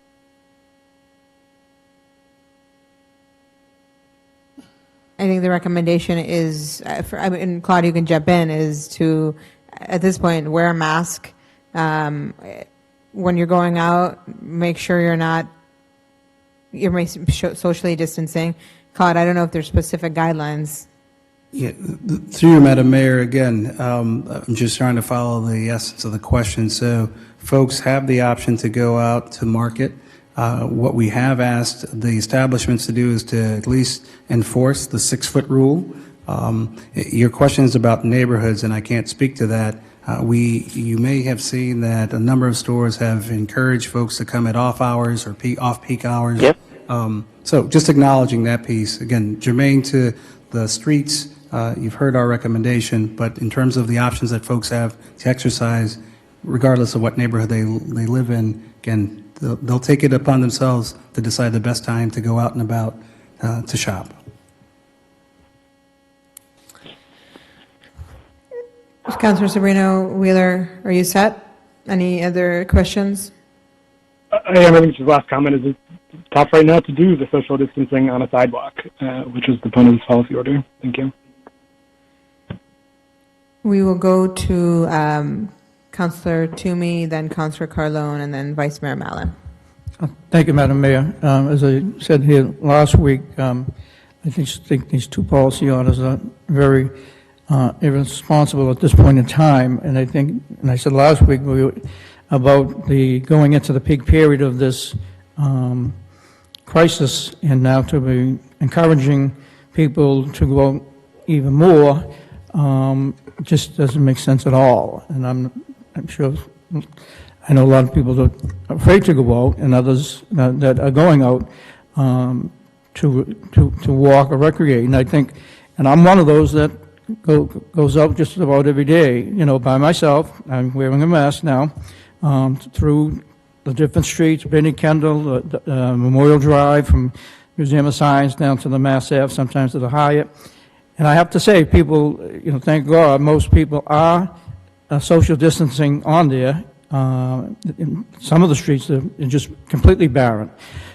I think the recommendation is, and Claudia, you can jump in, is to, at this point, wear a mask. When you're going out, make sure you're socially distancing. Claude, I don't know if there's specific guidelines. Yeah, through you, Madam Mayor, again, I'm just trying to follow the essence of the question. So folks have the option to go out to market. What we have asked the establishments to do is to at least enforce the 6-foot rule. Your question is about neighborhoods, and I can't speak to that. You may have seen that a number of stores have encouraged folks to come at off hours or off-peak hours. Yep. So just acknowledging that piece. Again, germane to the streets, you've heard our recommendation, but in terms of the options that folks have to exercise, regardless of what neighborhood they live in, again, they'll take it upon themselves to decide the best time to go out and about to shop. Councilor Sabrino Wheeler, are you set? Any other questions? I think his last comment is it's tough right now to do the social distancing on a sidewalk, which is the point of this policy order. Thank you. We will go to Councilor Toomey, then Councilor Carlone, and then Vice Mayor Mallon. Thank you, Madam Mayor. As I said here last week, I think these 2 policy orders are very irresponsible at this point in time. And I said last week about the going into the peak period of this crisis, and now to be encouraging people to go out even more, just doesn't make sense at all. And I'm sure, I know a lot of people that are afraid to go out, and others that are going out to walk or recreate. And I'm one of those that goes out just about every day, by myself. I'm wearing a mask now, through the different streets, Benny Kendall, Memorial Drive, from Museum of Science down to the Mass Ave, sometimes to the Hyatt. And I have to say, people, thank God, most people are social distancing on there. In some of the streets are just completely barren.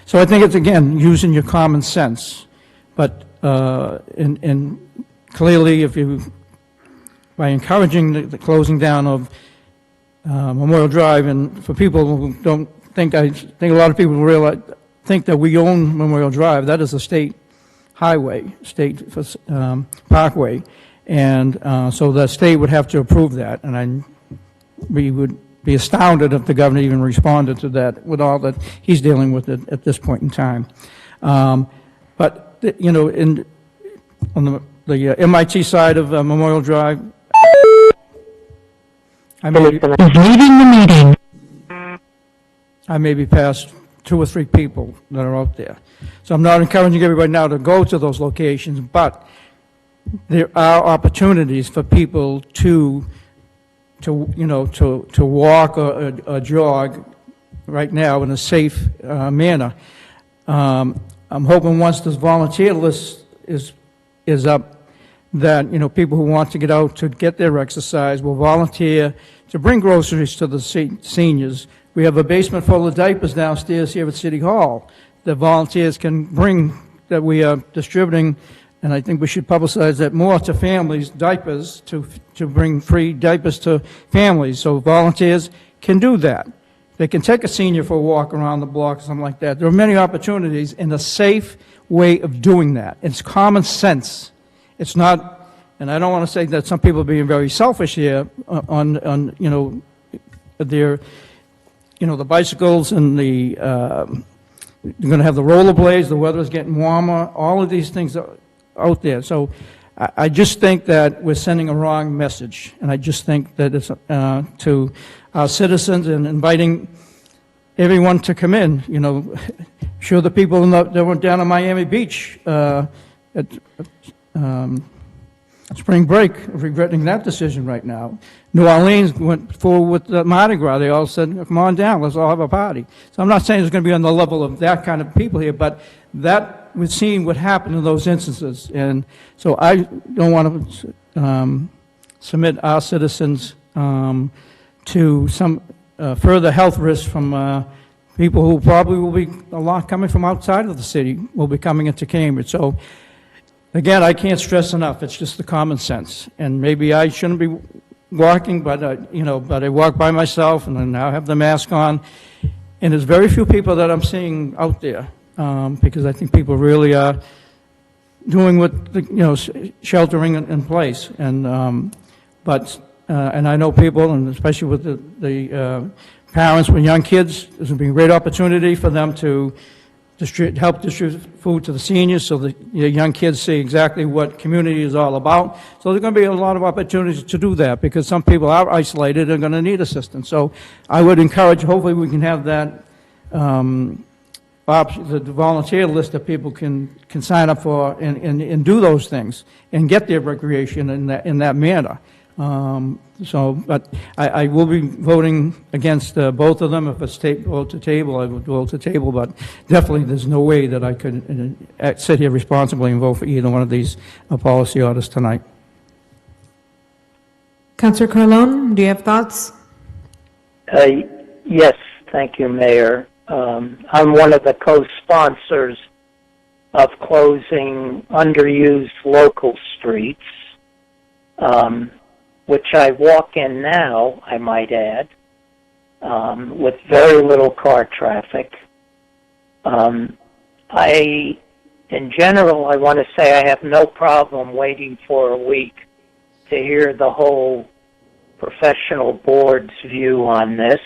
So I think it's, again, using your common sense. But and clearly, by encouraging the closing down of Memorial Drive, and for people who don't think, I think a lot of people think that we own Memorial Drive. That is a state highway, state parkway, and so the state would have to approve that, and we would be astounded if the governor even responded to that with all that he's dealing with at this point in time. But on the MIT side of Memorial Drive, I may be past 2 or 3 people that are out there. So I'm not encouraging everybody now to go to those locations, but there are opportunities for people to to walk or jog right now in a safe manner. I'm hoping once this volunteer list is up, that, people who want to get out to get their exercise will volunteer to bring groceries to the seniors. We have a basement full of diapers downstairs here at City Hall that volunteers can bring, that we are distributing, and I think we should publicize that more to families, diapers, to bring free diapers to families, so volunteers can do that. They can take a senior for a walk around the block or something like that. There are many opportunities in a safe way of doing that. It's common sense. It's not, and I don't want to say that some people are being very selfish here on their, the bicycles and the, you're going to have the rollerblades, the weather is getting warmer, all of these things are out there. So I just think that we're sending a wrong message, and I just think that it's to our citizens and inviting everyone to come in. Sure, the people that went down on Miami Beach at spring break are regretting that decision right now. New Orleans went forward with the Mardi Gras. They all said, come on down, let's all have a party. So I'm not saying it's going to be on the level of that kind of people here, but that we've seen what happened in those instances. And so I don't want to submit our citizens to some further health risks from people who probably will be a lot coming from outside of the city, will be coming into Cambridge. So again, I can't stress enough, it's just the common sense. And maybe I shouldn't be walking, but but I walk by myself, and I now have the mask on. And there's very few people that I'm seeing out there, because I think people really are doing what, sheltering in place. And and I know people, and especially with the parents with young kids, there's going to be a great opportunity for them to help distribute food to the seniors, so the young kids see exactly what community is all about. So there's going to be a lot of opportunities to do that, because some people are isolated and going to need assistance. So I would encourage, hopefully we can have that the volunteer list that people can sign up for and do those things and get their recreation in that manner. But I will be voting against both of them. If it's vote to table, I would vote to table, but definitely there's no way that I could sit here responsibly and vote for either one of these policy orders tonight. Councillor Carlone, do you have thoughts? Yes, thank you, Mayor. I'm one of the co-sponsors of closing underused local streets, which I walk in now, I might add, with very little car traffic. In general, I want to say I have no problem waiting for a week to hear the whole professional board's view on this.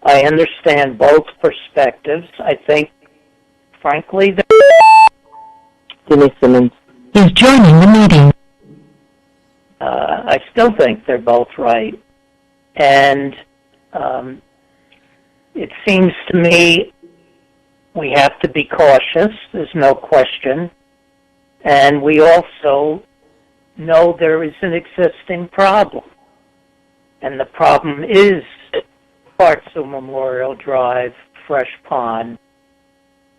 I understand both perspectives. I think, frankly, Denise Simmons is joining the meeting. I still think they're both right. And it seems to me we have to be cautious, there's no question. And we also know there is an existing problem. And the problem is parts of Memorial Drive, Fresh Pond,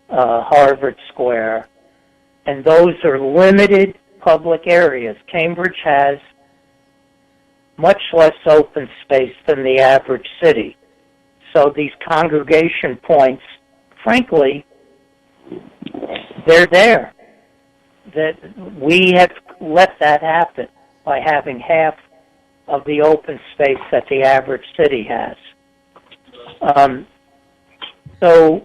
Harvard Square, and those are limited public areas. Cambridge has much less open space than the average city. So these congregation points, frankly, they're there. That we have let that happen by having half of the open space that the average city has. So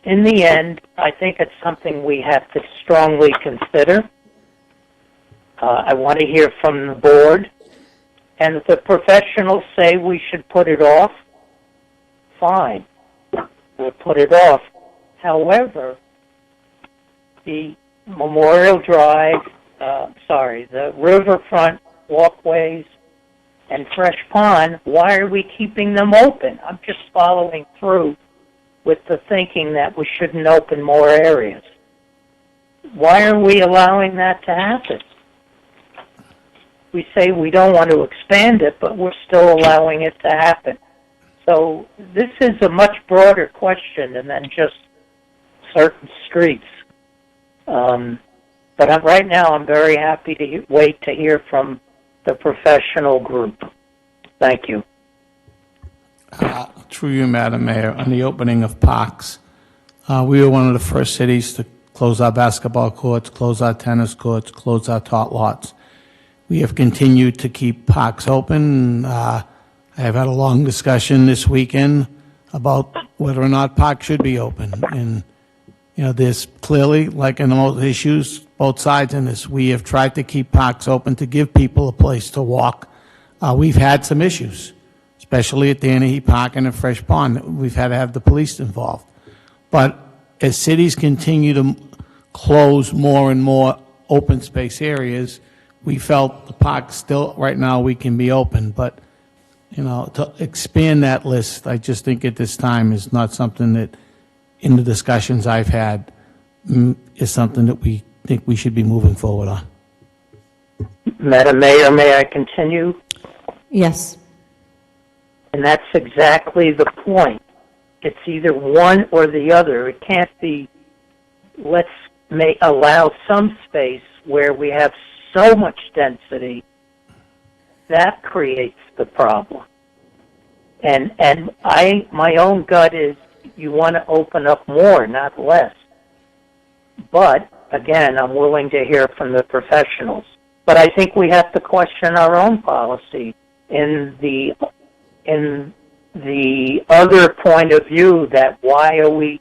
in the end, I think it's something we have to strongly consider. I want to hear from the board. And if the professionals say we should put it off, fine, we'll put it off. However, the Memorial Drive, the riverfront walkways and Fresh Pond, why are we keeping them open? I'm just following through with the thinking that we shouldn't open more areas. Why are we allowing that to happen? we say we don't want to expand it, but we're still allowing it to happen. So this is a much broader question than just certain streets. But right now I'm very happy to wait to hear from the professional group. Thank you. Through you, Madam Mayor, on the opening of parks, we were one of the first cities to close our basketball courts, close our tennis courts, close our tot lots. We have continued to keep parks open. I have had a long discussion this weekend about whether or not parks should be open. And, you know, there's clearly, like in most issues, both sides in this. We have tried to keep parks open to give people a place to walk. We've had some issues, especially at Danahy Park and at Fresh Pond. We've had to have the police involved. But as cities continue to close more and more open space areas, we felt the park still, right now, we can be open. But, you know, to expand that list, I just think at this time is not something that, in the discussions I've had, is something that we think we should be moving forward on. Madam Mayor, may I continue? Yes. And that's exactly the point. It's either one or the other. It can't be, let's allow some space where we have so much density. That creates the problem. And my own gut is you want to open up more, not less. But, again, I'm willing to hear from the professionals. But I think we have to question our own policy in the other point of view that why are we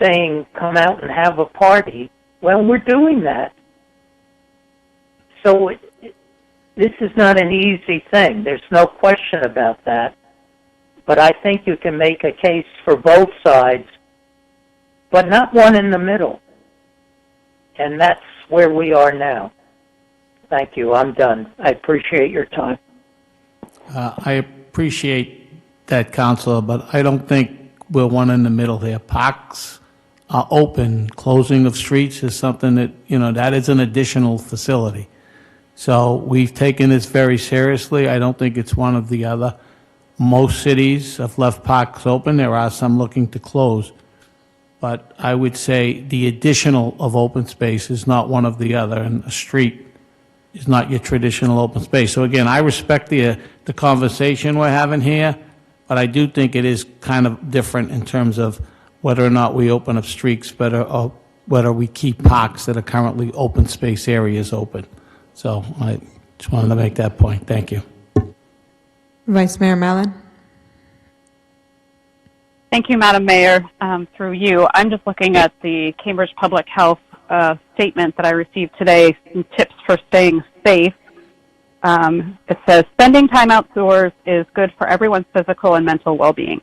saying come out and have a party? Well, we're doing that. So this is not an easy thing. There's no question about that. But I think you can make a case for both sides, but not one in the middle. And that's where we are now. Thank you. I'm done. I appreciate your time. I appreciate that, Councilor, but I don't think we're one in the middle here. Parks are open. Closing of streets is something that, you know, that is an additional facility. So we've taken this very seriously. I don't think it's one of the other. Most cities have left parks open. There are some looking to close. But I would say the additional of open space is not one of the other, and a street is not your traditional open space. So again, I respect the conversation we're having here, but I do think it is kind of different in terms of whether or not we open up streets better or whether we keep parks that are currently open space areas open. So I just wanted to make that point. Thank you. Vice Mayor Mallon. Thank you, Madam Mayor. Through you, I'm just looking at the Cambridge Public Health statement that I received today, some tips for staying safe. It says, spending time outdoors is good for everyone's physical and mental well-being.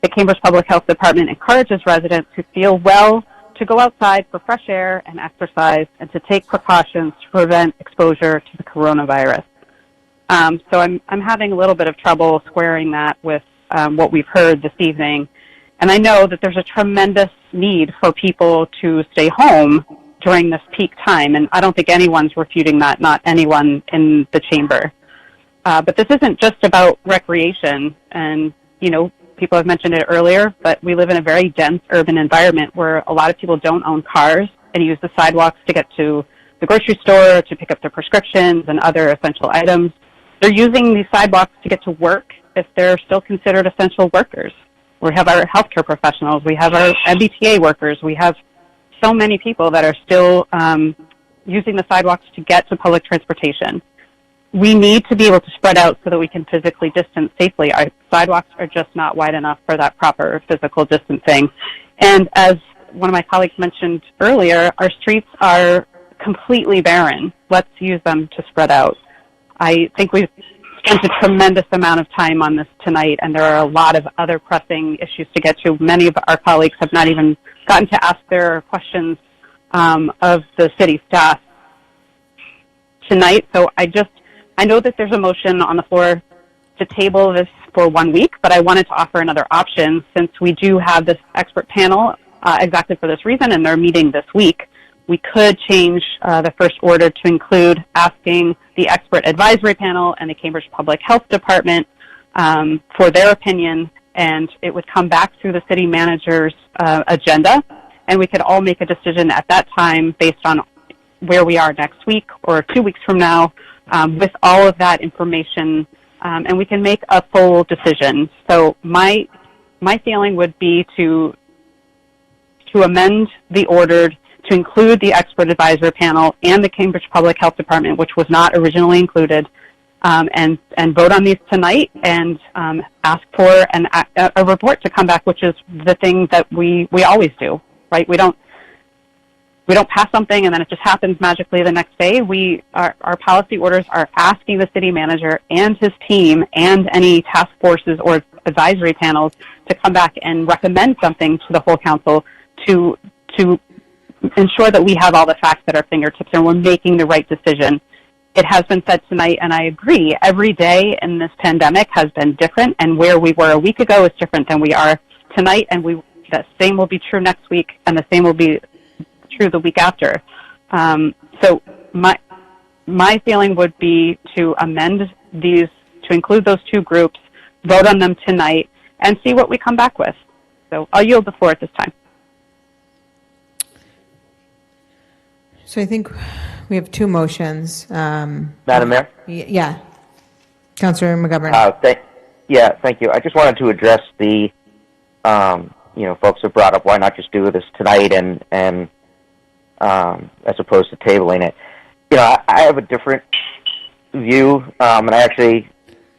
The Cambridge Public Health Department encourages residents who feel well to go outside for fresh air and exercise and to take precautions to prevent exposure to the coronavirus. So I'm having a little bit of trouble squaring that with what we've heard this evening. And I know that there's a tremendous need for people to stay home during this peak time, and I don't think anyone's refuting that, not anyone in the chamber. But this isn't just about recreation, and, you know, people have mentioned it earlier, but we live in a very dense urban environment where a lot of people don't own cars and use the sidewalks to get to the grocery store, to pick up their prescriptions and other essential items. They're using these sidewalks to get to work if they're still considered essential workers. We have our healthcare professionals, we have our MBTA workers, we have so many people that are still using the sidewalks to get to public transportation. We need to be able to spread out so that we can physically distance safely. Our sidewalks are just not wide enough for that proper physical distancing. And as one of my colleagues mentioned earlier, our streets are completely barren. Let's use them to spread out. I think we've spent a tremendous amount of time on this tonight, and there are a lot of other pressing issues to get to. Many of our colleagues have not even gotten to ask their questions of the city staff tonight. So I know that there's a motion on the floor to table this for 1 week, but I wanted to offer another option since we do have this expert panel exactly for this reason, and they're meeting this week. We could change the first order to include asking the expert advisory panel and the Cambridge Public Health Department for their opinion, and it would come back through the city manager's agenda, and we could all make a decision at that time based on where we are next week or 2 weeks from now with all of that information, and we can make a full decision. So my feeling would be to amend the order to include the expert advisory panel and the Cambridge Public Health Department, which was not originally included, and vote on these tonight and ask for a report to come back, which is the thing that we always do, right? We don't pass something and then it just happens magically the next day. Our policy orders are asking the city manager and his team and any task forces or advisory panels to come back and recommend something to the whole council to ensure that we have all the facts at our fingertips and we're making the right decision. It has been said tonight, and I agree, every day in this pandemic has been different, and where we were a week ago is different than we are tonight, and the same will be true next week, and the same will be true the week after. So my feeling would be to amend these, to include those two groups, vote on them tonight, and see what we come back with. So I'll yield the floor at this time. So I think we have two motions. Madam Mayor? Yeah. Councillor McGovern. Thank you. I just wanted to address the, folks have brought up why not just do this tonight and as opposed to tabling it. I have a different view, and I actually,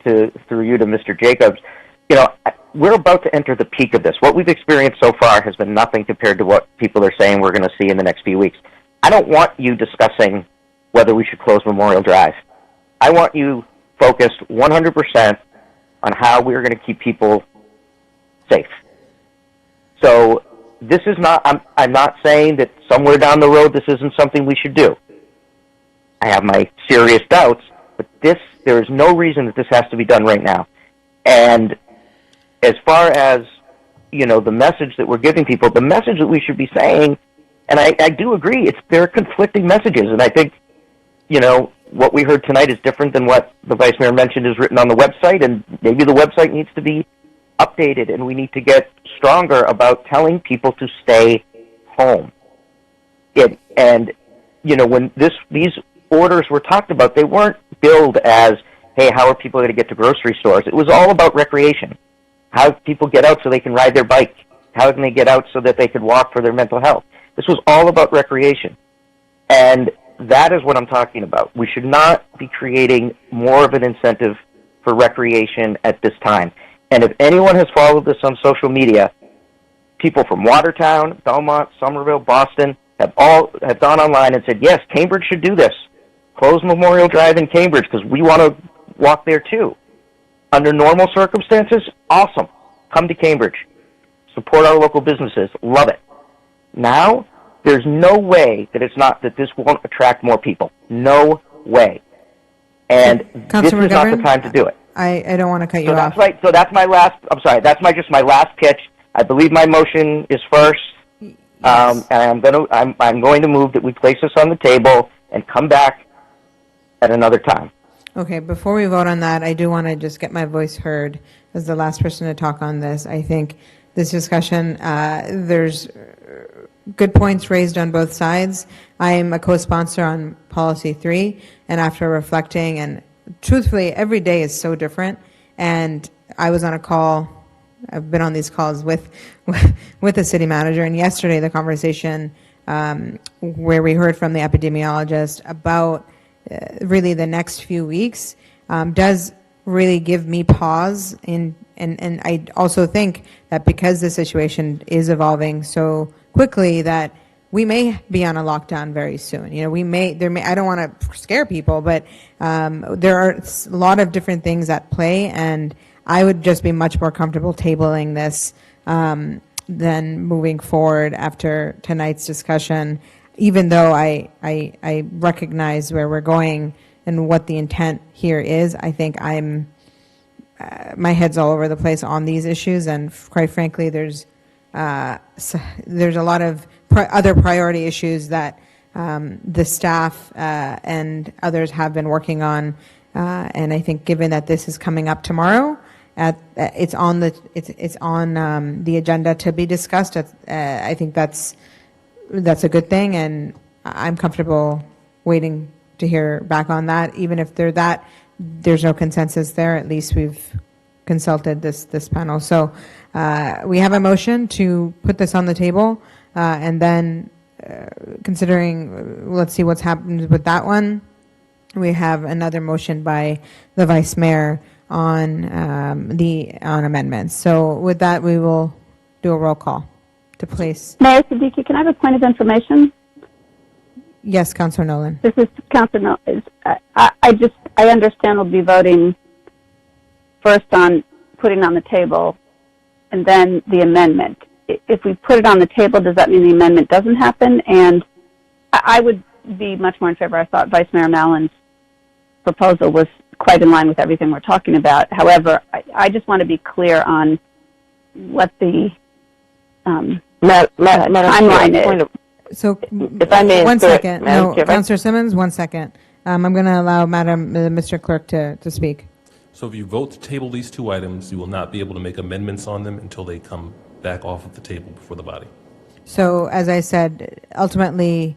through you to Mr. Jacobs, we're about to enter the peak of this. What we've experienced so far has been nothing compared to what people are saying we're going to see in the next few weeks. I don't want you discussing whether we should close Memorial Drive. I want you focused 100% on how we're going to keep people safe. So this is not, I'm not saying that somewhere down the road this isn't something we should do. I have my serious doubts, but there is no reason that this has to be done right now. And as far as, the message that we're giving people, the message that we should be saying, and I do agree, there are conflicting messages, and I think, what we heard tonight is different than what the Vice Mayor mentioned is written on the website, and maybe the website needs to be updated, and we need to get stronger about telling people to stay home. When these orders were talked about, they weren't billed as, hey, how are people going to get to grocery stores? It was all about recreation. How do people get out so they can ride their bike? How can they get out so that they can walk for their mental health? This was all about recreation. And that is what I'm talking about. We should not be creating more of an incentive for recreation at this time. And if anyone has followed this on social media, people from Watertown, Belmont, Somerville, Boston have gone online and said, yes, Cambridge should do this. Close Memorial Drive in Cambridge because we want to walk there too. Under normal circumstances, awesome. Come to Cambridge. Support our local businesses. Love it. Now, there's no way that this won't attract more people. No way. And this is not the time to do it. I don't want to cut you off. That's my last, I'm sorry, that's my last pitch. I believe my motion is first. Yes. And I'm going to move that we place this on the table and come back at another time. Okay, before we vote on that, I do want to just get my voice heard as the last person to talk on this. I think this discussion, there's good points raised on both sides. I'm a co-sponsor on Policy 3, and after reflecting, and truthfully, every day is so different, and I was on a call, I've been on these calls with the city manager, and yesterday the conversation where we heard from the epidemiologist about really the next few weeks does really give me pause and I also think that because the situation is evolving so quickly that we may be on a lockdown very soon. I don't want to scare people, but there are a lot of different things at play, and I would just be much more comfortable tabling this than moving forward after tonight's discussion, even though I recognize where we're going and what the intent here is. I think my head's all over the place on these issues, and quite frankly, there's a lot of other priority issues that the staff and others have been working on. And I think given that this is coming up tomorrow, it's on the agenda to be discussed. I think that's a good thing, and I'm comfortable waiting to hear back on that. Even if there's no consensus there, at least we've consulted this panel. So we have a motion to put this on the table, and then considering, let's see what's happened with that one. We have another motion by the Vice Mayor on amendments. So with that, we will do a roll call to place. Mayor Siddiqui, can I have a point of information? Yes, Councilor Nolan. This is Councilor Nolan. I understand we'll be voting first on putting on the table and then the amendment. If we put it on the table, does that mean the amendment doesn't happen? And I would be much more in favor. I thought Vice Mayor Mallon's proposal was quite in line with everything we're talking about. However, I just want to be clear on what the timeline is. So, if I may, one second. No, Chair, Councilor Simmons, 1 second. I'm going to allow Mr. Clerk to speak. So if you vote to table these two items, you will not be able to make amendments on them until they come back off of the table before the body. So, as I said, ultimately,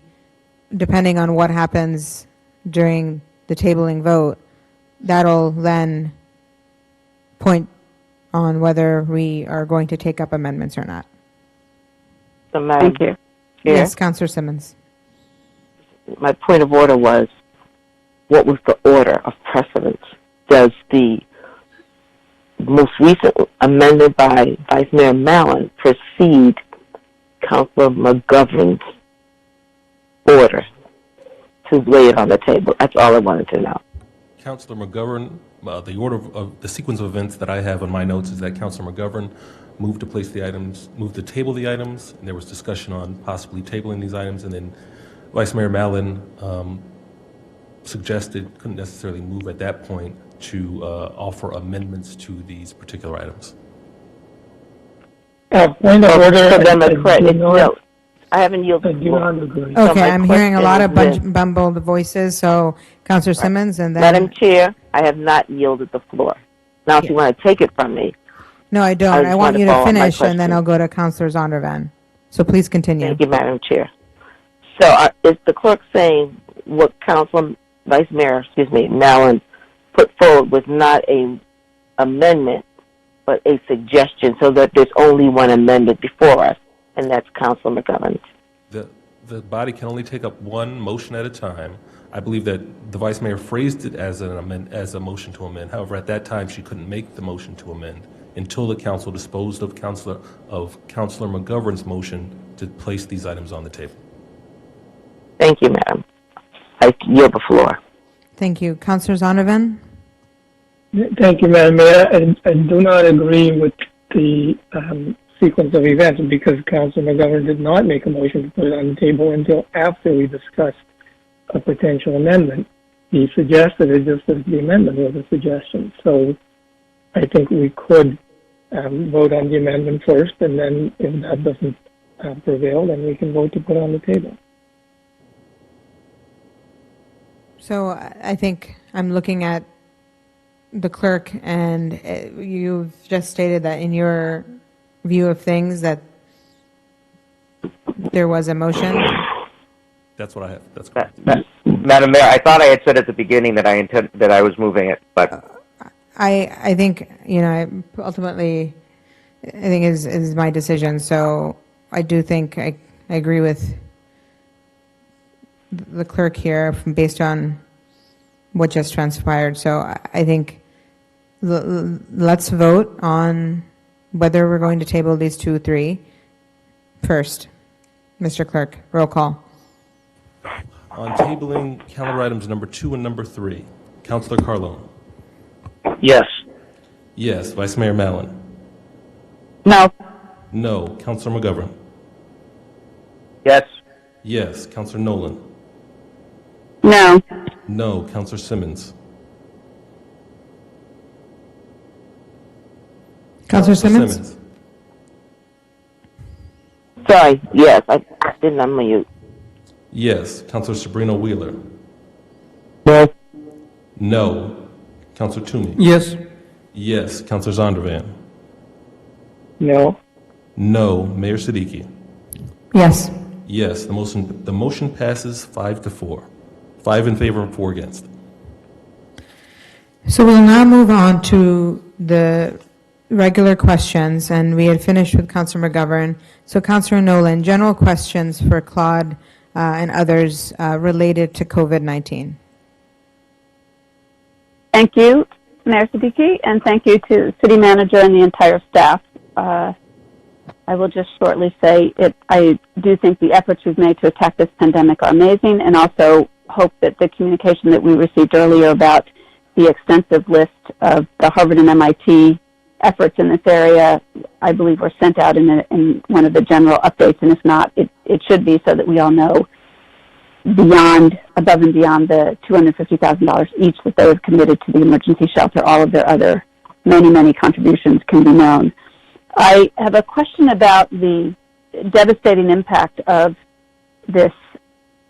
depending on what happens during the tabling vote, that'll then point on whether we are going to take up amendments or not. So, Madam Chair, Yes, Councilor Simmons. my point of order was, what was the order of precedence? Does the most recent amendment by Vice Mayor Mallon precede Councilor McGovern's order to lay it on the table? That's all I wanted to know. Councilor McGovern, the order of the sequence of events that I have on my notes is that Councilor McGovern moved to table the items, and there was discussion on possibly tabling these items, and then Vice Mayor Mallon suggested, couldn't necessarily move at that point, to offer amendments to these particular items. Point of order. No, I haven't yielded. I do not agree. Okay, I'm hearing a lot of bumbled voices. So, Councilor Simmons, and then Madam Chair, I have not yielded the floor. Now, if you want to take it from me. No, I don't. I want you to finish, and then I'll go to Councilor Zondervan. So please continue. Thank you, Madam Chair. So is the clerk saying what Vice Mayor Mallon put forward was not an amendment, but a suggestion, so that there's only one amendment before us, and that's Councilor McGovern's? The body can only take up one motion at a time. I believe that the Vice Mayor phrased it as a motion to amend. However, at that time, she couldn't make the motion to amend until the council disposed of Councilor McGovern's motion to place these items on the table. Thank you, Madam. I yield the floor. Thank you. Councilor Zondervan? Thank you, Madam Mayor. I do not agree with the sequence of events because Councilor McGovern did not make a motion to put it on the table until after we discussed a potential amendment. He suggested it just as the amendment was a suggestion. So I think we could vote on the amendment first, and then if that doesn't prevail, then we can vote to put it on the table. So I think I'm looking at the clerk, and you've just stated that in your view of things that there was a motion. That's what I have. That's correct. Madam Mayor, I thought I had said at the beginning that I was moving it, but I think, ultimately, I think is my decision. So I do think I agree with the clerk here based on what just transpired. So I think let's vote on whether we're going to table these 2 or 3 first. Mr. Clerk, roll call. On tabling calendar items number 2 and number 3, Councilor Carlone. Yes. Yes. Vice Mayor Mallon. No. No. Councilor McGovern. Yes. Yes. Councilor Nolan. No. No. Councilor Simmons. Councilor Simmons? Sorry, yes, I didn't unmute. Yes. Councilor Sabrina Wheeler? No. No. Councilor Toomey? Yes. Yes. Councilor Zondervan? No. No. Mayor Siddiqui? Yes. Yes. The motion passes 5-4. 5 in favor and 4 against. So we'll now move on to the regular questions, and we had finished with Councilor McGovern. So Councilor Nolan, general questions for Claude and others related to COVID-19. Thank you, Mayor Siddiqui, and thank you to the city manager and the entire staff. I will just shortly say I do think the efforts we've made to attack this pandemic are amazing, and also hope that the communication that we received earlier about the extensive list of the Harvard and MIT efforts in this area, I believe were sent out in one of the general updates, and if not, it should be, so that we all know above and beyond the $250,000 each that they have committed to the emergency shelter, all of their other many contributions can be known. I have a question about the devastating impact of this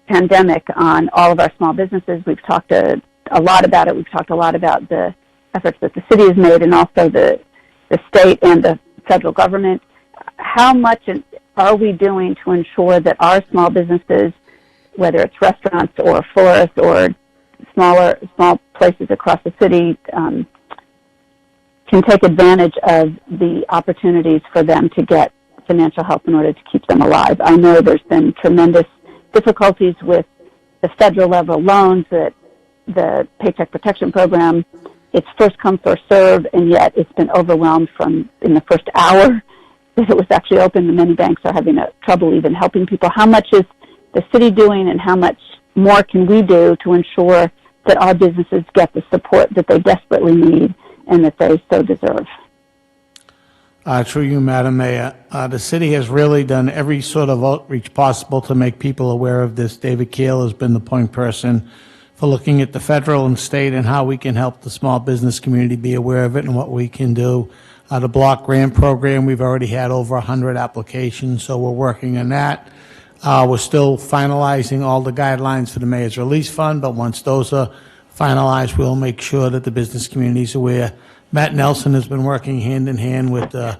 pandemic on all of our small businesses. We've talked a lot about it. We've talked a lot about the efforts that the city has made, and also the state and the federal government. How much are we doing to ensure that our small businesses, whether it's restaurants or florists or small places across the city, can take advantage of the opportunities for them to get financial help in order to keep them alive? I know there's been tremendous difficulties with the federal level loans, that the Paycheck Protection Program, it's first come, first serve, and yet it's been overwhelmed from in the first hour that it was actually open, and many banks are having trouble even helping people. How much is the city doing, and how much more can we do to ensure that our businesses get the support that they desperately need and that they so deserve? Through you, Madam Mayor, the city has really done every sort of outreach possible to make people aware of this. David Keel has been the point person for looking at the federal and state and how we can help the small business community be aware of it and what we can do. The block grant program, we've already had over 100 applications, so we're working on that. We're still finalizing all the guidelines for the Mayor's Release Fund, but once those are finalized, we'll make sure that the business community is aware. Matt Nelson has been working hand in hand with the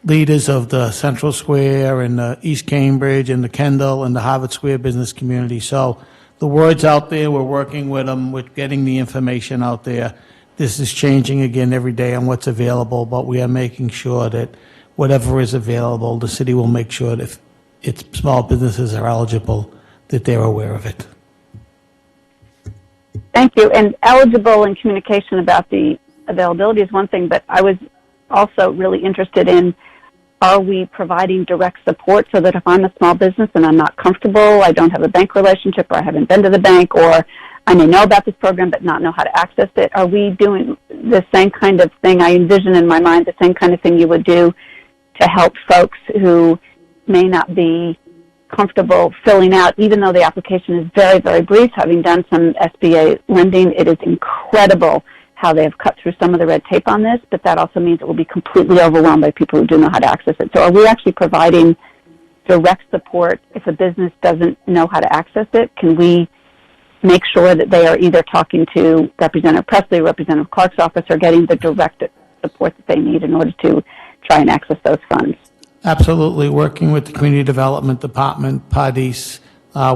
leaders of the Central Square and the East Cambridge and the Kendall and the Harvard Square business community. So the word's out there. We're working with them. We're getting the information out there. This is changing again every day on what's available, but we are making sure that whatever is available, the city will make sure that if its small businesses are eligible, that they're aware of it. Thank you. And eligible and communication about the availability is one thing, but I was also really interested in, are we providing direct support so that if I'm a small business and I'm not comfortable, I don't have a bank relationship, or I haven't been to the bank, or I may know about this program but not know how to access it, are we doing the same kind of thing? I envision in my mind the same kind of thing you would do to help folks who may not be comfortable filling out, even though the application is very, very brief. Having done some SBA lending, it is incredible how they have cut through some of the red tape on this, but that also means it will be completely overwhelmed by people who do know how to access it. So are we actually providing direct support if a business doesn't know how to access it? Can we make sure that they are either talking to Representative Presley, Representative Clark's office, or getting the direct support that they need in order to try and access those funds? Absolutely. Working with the Community Development Department, PADIS,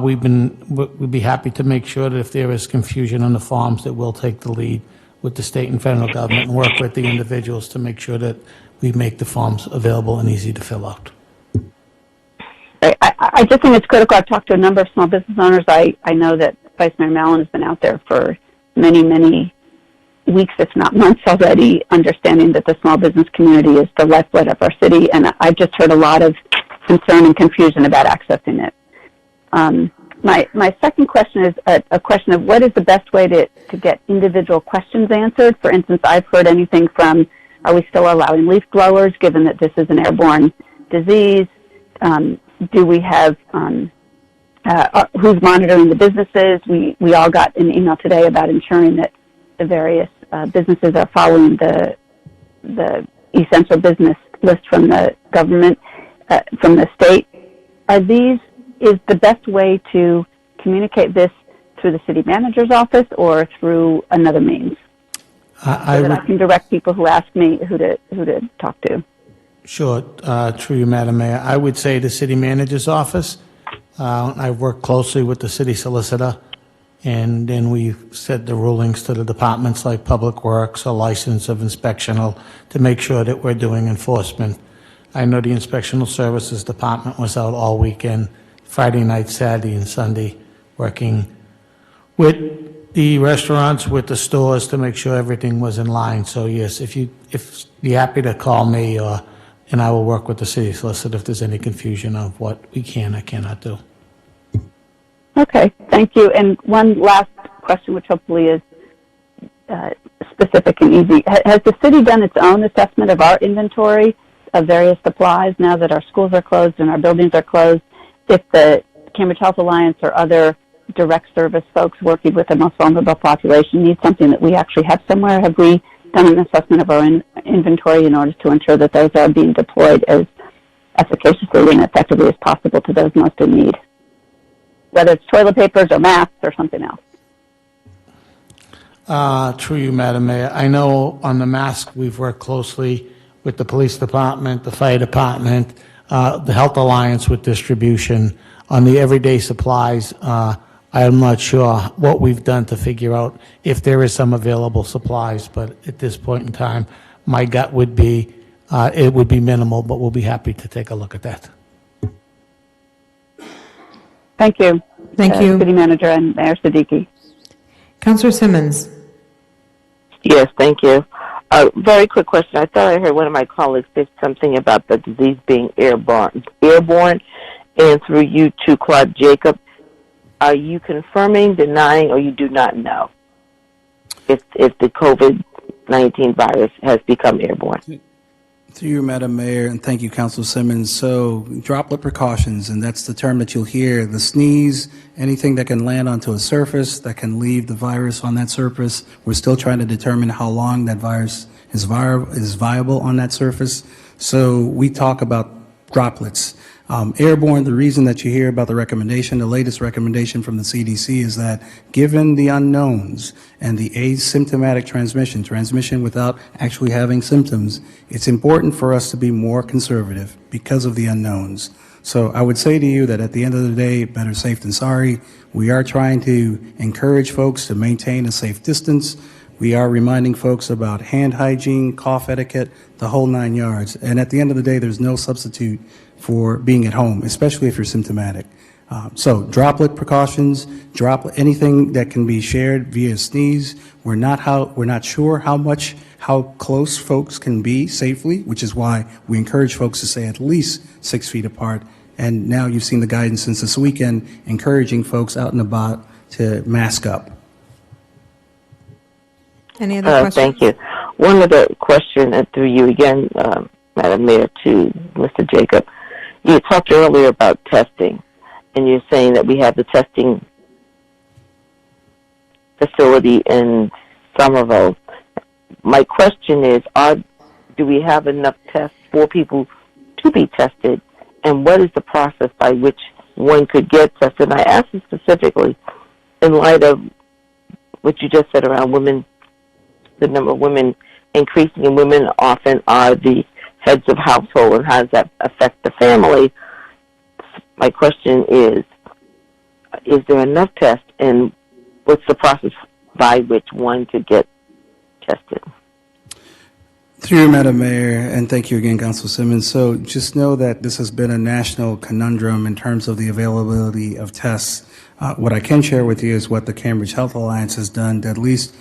we'd be happy to make sure that if there is confusion on the forms, that we'll take the lead with the state and federal government and work with the individuals to make sure that we make the forms available and easy to fill out. I just think it's critical. I've talked to a number of small business owners. I know that Vice Mayor Mallon has been out there for many weeks, if not months already, understanding that the small business community is the lifeblood of our city, and I've just heard a lot of concern and confusion about accessing it. My second question is a question of what is the best way to get individual questions answered. For instance, I've heard anything from, are we still allowing leaf blowers given that this is an airborne disease? Do we have, who's monitoring the businesses? We all got an email today about ensuring that the various businesses are following the essential business list from the government, from the state. Are these is the best way to communicate this through the city manager's office or through another means? So that I can direct people who ask me who to talk to. Sure, through you, Madam Mayor. I would say the city manager's office. I've worked closely with the city solicitor, and then we set the rulings to the departments like Public Works or License of Inspectional to make sure that we're doing enforcement. I know the Inspectional Services Department was out all weekend, Friday night, Saturday, and Sunday, working with the restaurants, with the stores to make sure everything was in line. So yes, if you're happy to call me, and I will work with the city solicitor if there's any confusion of what we can or cannot do. Okay, thank you. And one last question, which hopefully is specific and easy. Has the city done its own assessment of our inventory of various supplies now that our schools are closed and our buildings are closed? If the Cambridge Health Alliance or other direct service folks working with the most vulnerable population need something that we actually have somewhere, have we done an assessment of our inventory in order to ensure that those are being deployed as efficaciously and effectively as possible to those most in need, whether it's toilet papers or masks or something else? Through you, Madam Mayor. I know on the mask we've worked closely with the police department, the fire department, the Health Alliance with distribution. On the everyday supplies, I am not sure what we've done to figure out if there is some available supplies, but at this point in time, my gut would be it would be minimal, but we'll be happy to take a look at that. Thank you. Thank you. City Manager and Mayor Siddiqui. Councillor Simmons. Yes, thank you. Very quick question. I thought I heard one of my colleagues say something about the disease being airborne, and through you to Claude Jacob. Are you confirming, denying, or you do not know if the COVID-19 virus has become airborne? Through you, Madam Mayor, and thank you, Councilor Simmons. So, droplet precautions, and that's the term that you'll hear. The sneeze, anything that can land onto a surface, that can leave the virus on that surface. We're still trying to determine how long that virus is viable on that surface. So, we talk about droplets. Airborne, the reason that you hear about the recommendation, the latest recommendation from the CDC is that given the unknowns and the asymptomatic transmission without actually having symptoms, it's important for us to be more conservative because of the unknowns. So I would say to you that at the end of the day, better safe than sorry. We are trying to encourage folks to maintain a safe distance. We are reminding folks about hand hygiene, cough etiquette, the whole 9 yards. And at the end of the day, there's no substitute for being at home, especially if you're symptomatic. So droplet precautions, anything that can be shared via sneeze. We're not sure how close folks can be safely, which is why we encourage folks to stay at least 6 feet apart. And now you've seen the guidance since this weekend, encouraging folks out and about to mask up. Any other questions? Thank you. One other question through you again, Madam Mayor, to Mr. Jacob. You talked earlier about testing, and you're saying that we have the testing facility in Somerville. My question is, do we have enough tests for people to be tested, and what is the process by which one could get tested? And I ask you specifically in light of what you just said around women, the number of women increasing, and women often are the heads of household, and how does that affect the family? My question is there enough tests, and what's the process by which one could get tested? Through you, Madam Mayor, and thank you again, Councilor Simmons. So just know that this has been a national conundrum in terms of the availability of tests. What I can share with you is what the Cambridge Health Alliance has done to at least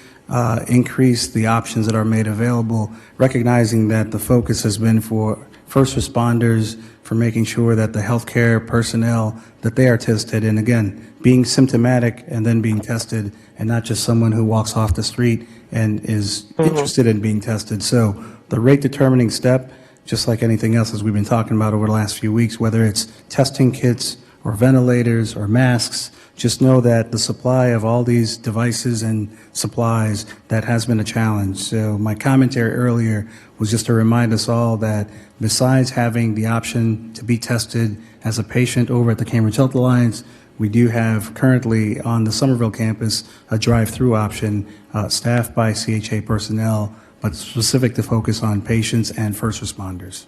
increase the options that are made available, recognizing that the focus has been for first responders, for making sure that the healthcare personnel, that they are tested, and again, being symptomatic and then being tested, and not just someone who walks off the street and is interested in being tested. So the rate determining step, just like anything else as we've been talking about over the last few weeks, whether it's testing kits or ventilators or masks, just know that the supply of all these devices and supplies, that has been a challenge. So my commentary earlier was just to remind us all that besides having the option to be tested as a patient over at the Cambridge Health Alliance, we do have currently on the Somerville campus a drive-through option staffed by CHA personnel, but specific to focus on patients and first responders.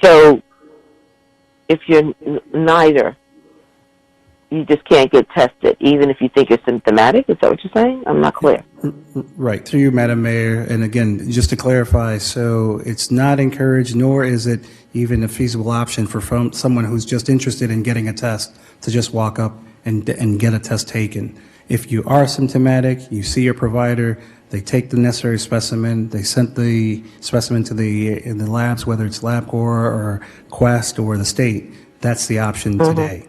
So if you're neither, you just can't get tested, even if you think you're symptomatic? Is that what you're saying? I'm not clear. Right. Through you, Madam Mayor. And again, just to clarify, so it's not encouraged, nor is it even a feasible option for someone who's just interested in getting a test to just walk up and get a test taken. If you are symptomatic, you see your provider, they take the necessary specimen, they sent the specimen to in the labs, whether it's LabCorp or Quest or the state. That's the option today.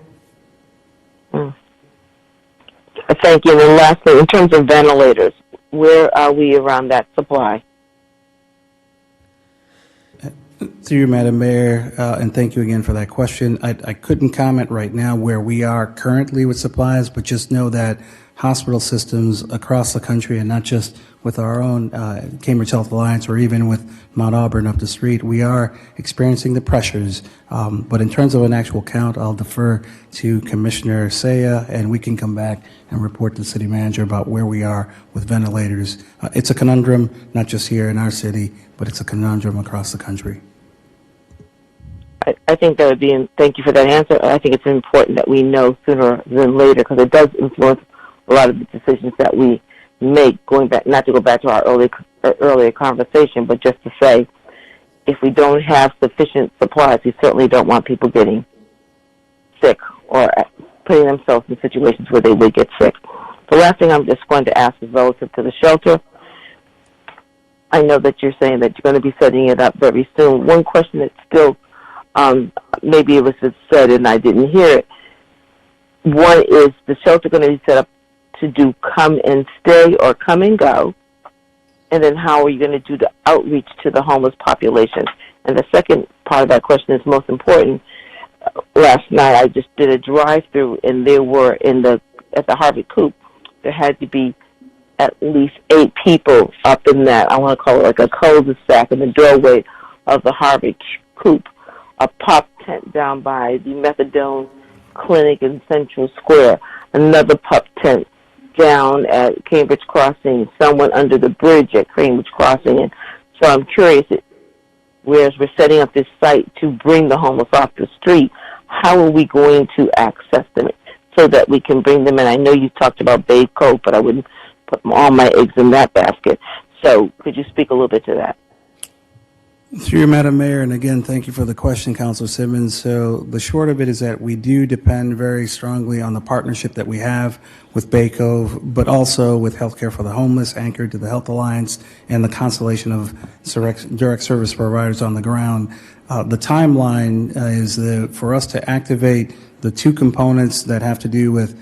Thank you. And then lastly, in terms of ventilators, where are we around that supply? Through you, Madam Mayor, and thank you again for that question. I couldn't comment right now where we are currently with supplies, but just know that hospital systems across the country, and not just with our own Cambridge Health Alliance or even with Mount Auburn up the street, we are experiencing the pressures. But in terms of an actual count, I'll defer to Commissioner Saya, and we can come back and report to the city manager about where we are with ventilators. It's a conundrum, not just here in our city, but it's a conundrum across the country. I think that would be, thank you for that answer. I think it's important that we know sooner than later, because it does influence a lot of the decisions that we make, going back, not to go back to our earlier conversation, but just to say, if we don't have sufficient supplies, we certainly don't want people getting sick or putting themselves in situations where they would get sick. The last thing I'm just going to ask is relative to the shelter. I know that you're saying that you're going to be setting it up very soon. One question that's still, maybe it was just said and I didn't hear it. One is the shelter going to be set up to do come and stay or come and go? And then how are you going to do the outreach to the homeless population? And the second part of that question is most important. Last night I just did a drive-through, and there were at the Harvard Coop, there had to be at least 8 people up in that, I want to call it like a cul-de-sac in the doorway of the Harvard Coop, a pop tent down by the methadone clinic in Central Square, another pup tent down at Cambridge Crossing, someone under the bridge at Cambridge Crossing. And so I'm curious, whereas we're setting up this site to bring the homeless off the street, how are we going to access them so that we can bring them in? I know you talked about Bay Cove, but I wouldn't put all my eggs in that basket. So could you speak a little bit to that? Through you, Madam Mayor, and again, thank you for the question, Councilor Simmons. So the short of it is that we do depend very strongly on the partnership that we have with Bay Cove, but also with Healthcare for the Homeless, anchored to the Health Alliance, and the constellation of direct service providers on the ground. The timeline is for us to activate the 2 components that have to do with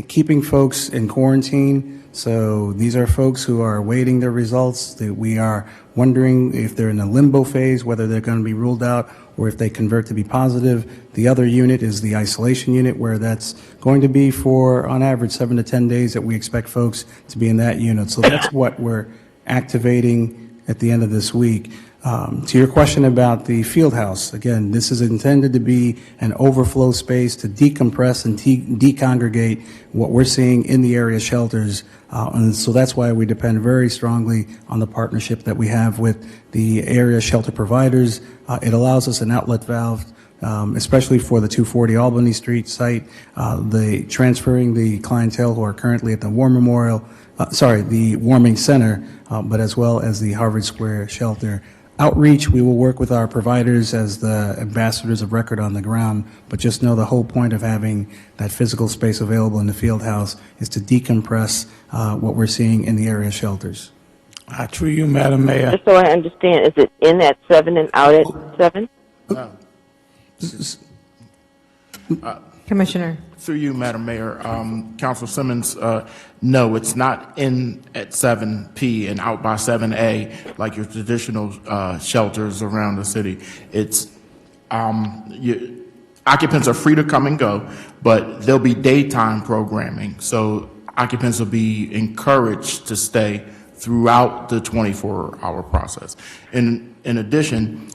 keeping folks in quarantine. So these are folks who are awaiting their results. We are wondering if they're in a limbo phase, whether they're going to be ruled out or if they convert to be positive. The other unit is the isolation unit, where that's going to be for, on average, 7 to 10 days that we expect folks to be in that unit. So that's what we're activating at the end of this week. To your question about the field house, again, this is intended to be an overflow space to decompress and decongregate what we're seeing in the area shelters. And so that's why we depend very strongly on the partnership that we have with the area shelter providers. It allows us an outlet valve, especially for the 240 Albany Street site, the transferring the clientele who are currently at the the Warming Center, but as well as the Harvard Square shelter. Outreach, we will work with our providers as the ambassadors of record on the ground, but just know the whole point of having that physical space available in the field house is to decompress what we're seeing in the area shelters. Through you, Madam Mayor. Just so I understand, is it in at 7 and out at 7? Commissioner. Through you, Madam Mayor. Council Simmons, no, it's not in at 7P and out by 7A like your traditional shelters around the city. It's occupants are free to come and go, but there'll be daytime programming. So occupants will be encouraged to stay throughout the 24-hour process. In addition,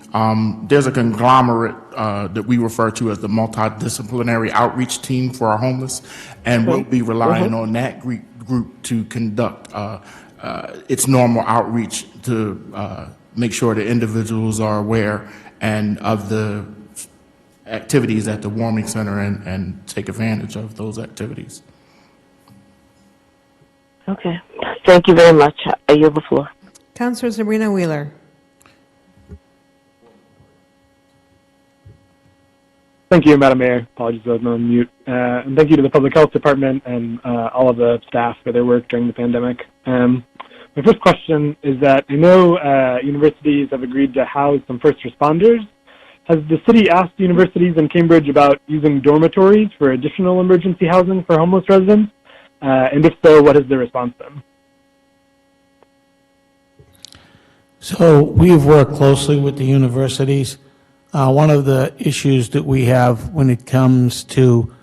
there's a conglomerate that we refer to as the multidisciplinary outreach team for our homeless, and we'll be relying on that group to conduct its normal outreach to make sure that individuals are aware and of the activities at the warming center and take advantage of those activities. Okay. Thank you very much. I yield the floor. Councilor Sabrina Wheeler. Thank you, Madam Mayor. Apologies, I was on mute. And thank you to the Public Health Department and all of the staff for their work during the pandemic. My first question is that I know universities have agreed to house some first responders. Has the city asked universities in Cambridge about using dormitories for additional emergency housing for homeless residents? And if so, what has the response been? So we've worked closely with the universities. One of the issues that we have when it comes to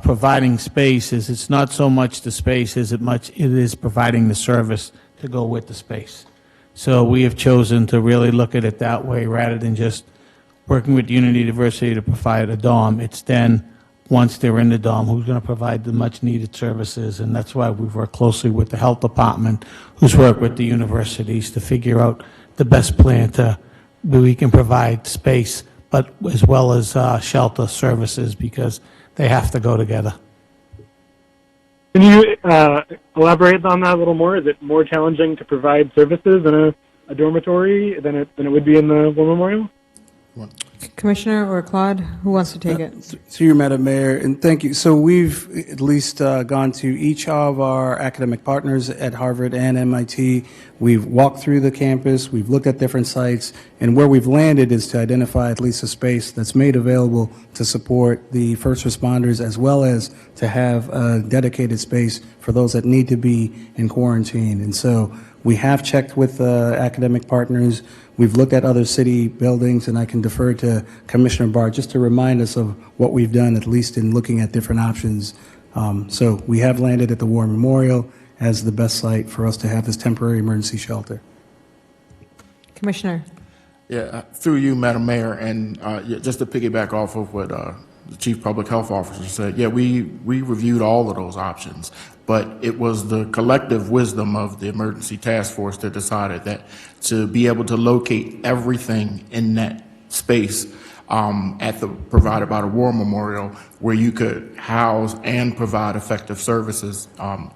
providing space is it's not so much the space as it is providing the service to go with the space. So we have chosen to really look at it that way rather than just working with Unity University to provide a dorm. It's then, once they're in the dorm, who's going to provide the much needed services, and that's why we've worked closely with the health department, who's worked with the universities to figure out the best plan to we can provide space, but as well as shelter services, because they have to go together. Can you elaborate on that a little more? Is it more challenging to provide services in a dormitory than it would be in the War Memorial? Commissioner or Claude, who wants to take it? Through you, Madam Mayor, and thank you. So we've at least gone to each of our academic partners at Harvard and MIT. We've walked through the campus, we've looked at different sites, and where we've landed is to identify at least a space that's made available to support the first responders, as well as to have a dedicated space for those that need to be in quarantine. And so we have checked with academic partners. We've looked at other city buildings, and I can defer to Commissioner Barr just to remind us of what we've done, at least in looking at different options. So we have landed at the War Memorial as the best site for us to have this temporary emergency shelter. Commissioner. Yeah, through you, Madam Mayor, and just to piggyback off of what the Chief Public Health Officer said, yeah, we reviewed all of those options, but it was the collective wisdom of the emergency task force that decided that to be able to locate everything in that space provided by the War Memorial, where you could house and provide effective services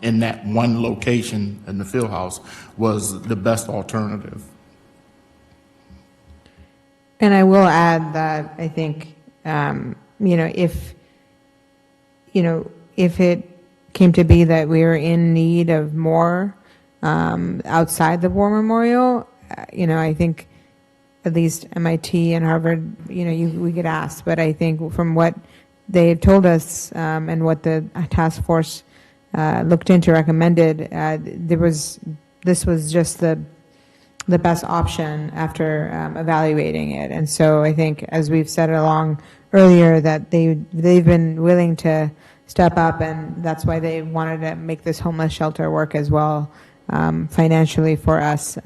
in that one location in the field house, was the best alternative. And I will add that I think, if it came to be that we are in need of more outside the War Memorial, I think at least MIT and Harvard, we could ask. But I think from what they told us and what the task force looked into, recommended, this was just the best option after evaluating it. And so I think, as we've said along earlier, that they've been willing to step up, and that's why they wanted to make this homeless shelter work as well financially for us.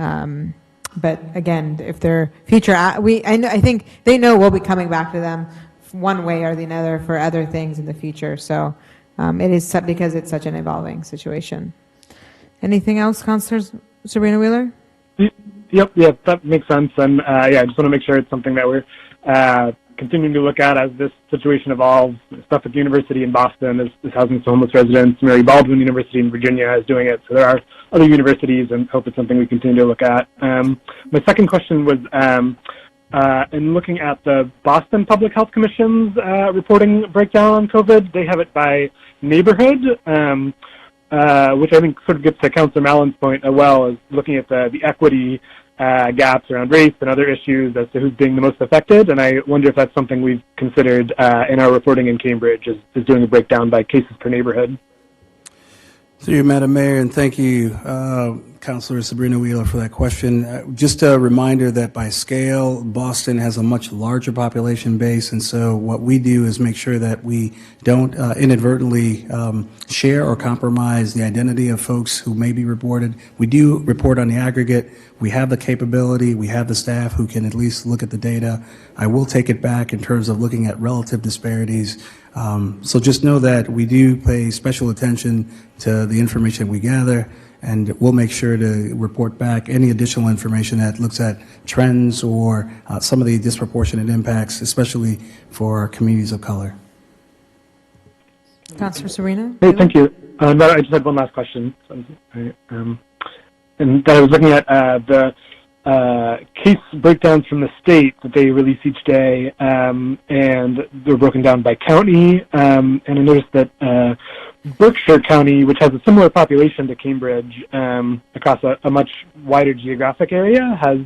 But again, if they're future, I think they know we'll be coming back to them one way or the other for other things in the future. So it is because it's such an evolving situation. Anything else, Councilor Sabrina Wheeler? Yep, that makes sense. And I just want to make sure it's something that we're continuing to look at as this situation evolves. Stuff at the University in Boston is housing some homeless residents. Mary Baldwin University in Virginia is doing it. So there are other universities, and hope it's something we continue to look at. My second question was in looking at the Boston Public Health Commission's reporting breakdown on COVID. They have it by neighborhood, which I think sort of gets to Councilor Mallon's point as well, as looking at the equity gaps around race and other issues as to who's being the most affected. And I wonder if that's something we've considered in our reporting in Cambridge, is doing a breakdown by cases per neighborhood. Through you, Madam Mayor, and thank you, Councilor Sabrina Wheeler, for that question. Just a reminder that by scale, Boston has a much larger population base, and so what we do is make sure that we don't inadvertently share or compromise the identity of folks who may be reported. We do report on the aggregate. We have the capability. We have the staff who can at least look at the data. I will take it back in terms of looking at relative disparities. So just know that we do pay special attention to the information we gather, and we'll make sure to report back any additional information that looks at trends or some of the disproportionate impacts, especially for our communities of color. Councilor Serena? Hey, thank you. I just had one last question. And that I was looking at the case breakdowns from the state that they release each day, and they're broken down by county. And I noticed that Berkshire County, which has a similar population to Cambridge across a much wider geographic area, has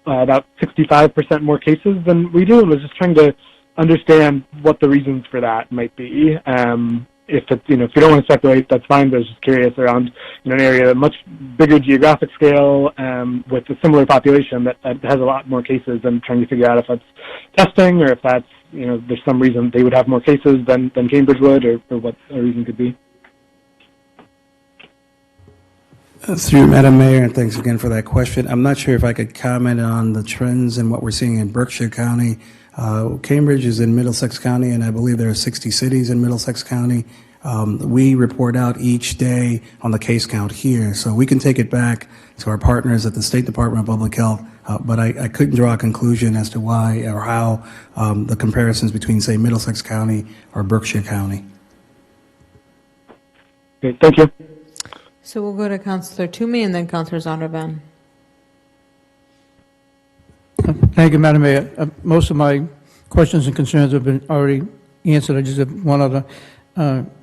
about 65% more cases than we do. I was just trying to understand what the reasons for that might be. If it's, if you don't want to speculate, that's fine, but I was just curious around, an area, a much bigger geographic scale, with a similar population that has a lot more cases, and trying to figure out if that's testing or if that's, there's some reason they would have more cases than Cambridge would, or what a reason could be. Through you, Madam Mayor, and thanks again for that question. I'm not sure if I could comment on the trends and what we're seeing in Berkshire County. Cambridge is in Middlesex County, and I believe there are 60 cities in Middlesex County. We report out each day on the case count here, so we can take it back to our partners at the State Department of Public Health, but I couldn't draw a conclusion as to why or how the comparisons between, say, Middlesex County or Berkshire County. Okay, thank you. So we'll go to Councilor Toomey and then Councilor Zondervan. Thank you, Madam Mayor. Most of my questions and concerns have been already answered. I just have one other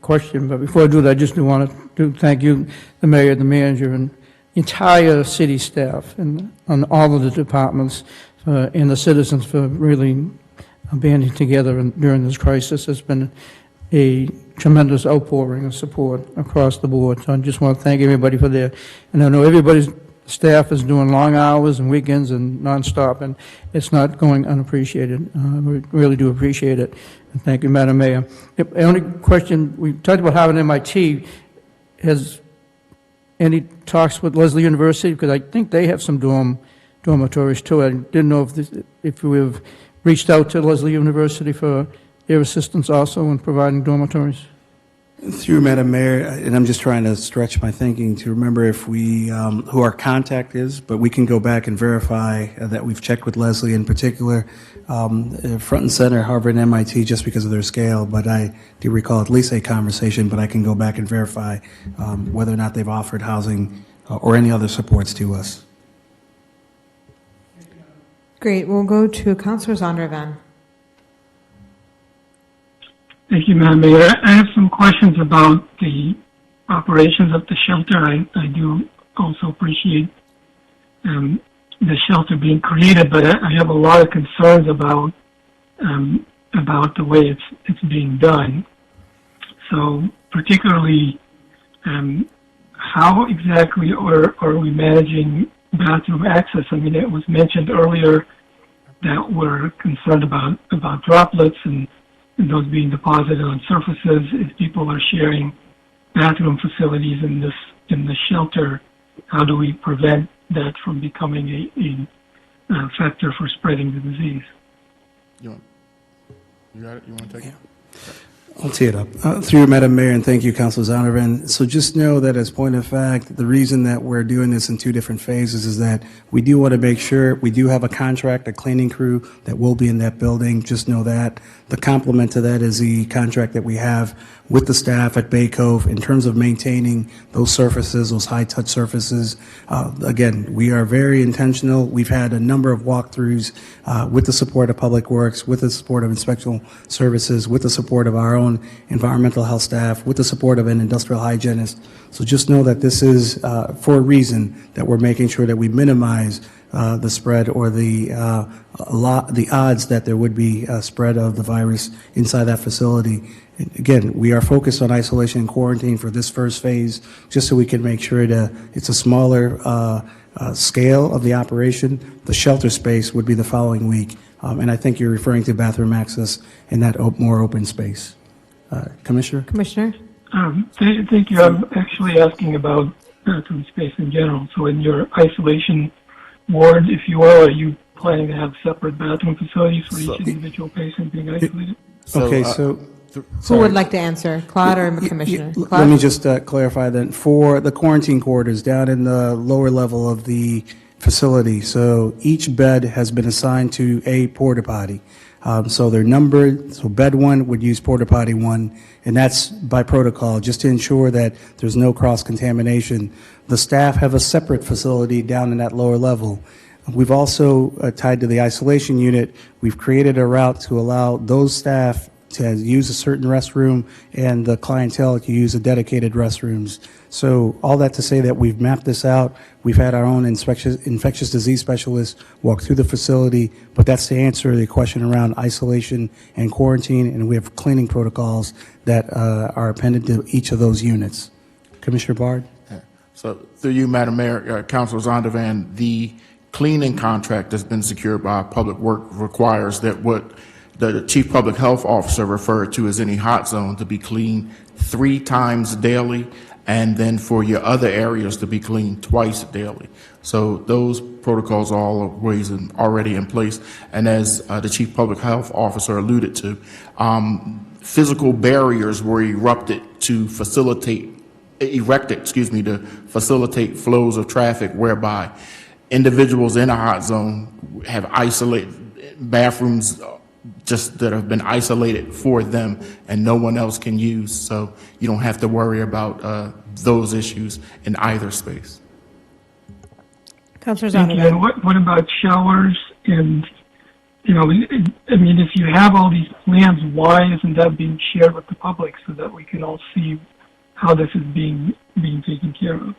question. But before I do that, I just want to thank you, the mayor, the manager, and the entire city staff, and on all of the departments, and the citizens for really banding together during this crisis. It's been a tremendous outpouring of support across the board. So I just want to thank everybody for their, and I know everybody's staff is doing long hours and weekends and nonstop, and it's not going unappreciated. We really do appreciate it. And thank you, Madam Mayor. The only question, we talked about having MIT. Has any talks with Leslie University? Because I think they have some dormitories too. I didn't know if we've reached out to Leslie University for their assistance also in providing dormitories. Through Madam Mayor, and I'm just trying to stretch my thinking to remember if we, who our contact is, but we can go back and verify that we've checked with Leslie in particular, front and center, Harvard and MIT, just because of their scale, but I do recall at least a conversation, but I can go back and verify whether or not they've offered housing or any other supports to us. Great. We'll go to Councilor Zondervan. Thank you, Madam Mayor. I have some questions about the operations of the shelter. I do also appreciate the shelter being created, but I have a lot of concerns about the way it's being done. So, particularly, how exactly are we managing bathroom access? I mean, it was mentioned earlier that we're concerned about droplets and those being deposited on surfaces. If people are sharing bathroom facilities in the shelter, how do we prevent that from becoming a factor for spreading the disease? You got it? You want to take it? I'll tee it up. Through you, Madam Mayor, and thank you, Councilor Zondervan. So just know that as point of fact, the reason that we're doing this in two different phases is that we do want to make sure we do have a contract, a cleaning crew that will be in that building. Just know that. The complement to that is the contract that we have with the staff at Bay Cove in terms of maintaining those surfaces, those high-touch surfaces. Again, we are very intentional. We've had a number of walkthroughs with the support of Public Works, with the support of Inspectional Services, with the support of our own environmental health staff, with the support of an industrial hygienist. So just know that this is for a reason that we're making sure that we minimize the spread or the odds that there would be a spread of the virus inside that facility. Again, we are focused on isolation and quarantine for this first phase, just so we can make sure that it's a smaller scale of the operation. The shelter space would be the following week, and I think you're referring to bathroom access in that more open space. Commissioner? Commissioner? Thank you. I'm actually asking about bathroom space in general. So in your isolation ward, if you will, are you planning to have separate bathroom facilities for each individual patient being isolated? Who would like to answer, Claude or Commissioner? Claude? Let me just clarify then. For the quarantine quarters down in the lower level of the facility, so each bed has been assigned to a porta potty. So they're numbered. So bed 1 would use porta potty 1, and that's by protocol, just to ensure that there's no cross-contamination. The staff have a separate facility down in that lower level. We've also, tied to the isolation unit, we've created a route to allow those staff to use a certain restroom and the clientele to use a dedicated restrooms. So all that to say that we've mapped this out. We've had our own infectious disease specialists walk through the facility, but that's to answer the question around isolation and quarantine, and we have cleaning protocols that are appended to each of those units. Commissioner Bard? So through you, Madam Mayor, Councilor Zondervan, the cleaning contract that's been secured by Public Work requires that what the Chief Public Health Officer referred to as any hot zone to be cleaned 3 times daily, and then for your other areas to be cleaned twice daily. So those protocols are already in place. And as the Chief Public Health Officer alluded to, physical barriers were erected to facilitate flows of traffic, whereby individuals in a hot zone have isolated bathrooms just that have been isolated for them and no one else can use. So you don't have to worry about those issues in either space. Councilor Thank you. And what about showers? And, you know, I mean, if you have all these plans, why isn't that being shared with the public so that we can all see how this is being taken care of?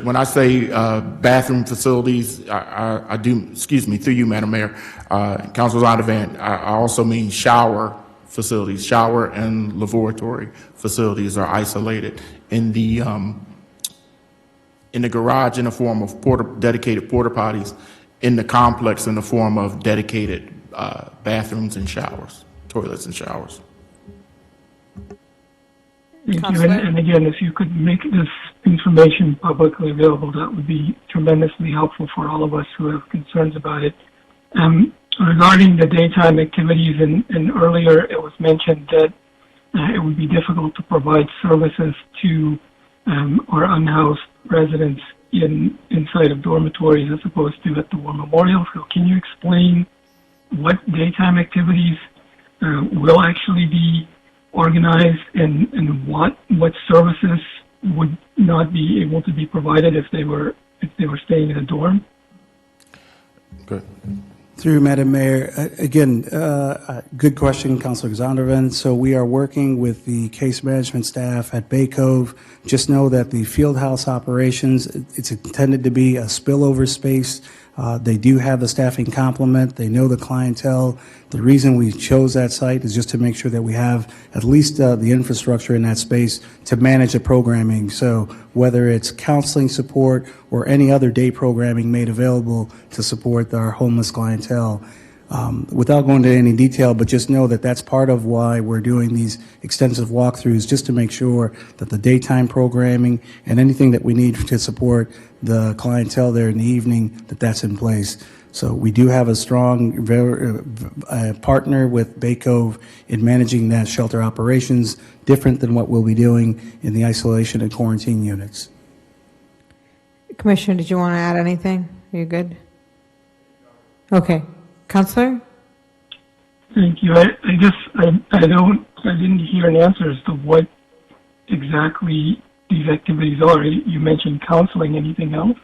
When I say bathroom facilities, I do, excuse me, through you, Madam Mayor, Councilor Zondervan, I also mean shower facilities. Shower and lavatory facilities are isolated in the garage in the form of dedicated porta potties, in the complex in the form of dedicated bathrooms and showers, toilets and showers. Thank you. And again, if you could make this information publicly available, that would be tremendously helpful for all of us who have concerns about it. Regarding the daytime activities, and earlier it was mentioned that it would be difficult to provide services to our unhoused residents inside of dormitories as opposed to at the War Memorial. So can you explain what daytime activities will actually be organized and what services would not be able to be provided if they were staying in a dorm? Good. Through Madam Mayor, again, good question, Councilor Zondervan. So we are working with the case management staff at Bay Cove. Just know that the field house operations, it's intended to be a spillover space. They do have the staffing complement. They know the clientele. The reason we chose that site is just to make sure that we have at least the infrastructure in that space to manage the programming. So whether it's counseling support or any other day programming made available to support our homeless clientele. Without going into any detail, but just know that that's part of why we're doing these extensive walkthroughs, just to make sure that the daytime programming and anything that we need to support the clientele there in the evening, that's in place. So we do have a strong partner with Bay Cove in managing that shelter operations, different than what we'll be doing in the isolation and quarantine units. Commissioner, did you want to add anything? Are you good? Okay. Counselor? Thank you. I didn't hear an answer as to what exactly these activities are. You mentioned counseling. Anything else?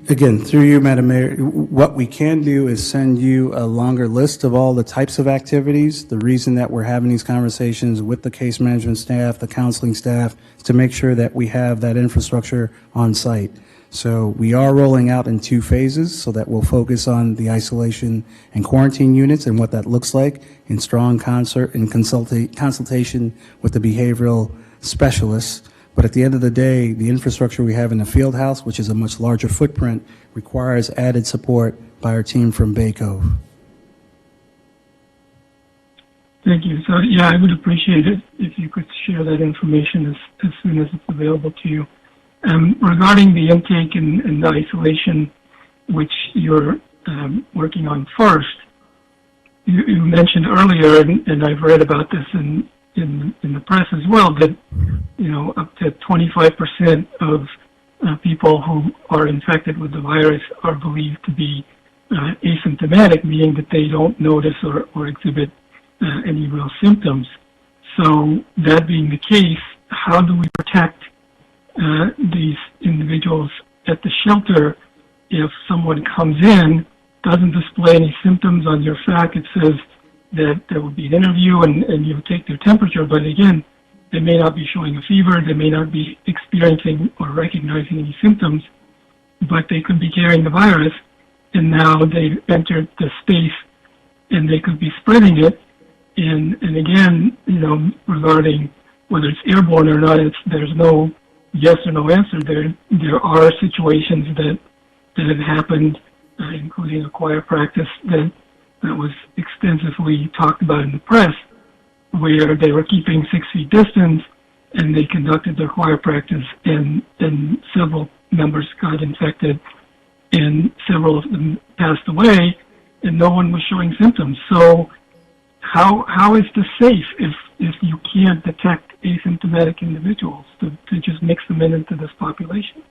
Again, through you, Madam Mayor, what we can do is send you a longer list of all the types of activities. The reason that we're having these conversations with the case management staff, the counseling staff, is to make sure that we have that infrastructure on site. So we are rolling out in 2 phases so that we'll focus on the isolation and quarantine units and what that looks like in strong concert and consultation with the behavioral specialists. But at the end of the day, the infrastructure we have in the field house, which is a much larger footprint, requires added support by our team from Bay Cove. Thank you. So, yeah, I would appreciate it if you could share that information as soon as it's available to you. Regarding the intake and the isolation, which you're working on first, you mentioned earlier, and I've read about this in the press as well, that up to 25% of people who are infected with the virus are believed to be asymptomatic, meaning that they don't notice or exhibit any real symptoms. So that being the case, how do we protect these individuals at the shelter if someone comes in, doesn't display any symptoms on your fact? It says that there will be an interview and you take their temperature, but again, they may not be showing a fever, they may not be experiencing or recognizing any symptoms, but they could be carrying the virus, and now they've entered the space and they could be spreading it. And again, regarding whether it's airborne or not, there's no yes or no answer. There are situations that have happened, including a choir practice that was extensively talked about in the press, where they were keeping 6 feet distance and they conducted their choir practice, and several members got infected and several of them passed away and no one was showing symptoms. So how is this safe if you can't detect asymptomatic individuals to just mix them into this population?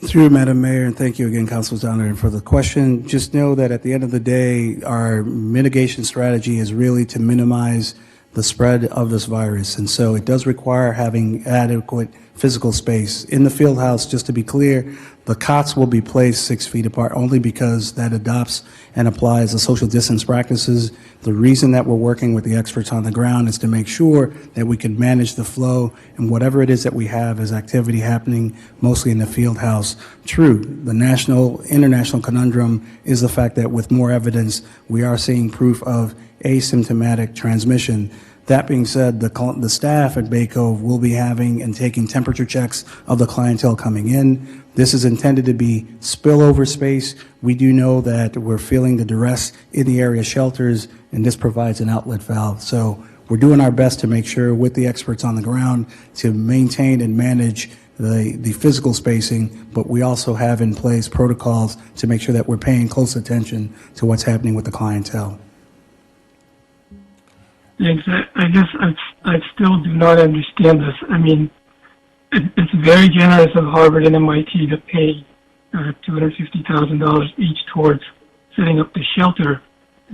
Through Madam Mayor, and thank you again, Councilor Donner, for the question. Just know that at the end of the day, our mitigation strategy is really to minimize the spread of this virus. And so it does require having adequate physical space. In the field house, just to be clear, the cots will be placed 6 feet apart only because that adopts and applies the social distance practices. The reason that we're working with the experts on the ground is to make sure that we can manage the flow and whatever it is that we have as activity happening mostly in the field house. True, the international conundrum is the fact that with more evidence, we are seeing proof of asymptomatic transmission. That being said, the staff at Bay Cove will be having and taking temperature checks of the clientele coming in. This is intended to be spillover space. We do know that we're feeling the duress in the area shelters, and this provides an outlet valve. So we're doing our best to make sure with the experts on the ground to maintain and manage the physical spacing, but we also have in place protocols to make sure that we're paying close attention to what's happening with the clientele. Thanks. I guess I still do not understand this. I mean, it's very generous of Harvard and MIT to pay $250,000 each towards setting up the shelter,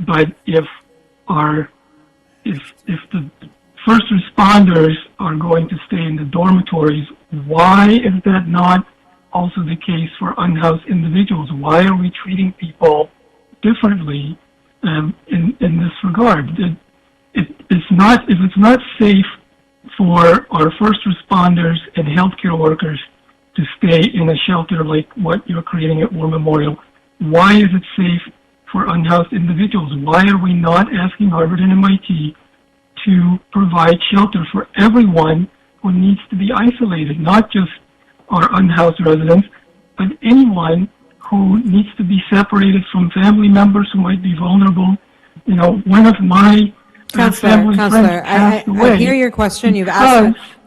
but if the first responders are going to stay in the dormitories, why is that not also the case for unhoused individuals? Why are we treating people differently in this regard? If it's not safe for our first responders and healthcare workers to stay in a shelter like what you're creating at War Memorial, why is it safe for unhoused individuals? Why are we not asking Harvard and MIT to provide shelter for everyone who needs to be isolated, not just our unhoused residents, but anyone who needs to be separated from family members who might be vulnerable? One of my Counselor, I hear your question.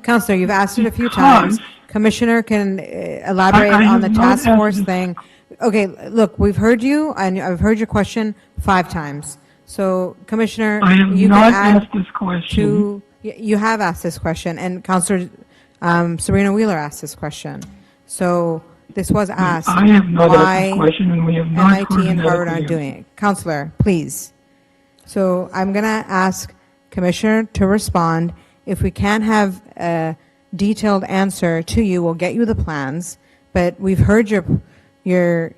Counselor, you've asked it a few times. Commissioner can elaborate on the task force thing. Okay, look, we've heard you, and I've heard your question 5 times. So, Commissioner, you can add this question. You have asked this question, and Counselor Serena Wheeler asked this question. So, this was asked. I have not asked this question, and we have not MIT and Harvard aren't doing it. Counselor, please. So I'm going to ask Commissioner to respond. If we can't have a detailed answer to you, we'll get you the plans. But we've heard your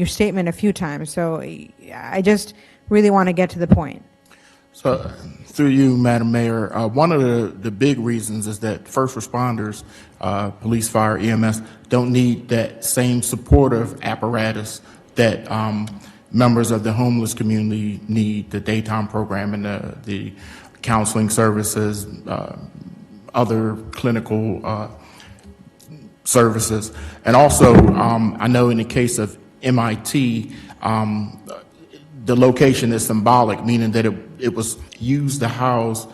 statement a few times. So I just really want to get to the point. So, through you, Madam Mayor, one of the big reasons is that first responders, police, fire, EMS, don't need that same supportive apparatus that members of the homeless community need, the daytime program and the counseling services, other clinical services. And also, I know in the case of MIT, the location is symbolic, meaning that it was used to house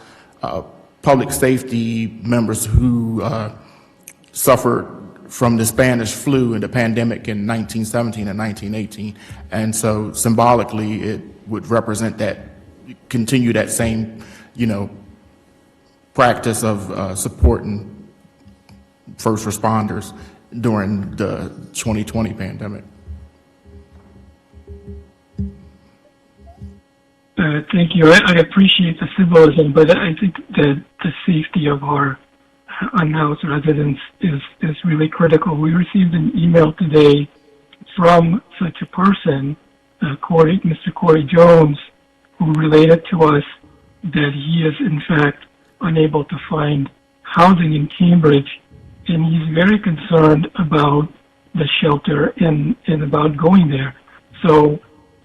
public safety members who suffered from the Spanish flu and the pandemic in 1917 and 1918. And so symbolically, it would represent that, continue that same, practice of supporting first responders during the 2020 pandemic. Thank you. I appreciate the symbolism, but I think that the safety of our unhoused residents is really critical. We received an email today from such a person, Mr. Corey Jones, who related to us that he is in fact unable to find housing in Cambridge, and he's very concerned about the shelter and about going there. So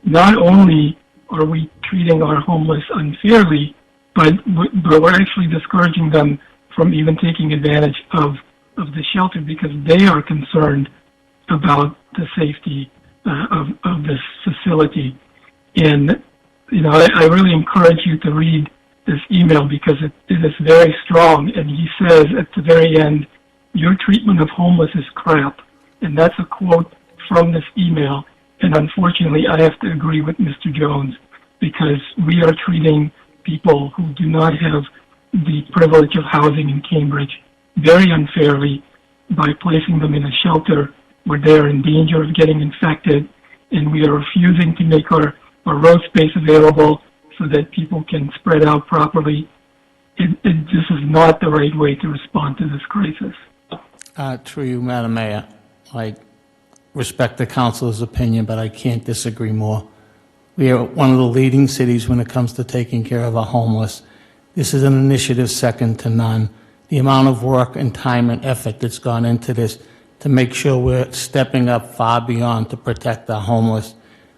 not only are we treating our homeless unfairly, but we're actually discouraging them from even taking advantage of the shelter because they are concerned about the safety of this facility. And, I really encourage you to read this email because it is very strong. And he says at the very end, "Your treatment of homeless is crap." And that's a quote from this email. And unfortunately, I have to agree with Mr. Jones because we are treating people who do not have the privilege of housing in Cambridge very unfairly by placing them in a shelter where they are in danger of getting infected, and we are refusing to make our road space available so that people can spread out properly. This is not the right way to respond to this crisis. Through you, Madam Mayor, I respect the council's opinion, but I can't disagree more. We are one of the leading cities when it comes to taking care of our homeless. This is an initiative second to none. The amount of work and time and effort that's gone into this to make sure we're stepping up far beyond to protect our homeless,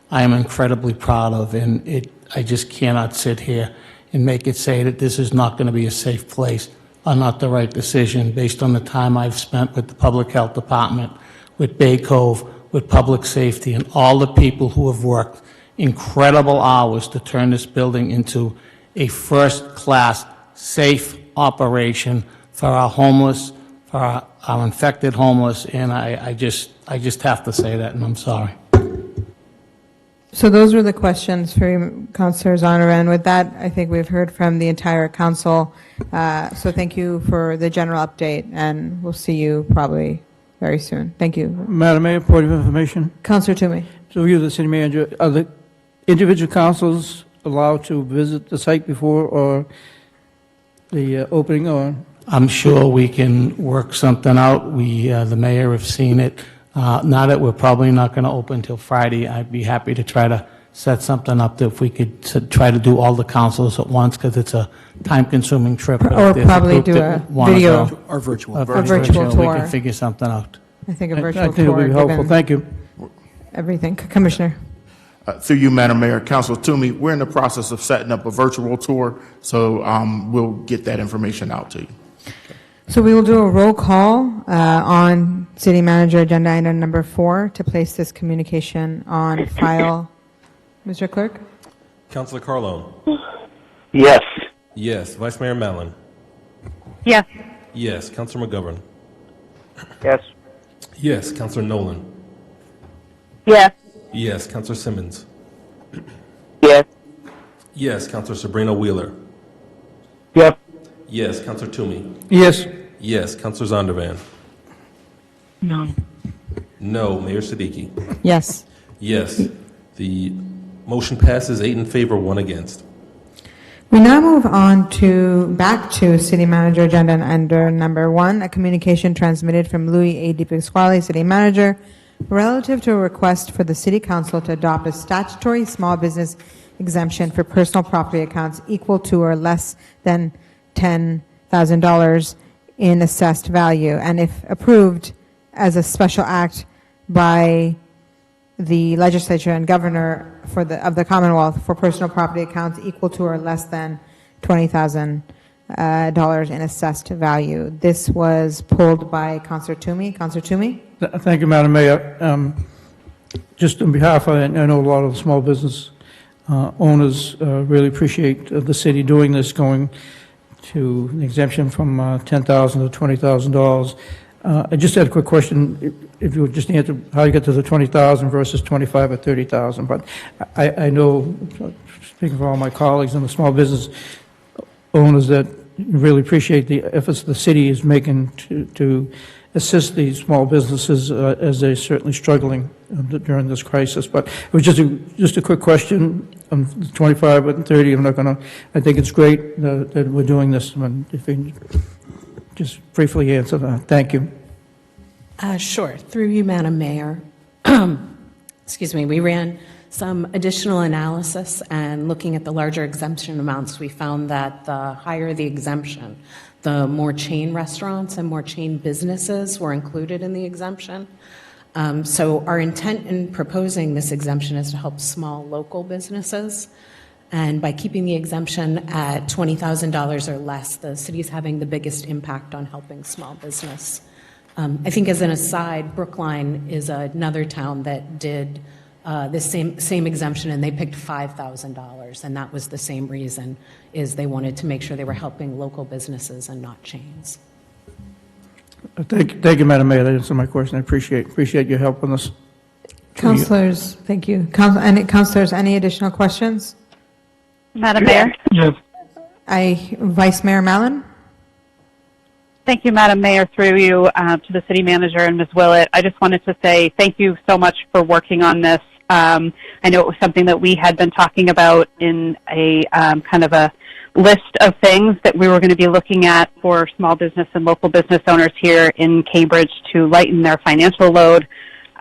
I am incredibly proud of, and I just cannot sit here and make it say that this is not going to be a safe place or not the right decision based on the time I've spent with the Public Health Department, with Bay Cove, with Public Safety, and all the people who have worked incredible hours to turn this building into a first-class, safe operation for our homeless, for our infected homeless, and I just have to say that, and I'm sorry. So those were the questions for you, Councillor Zondervan. With that, I think we've heard from the entire council. So thank you for the general update, and we'll see you probably very soon. Thank you. Madam Mayor, point of information. Councillor Toomey. So you, the city manager, are the individual councils allowed to visit the site before or the opening, or? I'm sure we can work something out. We, the mayor, have seen it. Now that we're probably not going to open until Friday, I'd be happy to try to set something up that if we could try to do all the councils at once, because it's a time-consuming trip. Or probably do a video. Or virtual. A virtual tour. We can figure something out. I think a virtual I think tour. it'll be helpful. given Thank you. Everything. Commissioner. Through you, Madam Mayor, Councilor Toomey, we're in the process of setting up a virtual tour, so we'll get that information out to you. So we will do a roll call on City Manager Agenda Item Number 4 to place this communication on file. Mr. Clerk? Councilor Carlone. Yes. Yes. Vice Mayor Mallon. Yes. Yes. Councilor McGovern. Yes. Yes. Councilor Nolan. Yes. Yes. Councilor Simmons. Yes. Yes. Councilor Sabrina Wheeler. Yes. Yes. Councilor Toomey. Yes. Yes. Councilor Zondervan. No. No. Mayor Siddiqui. Yes. Yes. The motion passes 8 in favor, 1 against. We now move on back to City Manager agenda under number 1, a communication transmitted from Louis A. DiPasquale, City Manager, relative to a request for the City Council to adopt a statutory small business exemption for personal property accounts equal to or less than $10,000 in assessed value, and if approved as a special act by the legislature and governor of the Commonwealth for personal property accounts equal to or less than $20,000 in assessed value. This was pulled by Councilor Toomey. Councilor Toomey? Thank you, Madam Mayor. Just on behalf of, I know a lot of small business owners really appreciate the city doing this, going to an exemption from $10,000 to $20,000. I just had a quick question. If you would just answer how you get to the 20,000 versus 25 or 30,000. But I know, speaking for all my colleagues and the small business owners, that really appreciate the efforts the city is making to assist these small businesses as they're certainly struggling during this crisis. But it was just a quick question. 25 and 30, I'm not going to. I think it's great that we're doing this. If you just briefly answer that. Thank you. Sure. Through you, Madam Mayor. Excuse me. We ran some additional analysis, and looking at the larger exemption amounts, we found that the higher the exemption, the more chain restaurants and more chain businesses were included in the exemption. So our intent in proposing this exemption is to help small local businesses. And by keeping the exemption at $20,000 or less, the city is having the biggest impact on helping small business. I think as an aside, Brookline is another town that did the same exemption, and they picked $5,000, and that was the same reason, is they wanted to make sure they were helping local businesses and not chains. Thank you, Madam Mayor. That answered my question. I appreciate your help on this. Councilors, thank you. Councilors, any additional questions? Madam Mayor? Yes. Vice Mayor Mallon? Thank you, Madam Mayor, through you to the City Manager and Ms. Willett. I just wanted to say thank you so much for working on this. I know it was something that we had been talking about in a kind of a list of things that we were going to be looking at for small business and local business owners here in Cambridge to lighten their financial load.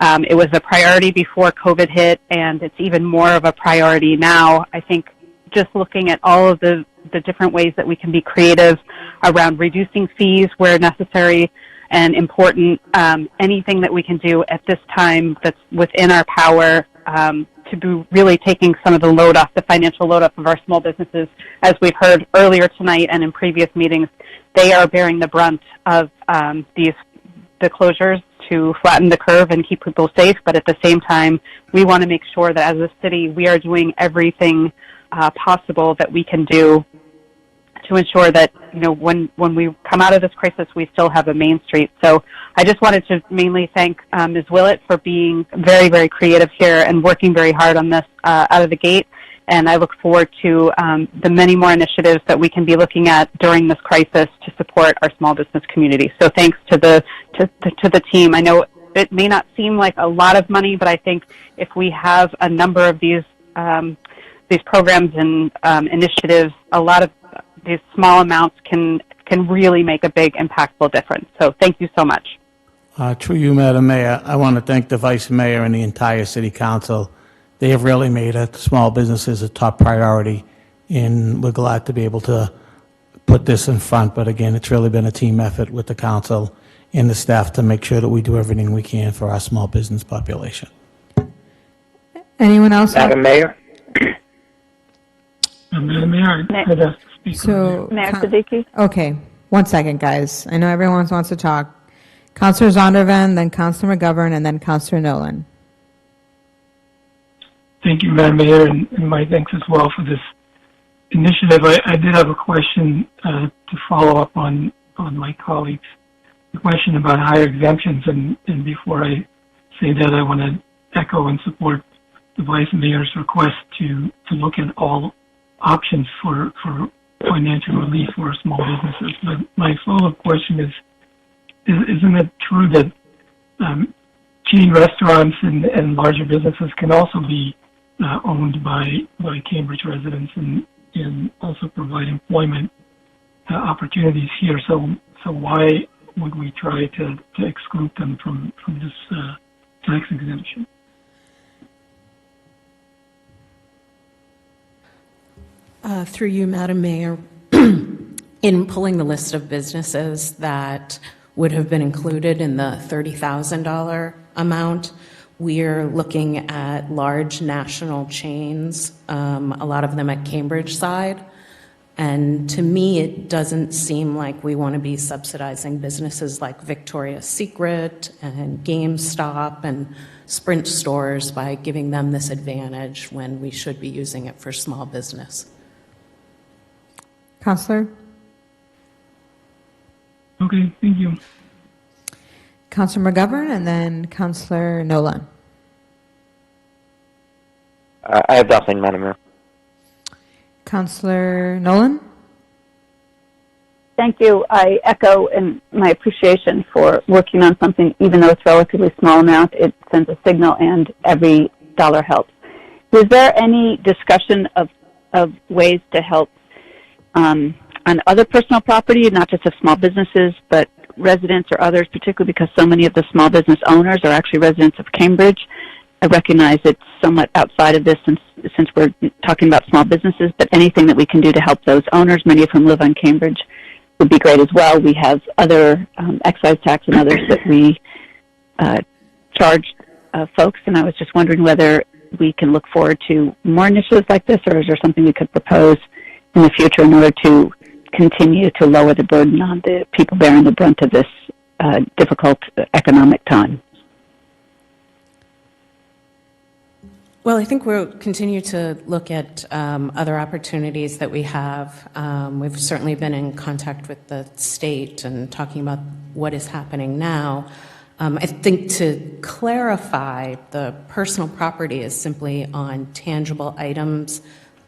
It was a priority before COVID hit, and it's even more of a priority now. I think just looking at all of the different ways that we can be creative around reducing fees where necessary and important, anything that we can do at this time that's within our power to be really taking some of the load off, the financial load off of our small businesses. As we've heard earlier tonight and in previous meetings, they are bearing the brunt of the closures to flatten the curve and keep people safe. But at the same time, we want to make sure that as a city, we are doing everything possible that we can do to ensure that, you know, when we come out of this crisis, we still have a Main Street. So I just wanted to mainly thank Ms. Willett for being very, very creative here and working very hard on this out of the gate. And I look forward to the many more initiatives that we can be looking at during this crisis to support our small business community. So thanks to the team. I know it may not seem like a lot of money, but I think if we have a number of these programs and initiatives, a lot of these small amounts can really make a big, impactful difference. So thank you so much. Through you, Madam Mayor, I want to thank the Vice Mayor and the entire City Council. They have really made small businesses a top priority, and we're glad to be able to put this in front. But again, it's really been a team effort with the council and the staff to make sure that we do everything we can for our small business population. Anyone else? Madam Mayor? Madam Mayor, I could speak. So, Mayor Siddiqui? Okay, 1 second, guys. I know everyone wants to talk. Councilor Zondervan, then Councilor McGovern, and then Councilor Nolan. Thank you, Madam Mayor, and my thanks as well for this initiative. I did have a question to follow up on my colleagues' question about higher exemptions, and before I say that, I want to echo and support the Vice Mayor's request to look at all options for financial relief for small businesses. But my follow-up question is, isn't it true that chain restaurants and larger businesses can also be owned by Cambridge residents, and and also provide employment opportunities here. So why would we try to exclude them from this tax exemption? Through you, Madam Mayor, in pulling the list of businesses that would have been included in the $30,000 amount, we're looking at large national chains, a lot of them at Cambridge side. And to me, it doesn't seem like we want to be subsidizing businesses like Victoria's Secret and GameStop and Sprint stores by giving them this advantage when we should be using it for small business. Counselor? Okay, thank you. Counselor McGovern and then Counselor Nolan. I have nothing, Madam Mayor. Counselor Nolan? Thank you. I echo in my appreciation for working on something, even though it's a relatively small amount, it sends a signal and every dollar helps. Is there any discussion of ways to help on other personal property, not just of small businesses, but residents or others, particularly because so many of the small business owners are actually residents of Cambridge? I recognize it's somewhat outside of this since we're talking about small businesses, but anything that we can do to help those owners, many of whom live on Cambridge, would be great as well. We have other excise tax and others that we charge folks, and I was just wondering whether we can look forward to more initiatives like this, or is there something we could propose in the future in order to continue to lower the burden on the people bearing the brunt of this difficult economic time? Well, I think we'll continue to look at other opportunities that we have. We've certainly been in contact with the state and talking about what is happening now. I think to clarify, the personal property is simply on tangible items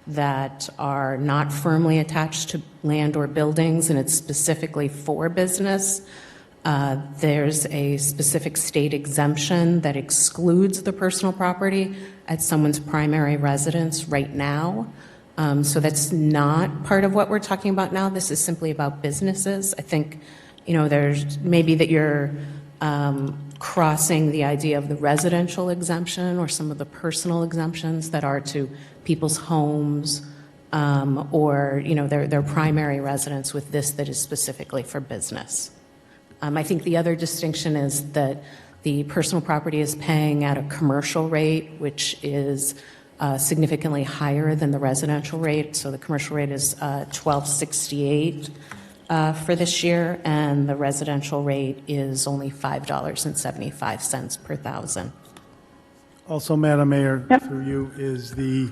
that are not firmly attached to land or buildings, and it's specifically for business. There's a specific state exemption that excludes the personal property at someone's primary residence right now. So that's not part of what we're talking about now. This is simply about businesses. I think, there's maybe that you're crossing the idea of the residential exemption or some of the personal exemptions that are to people's homes or, their primary residence with this that is specifically for business. I think the other distinction is that the personal property is paying at a commercial rate, which is significantly higher than the residential rate. So the commercial rate is $12.68 for this year, and the residential rate is only $5.75 per thousand. Also, Madam Mayor, through you, is the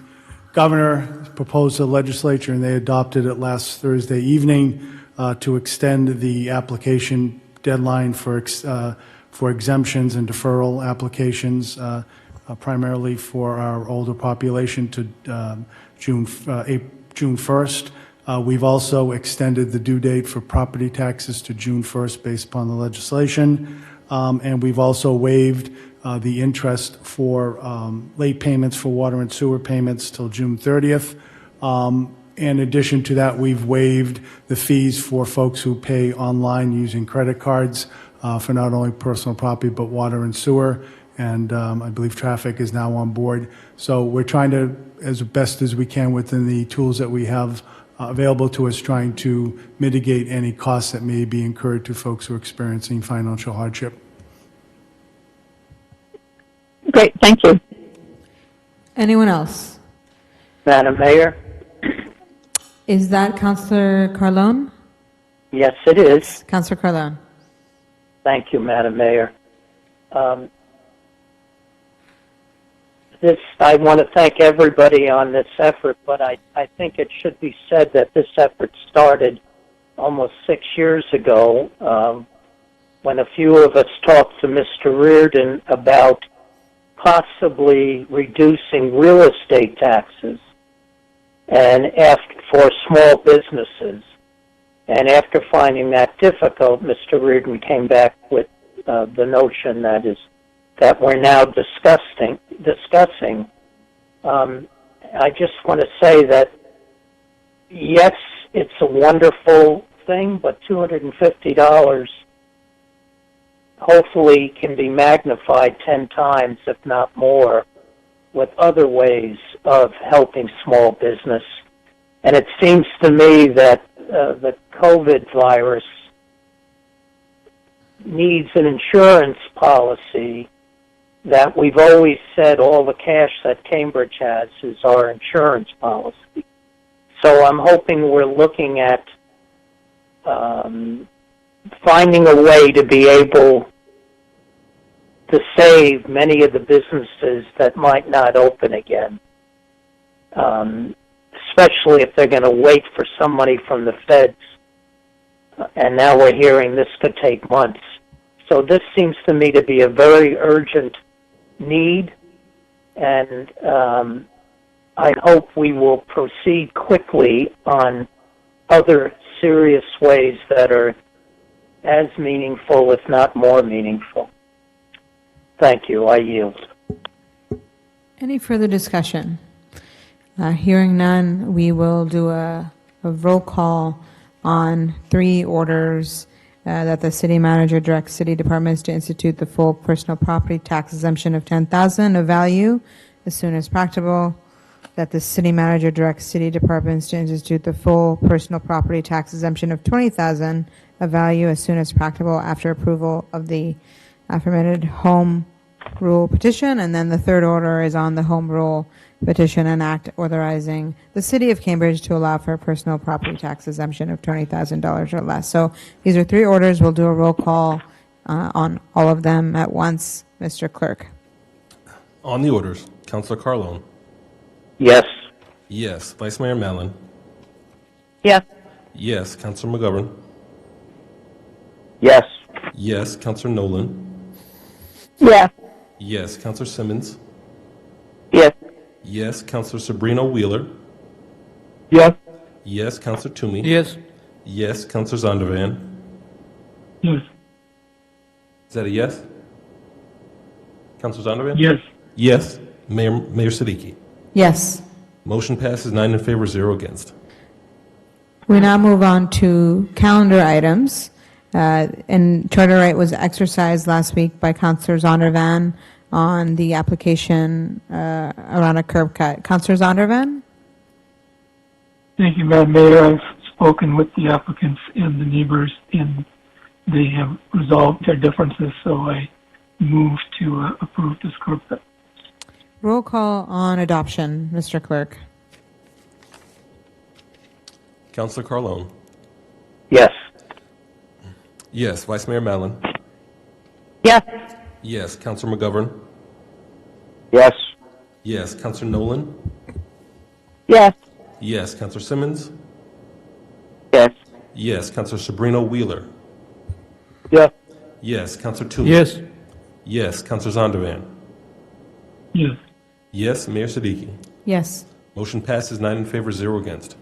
governor proposed to the legislature, and they adopted it last Thursday evening, to extend the application deadline for exemptions and deferral applications, primarily for our older population, to June 1st. We've also extended the due date for property taxes to June 1st based upon the legislation, and we've also waived the interest for late payments for water and sewer payments till June 30th. In addition to that, we've waived the fees for folks who pay online using credit cards for not only personal property but water and sewer, and I believe traffic is now on board. So we're trying to, as best as we can within the tools that we have available to us, trying to mitigate any costs that may be incurred to folks who are experiencing financial hardship. Great, thank you. Anyone else? Madam Mayor? Is that Councillor Carlone? Yes, it is. Councillor Carlone. Thank you, Madam Mayor. I want to thank everybody on this effort, but I think it should be said that this effort started almost 6 years ago when a few of us talked to Mr. Reardon about possibly reducing real estate taxes and asked for small businesses. And after finding that difficult, Mr. Reardon came back with the notion that we're now discussing. I just want to say that yes, it's a wonderful thing, but $250 hopefully can be magnified 10 times, if not more, with other ways of helping small business. And it seems to me that the COVID virus needs an insurance policy that we've always said all the cash that Cambridge has is our insurance policy. So I'm hoping we're looking at finding a way to be able to save many of the businesses that might not open again, especially if they're going to wait for some money from the feds. And now we're hearing this could take months. So this seems to me to be a very urgent need, and I hope we will proceed quickly on other serious ways that are as meaningful, if not more meaningful. Thank you. I yield. Any further discussion? Hearing none, we will do a roll call on 3 orders that the city manager directs city departments to institute the full personal property tax exemption of $10,000 of value as soon as practicable. That the city manager directs city departments to institute the full personal property tax exemption of $20,000 of value as soon as practicable after approval of the aforementioned home rule petition. And then the third order is on the home rule petition and act authorizing the city of Cambridge to allow for a personal property tax exemption of $20,000 or less. So these are 3 orders. We'll do a roll call on all of them at once. Mr. Clerk. On the orders, Councilor Carlone. Yes. Yes. Vice Mayor Mallon. Yes. Yes. Councilor McGovern. Yes. Yes. Councilor Nolan. Yes. Yes. Councilor Simmons. Yes. Yes. Councilor Sabrina Wheeler. Yes. Yes. Councilor Toomey. Yes. Yes. Councilor Zondervan. Yes. Is that a yes? Councilor Zondervan? Yes. Yes. Mayor Siddiqui. Yes. Motion passes 9 in favor, 0 against. We now move on to calendar items. And charter right was exercised last week by Councilor Zondervan on the application around a curb cut. Councilor Zondervan? Thank you, Madam Mayor. I've spoken with the applicants and the neighbors, and they have resolved their differences, so I move to approve this curb cut. Roll call on adoption, Mr. Clerk. Councilor Carlone. Yes. Yes. Vice Mayor Mallon. Yes. Yes. Councilor McGovern. Yes. Yes. Councilor Nolan. Yes. Yes. Councilor Simmons. Yes. Yes. Councilor Sabrina Wheeler. Yes. Yes. Councilor Toomey. Yes. Yes. Councilor Zondervan. Yes. Yes. Mayor Siddiqui. Yes. Motion passes 9 in favor, 0 against.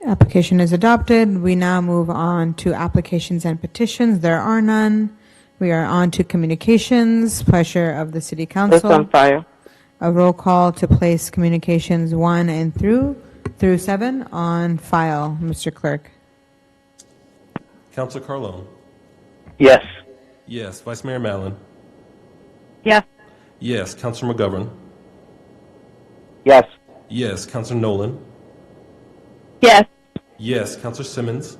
Application is adopted. We now move on to applications and petitions. There are none. We are on to communications. Pleasure of the City It's Council. on fire. A roll call to place communications 1 and through 7 on file, Mr. Clerk. Councilor Carlone. Yes. Yes. Vice Mayor Mallon. Yes. Yes. Councilor McGovern. Yes. Yes. Councilor Nolan. Yes. Yes. Councilor Simmons.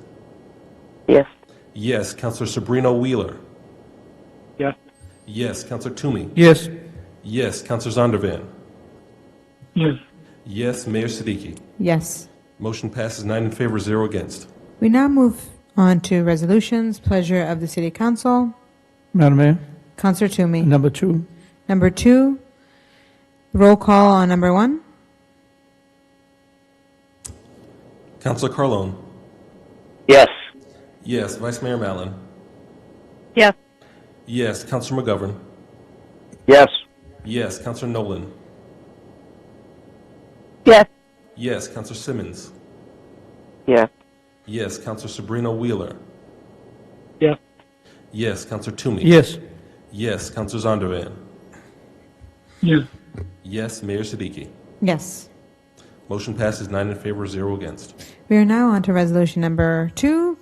Yes. Yes. Councilor Sabrina Wheeler. Yes. Yes. Councilor Toomey. Yes. Yes. Councilor Zondervan. Yes. Yes. Mayor Siddiqui. Yes. Motion passes 9 in favor, 0 against. We now move on to resolutions. Pleasure of the City Council. Madam Mayor, Councilor Toomey. number 2. Number 2, roll call on number 1. Councilor Carlone. Yes. Yes. Vice Mayor Mallon. Yes. Yes. Councilor McGovern. Yes. Yes. Councilor Nolan. Yes. Yes. Councilor Simmons. Yes. Yes. Councilor Sabrina Wheeler. Yes. Yes. Councilor Toomey. Yes. Yes. Councilor Zondervan. Yes. Yes. Mayor Siddiqui. Yes. Motion passes 9 in favor, 0 against. We are now on to resolution number 2.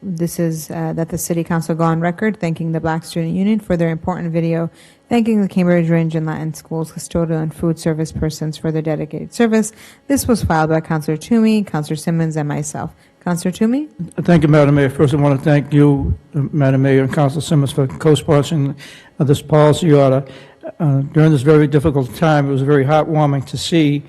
This is that the City Council go on record thanking the Black Student Union for their important video, thanking the Cambridge Range and Latin Schools custodial and food service persons for their dedicated service. This was filed by Councilor Toomey, Councilor Simmons, and myself. Councilor Toomey? Thank you, Madam Mayor. First, I want to thank you, Madam Mayor, and Council Simmons for co-sponsoring this policy order. During this very difficult time, it was very heartwarming to see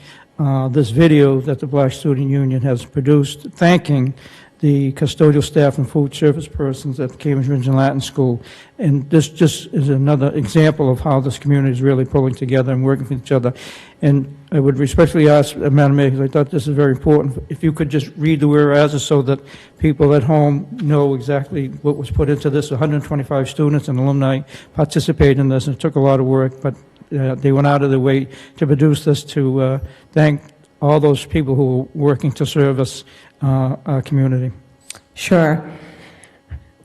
this video that the Black Student Union has produced, thanking the custodial staff and food service persons at the Cambridge Range and Latin School. And this just is another example of how this community is really pulling together and working with each other. And I would respectfully ask, Madam Mayor, because I thought this is very important, if you could just read the whereas so that people at home know exactly what was put into this. 125 students and alumni participated in this, and it took a lot of work, but they went out of their way to produce this to thank all those people who are working to service our community. Sure.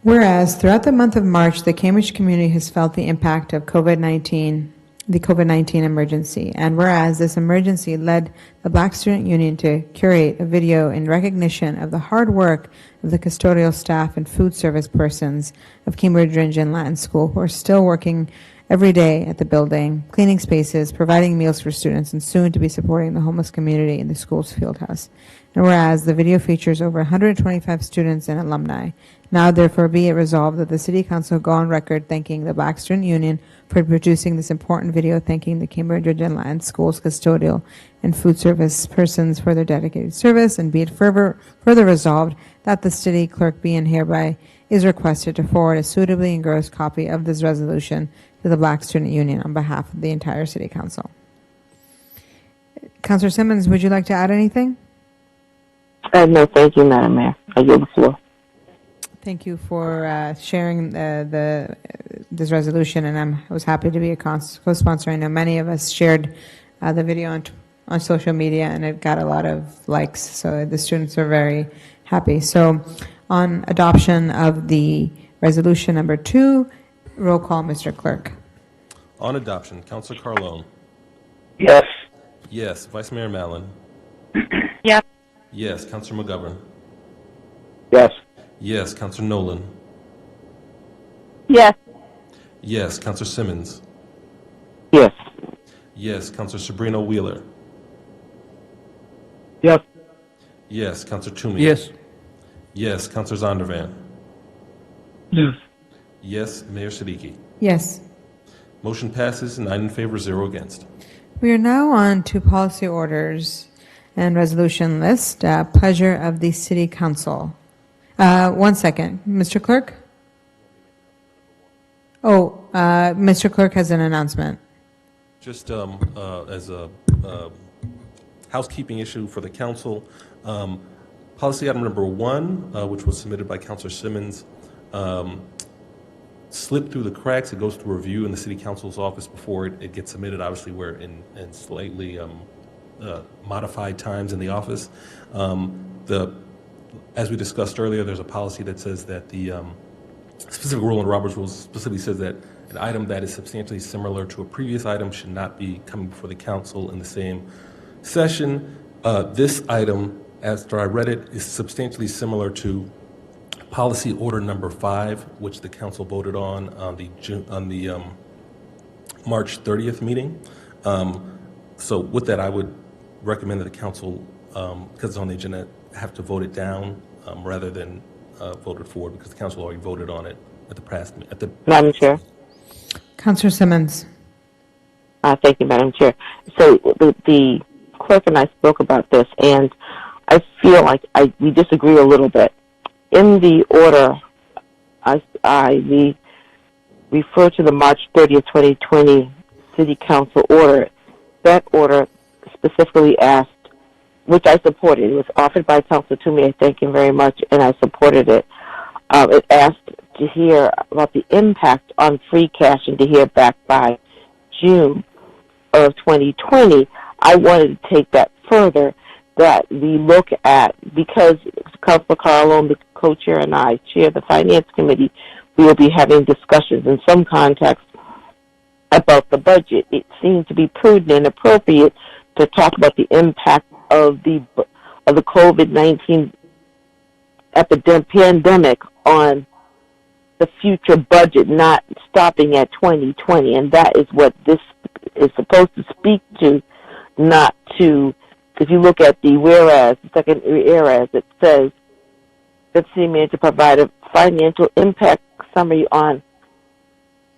Whereas throughout the month of March, the Cambridge community has felt the impact of the COVID-19 emergency. And whereas this emergency led the Black Student Union to curate a video in recognition of the hard work of the custodial staff and food service persons of Cambridge Range and Latin School who are still working every day at the building, cleaning spaces, providing meals for students, and soon to be supporting the homeless community in the school's field house. And whereas the video features over 125 students and alumni, now therefore be it resolved that the City Council go on record thanking the Black Student Union for producing this important video, thanking the Cambridge Range and Latin Schools custodial and food service persons for their dedicated service, and be it further resolved that the city clerk be and hereby is requested to forward a suitably engrossed copy of this resolution to the Black Student Union on behalf of the entire City Council. Councilor Simmons, would you like to add anything? No, thank you, Madam Mayor. I yield the floor. Thank you for sharing this resolution, and I was happy to be a co-sponsor. I know many of us shared the video on social media, and it got a lot of likes, so the students are very happy. So on adoption of the resolution number 2, roll call, Mr. Clerk. On adoption, Councilor Carlone. Yes. Yes. Vice Mayor Mallon. Yes. Yes. Councilor McGovern. Yes. Yes. Councilor Nolan. Yes. Yes. Councilor Simmons. Yes. Yes. Councilor Sabrina Wheeler. Yes. Yes. Councilor Toomey. Yes. Yes. Councilor Zondervan. Yes. Yes. Mayor Siddiqui. Yes. Motion passes 9 in favor, 0 against. We are now on to policy orders and resolution list. Pleasure of the City Council. 1 second. Mr. Clerk? Oh, Mr. Clerk has an announcement. Just as a housekeeping issue for the council, policy item number 1, which was submitted by Councilor Simmons, slipped through the cracks. It goes through review in the City Council's office before it gets submitted. Obviously, we're in slightly modified times in the office. As we discussed earlier, there's a policy that says that the specific rule in Robert's Rules specifically says that an item that is substantially similar to a previous item should not be coming before the council in the same session. This item, after I read it, is substantially similar to policy order number 5, which the council voted on the March 30th meeting. So with that, I would recommend that the council, because it's on the agenda, have to vote it down rather than vote it forward, because the council already voted on it at the past. Madam Chair. Councilor Simmons. Thank you, Madam Chair. So the clerk and I spoke about this, and I feel like we disagree a little bit. In the order, I refer to the March 30th, 2020 City Council order. That order specifically asked, which I supported. It was offered by Councilor Toomey. I thank him very much, and I supported it. It asked to hear about the impact on free cash and to hear back by June of 2020. I wanted to take that further, that we look at, because Councilor Carlone, the co-chair, and I chair the Finance Committee, we will be having discussions in some context about the budget. It seemed to be prudent and appropriate to talk about the impact of the COVID-19 pandemic on the future budget, not stopping at 2020, and that is what this is supposed to speak to, not to. If you look at the whereas, the second whereas, it says that city manager provide a financial impact summary on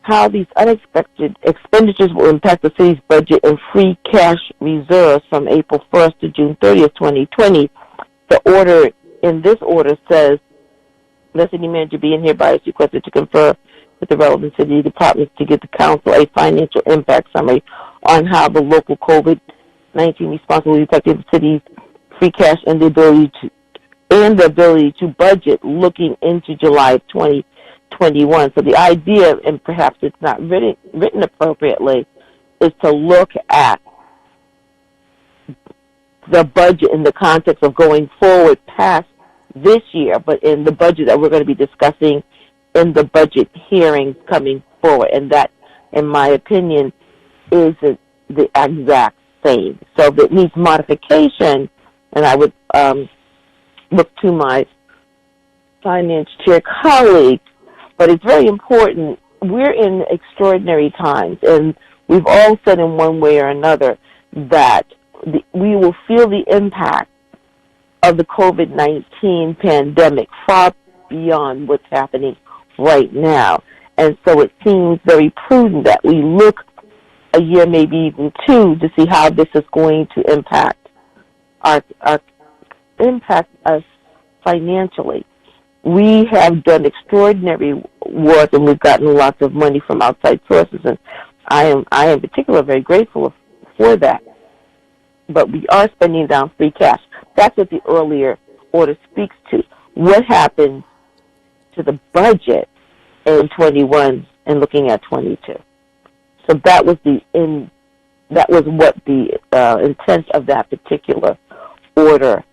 how these unexpected expenditures will impact the city's budget and free cash reserves from April 1st to June 30th, 2020. The order in this order says the city manager being hereby is requested to confer with the relevant city departments to give the council a financial impact summary on how the local COVID-19 response will impact the city's free cash and the ability to budget looking into July of 2021. So the idea, and perhaps it's not written appropriately, is to look at the budget in the context of going forward past this year, but in the budget that we're going to be discussing in the budget hearings coming forward. And that, in my opinion, isn't the exact same. So if it needs modification, and I would look to my finance chair colleague, but it's very important. We're in extraordinary times, and we've all said in one way or another that we will feel the impact of the COVID-19 pandemic far beyond what's happening right now. And so it seems very prudent that we look a year, maybe even two, to see how this is going to impact us financially. We have done extraordinary work, and we've gotten lots of money from outside sources, and I am in particular very grateful for that. But we are spending down free cash. That's what the earlier order speaks to. What happened to the budget in 21 and looking at 22? So that was what the intent of that particular order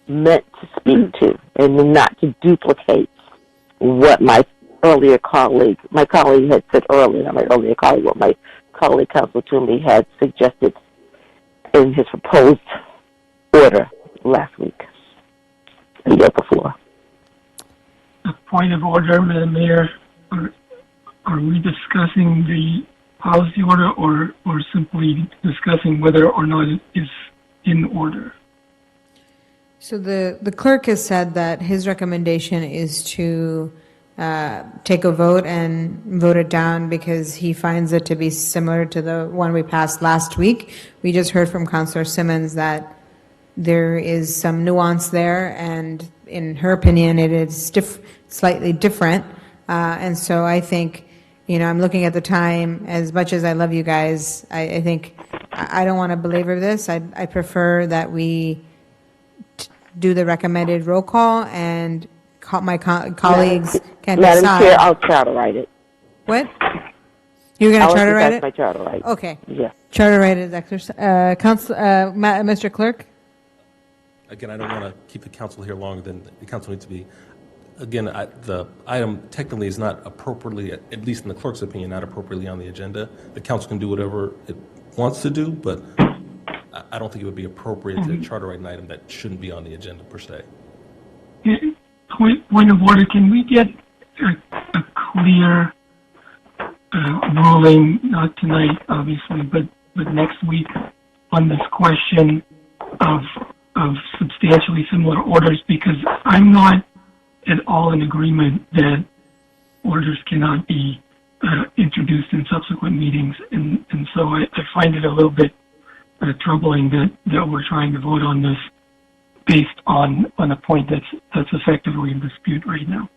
meant to speak to, and not to duplicate what my colleague had said earlier, not my earlier colleague, what my colleague, Councilor Toomey, had suggested in his proposed order last week. I yield the floor. A point of order, Madam Mayor. Are we discussing the policy order or simply discussing whether or not it is in order? So the clerk has said that his recommendation is to take a vote and vote it down because he finds it to be similar to the one we passed last week. We just heard from Councilor Simmons that there is some nuance there, and in her opinion, it is slightly different. And so I think, I'm looking at the time. As much as I love you guys, I think I don't want to belabor this. I prefer that we do the recommended roll call, and my colleagues can decide. Madam Chair, I'll charter write it. What? You're going to charter write it? My charter write. Okay. Yes. Charter write is exercise. Mr. Clerk? Again, I don't want to keep the council here longer than the council needs to be. Again, the item technically is not appropriately, at least in the clerk's opinion, not appropriately on the agenda. The council can do whatever it wants to do, but I don't think it would be appropriate to charter write an item that shouldn't be on the agenda per se. Point of order, can we get a clear ruling, not tonight, obviously, but next week on this question of substantially similar orders? Because I'm not at all in agreement that orders cannot be introduced in subsequent meetings, and so I find it a little bit troubling that we're trying to vote on this based on a point that's effectively in dispute right now.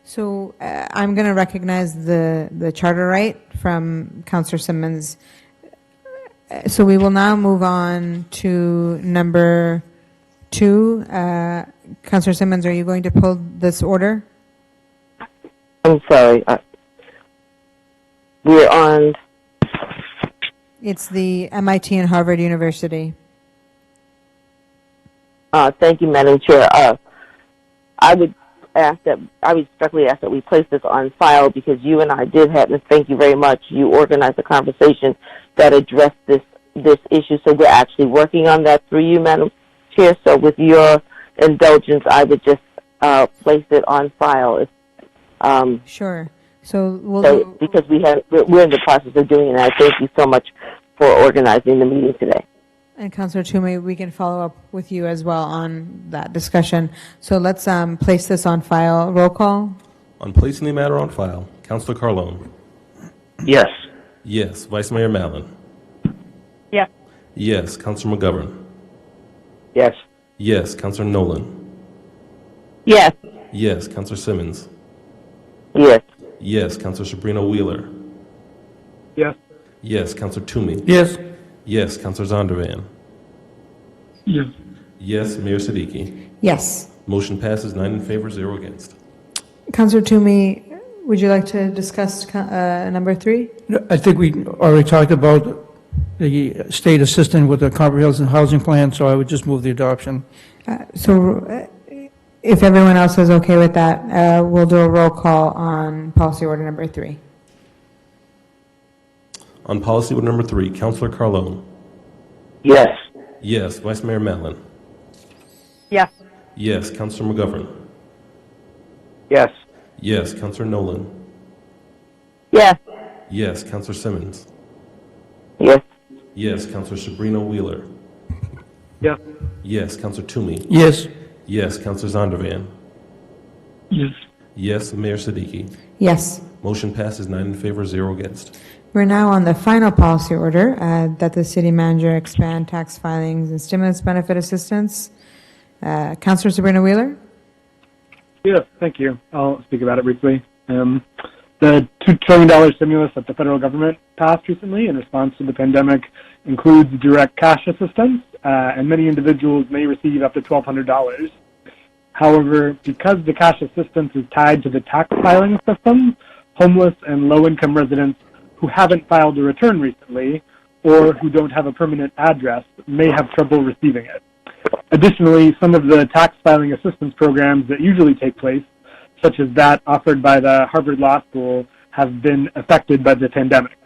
So I'm going to recognize the charter right from Councilor Simmons. So we will now move on to number 2. Councilor Simmons, are you going to pull this order? I'm sorry. We're on. It's the MIT and Harvard University. Thank you, Madam Chair. I would respectfully ask that we place this on file because you and I did have, and thank you very much, you organized a conversation that addressed this this issue. So we're actually working on that through you, Madam Chair. So with your indulgence, I would just place it on file. Sure. So because we're in the process of doing it, and I thank you so much for organizing the meeting today. And Councillor Toomey, we can follow up with you as well on that discussion. So let's place this on file. Roll call. On placing the matter on file, Councillor Carlone. Yes. Yes. Vice Mayor Mallon. Yes. Yes. Councillor McGovern. Yes. Yes. Councillor Nolan. Yes. Yes. Councillor Simmons. Yes. Yes. Councillor Sabrina Wheeler. Yes. Yes. Councillor Toomey. Yes. Yes. Councillor Zondervan. Yes. Yes. Mayor Siddiqui. Yes. Motion passes 9 in favor, 0 against. Councillor Toomey, would you like to discuss number 3? I think we already talked about the state assistant with the comprehensive housing plan, so I would just move the adoption. If everyone else is okay with that, we'll do a roll call on policy order number 3. On policy order number 3, Councillor Carlone. Yes. Yes. Vice Mayor Mallon. Yes. Yes. Councillor McGovern. Yes. Yes. Councillor Nolan. Yes. Yes. Councillor Simmons. Yes. Yes. Councillor Sabrina Wheeler. Yes. Yes. Councillor Toomey. Yes. Yes. Councillor Zondervan. Yes. Yes. Mayor Siddiqui. Yes. Motion passes 9 in favor, 0 against. We're now on the final policy order that the city manager expand tax filings and stimulus benefit assistance. Councillor Sabrina Wheeler? Yes, thank you. I'll speak about it briefly. The $2 trillion stimulus that the federal government passed recently in response to the pandemic includes direct cash assistance, and many individuals may receive up to $1,200. However, because the cash assistance is tied to the tax filing system, homeless and low-income residents who haven't filed a return recently or who don't have a permanent address may have trouble receiving it. Additionally, some of the tax filing assistance programs that usually take place, such as that offered by the Harvard Law School, have been affected by the pandemic.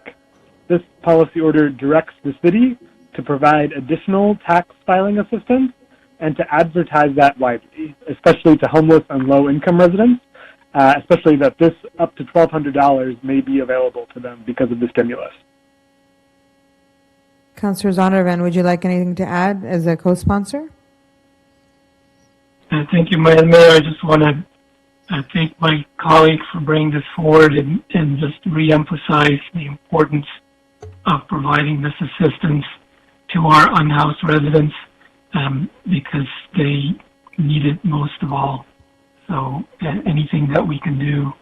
This policy order directs the city to provide additional tax filing assistance and to advertise that widely, especially to homeless and low-income residents, especially that this up to $1,200 may be available to them because of the stimulus. Councillor Zondervan, would you like anything to add as a co-sponsor? Thank you, Madam Mayor. I just want to thank my colleague for bringing this forward and just re-emphasize the importance of providing this assistance to our unhoused residents because they need it most of all. So anything that we can do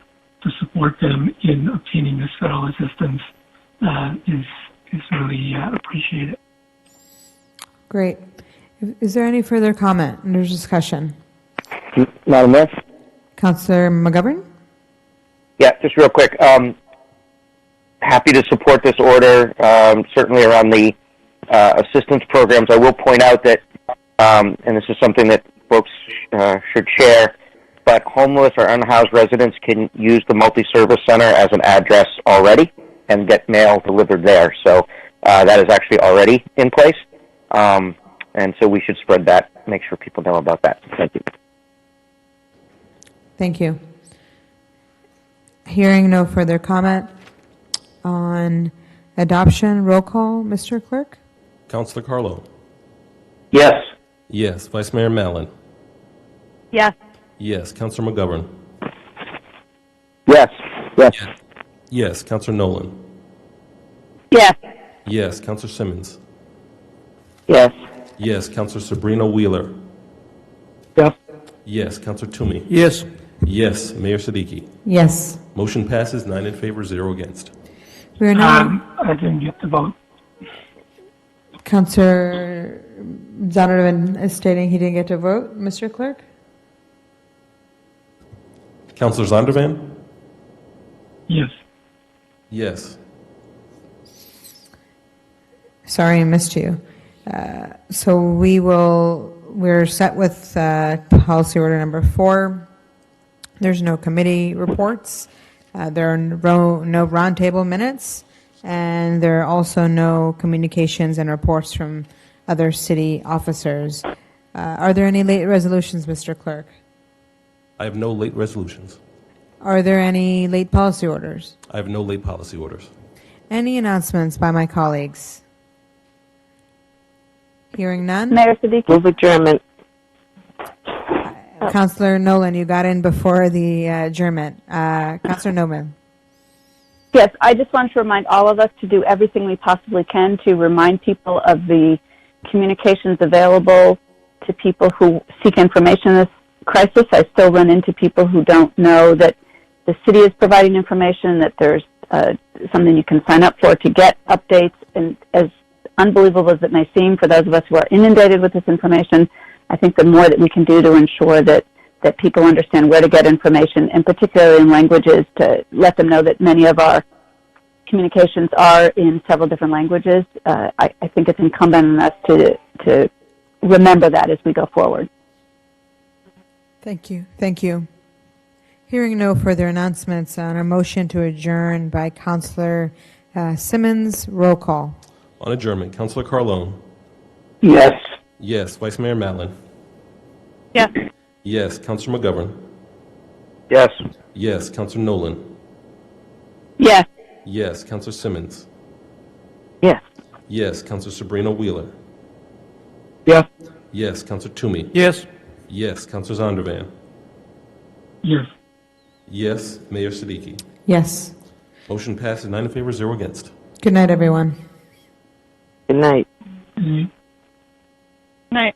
to support them in obtaining this federal assistance is really appreciated. Great. Is there any further comment or discussion? Madam Mayor? Councillor McGovern? Yeah, just real quick. Happy to support this order, certainly around the assistance programs. I will point out that, and this is something that folks should share, but homeless or unhoused residents can use the multi-service center as an address already and get mail delivered there. So that is actually already in place. And so we should spread that, make sure people know about that. Thank you. Thank you. Hearing no further comment on adoption, roll call, Mr. Clerk? Councillor Carlo. Yes. Yes. Vice Mayor Mallon. Yes. Yes. Councillor McGovern. Yes. Yes. Yes. Councillor Nolan. Yes. Yes. Councillor Simmons. Yes. Yes. Councillor Sabrina Wheeler. Yes. Yes. Councillor Toomey. Yes. Yes. Mayor Siddiqui. Yes. Motion passes 9 in favor, 0 against. We are now. I didn't get to vote. Councillor Zondervan is stating he didn't get to vote. Mr. Clerk? Councillor Zondervan? Yes. Yes. Sorry, I missed you. So we're set with policy order number 4. There's no committee reports. There are no roundtable minutes. And there are also no communications and reports from other city officers. Are there any late resolutions, Mr. Clerk? I have no late resolutions. Are there any late policy orders? I have no late policy orders. Any announcements by my colleagues? Hearing none. Mayor Siddiqui. Move adjournment. Councillor Nolan, you got in before the adjournment. Councillor Nolan. Yes, I just want to remind all of us to do everything we possibly can to remind people of the communications available to people who seek information in this crisis. I still run into people who don't know that the city is providing information, that there's something you can sign up for to get updates. And as unbelievable as it may seem for those of us who are inundated with this information, I think the more that we can do to ensure that people understand where to get information, and particularly in languages, to let them know that many of our communications are in several different languages. I think it's incumbent on us to remember that as we go forward. Thank you. Thank you. Hearing no further announcements on a motion to adjourn by Councillor Simmons, roll call. On adjournment, Councilor Carlone. Yes. Yes. Vice Mayor Matlin. Yes. Yes. Councilor McGovern. Yes. Yes. Councilor Nolan. Yes. Yes. Councilor Simmons. Yes. Yes. Councilor Sabrina Wheeler. Yes. Yes. Councilor Toomey. Yes. Yes. Councilor Zondervan. Yes. Yes. Mayor Siddiqui. Yes. Motion passes 9 in favor, 0 against. Good night, everyone. Good night. Mm-hmm. Night.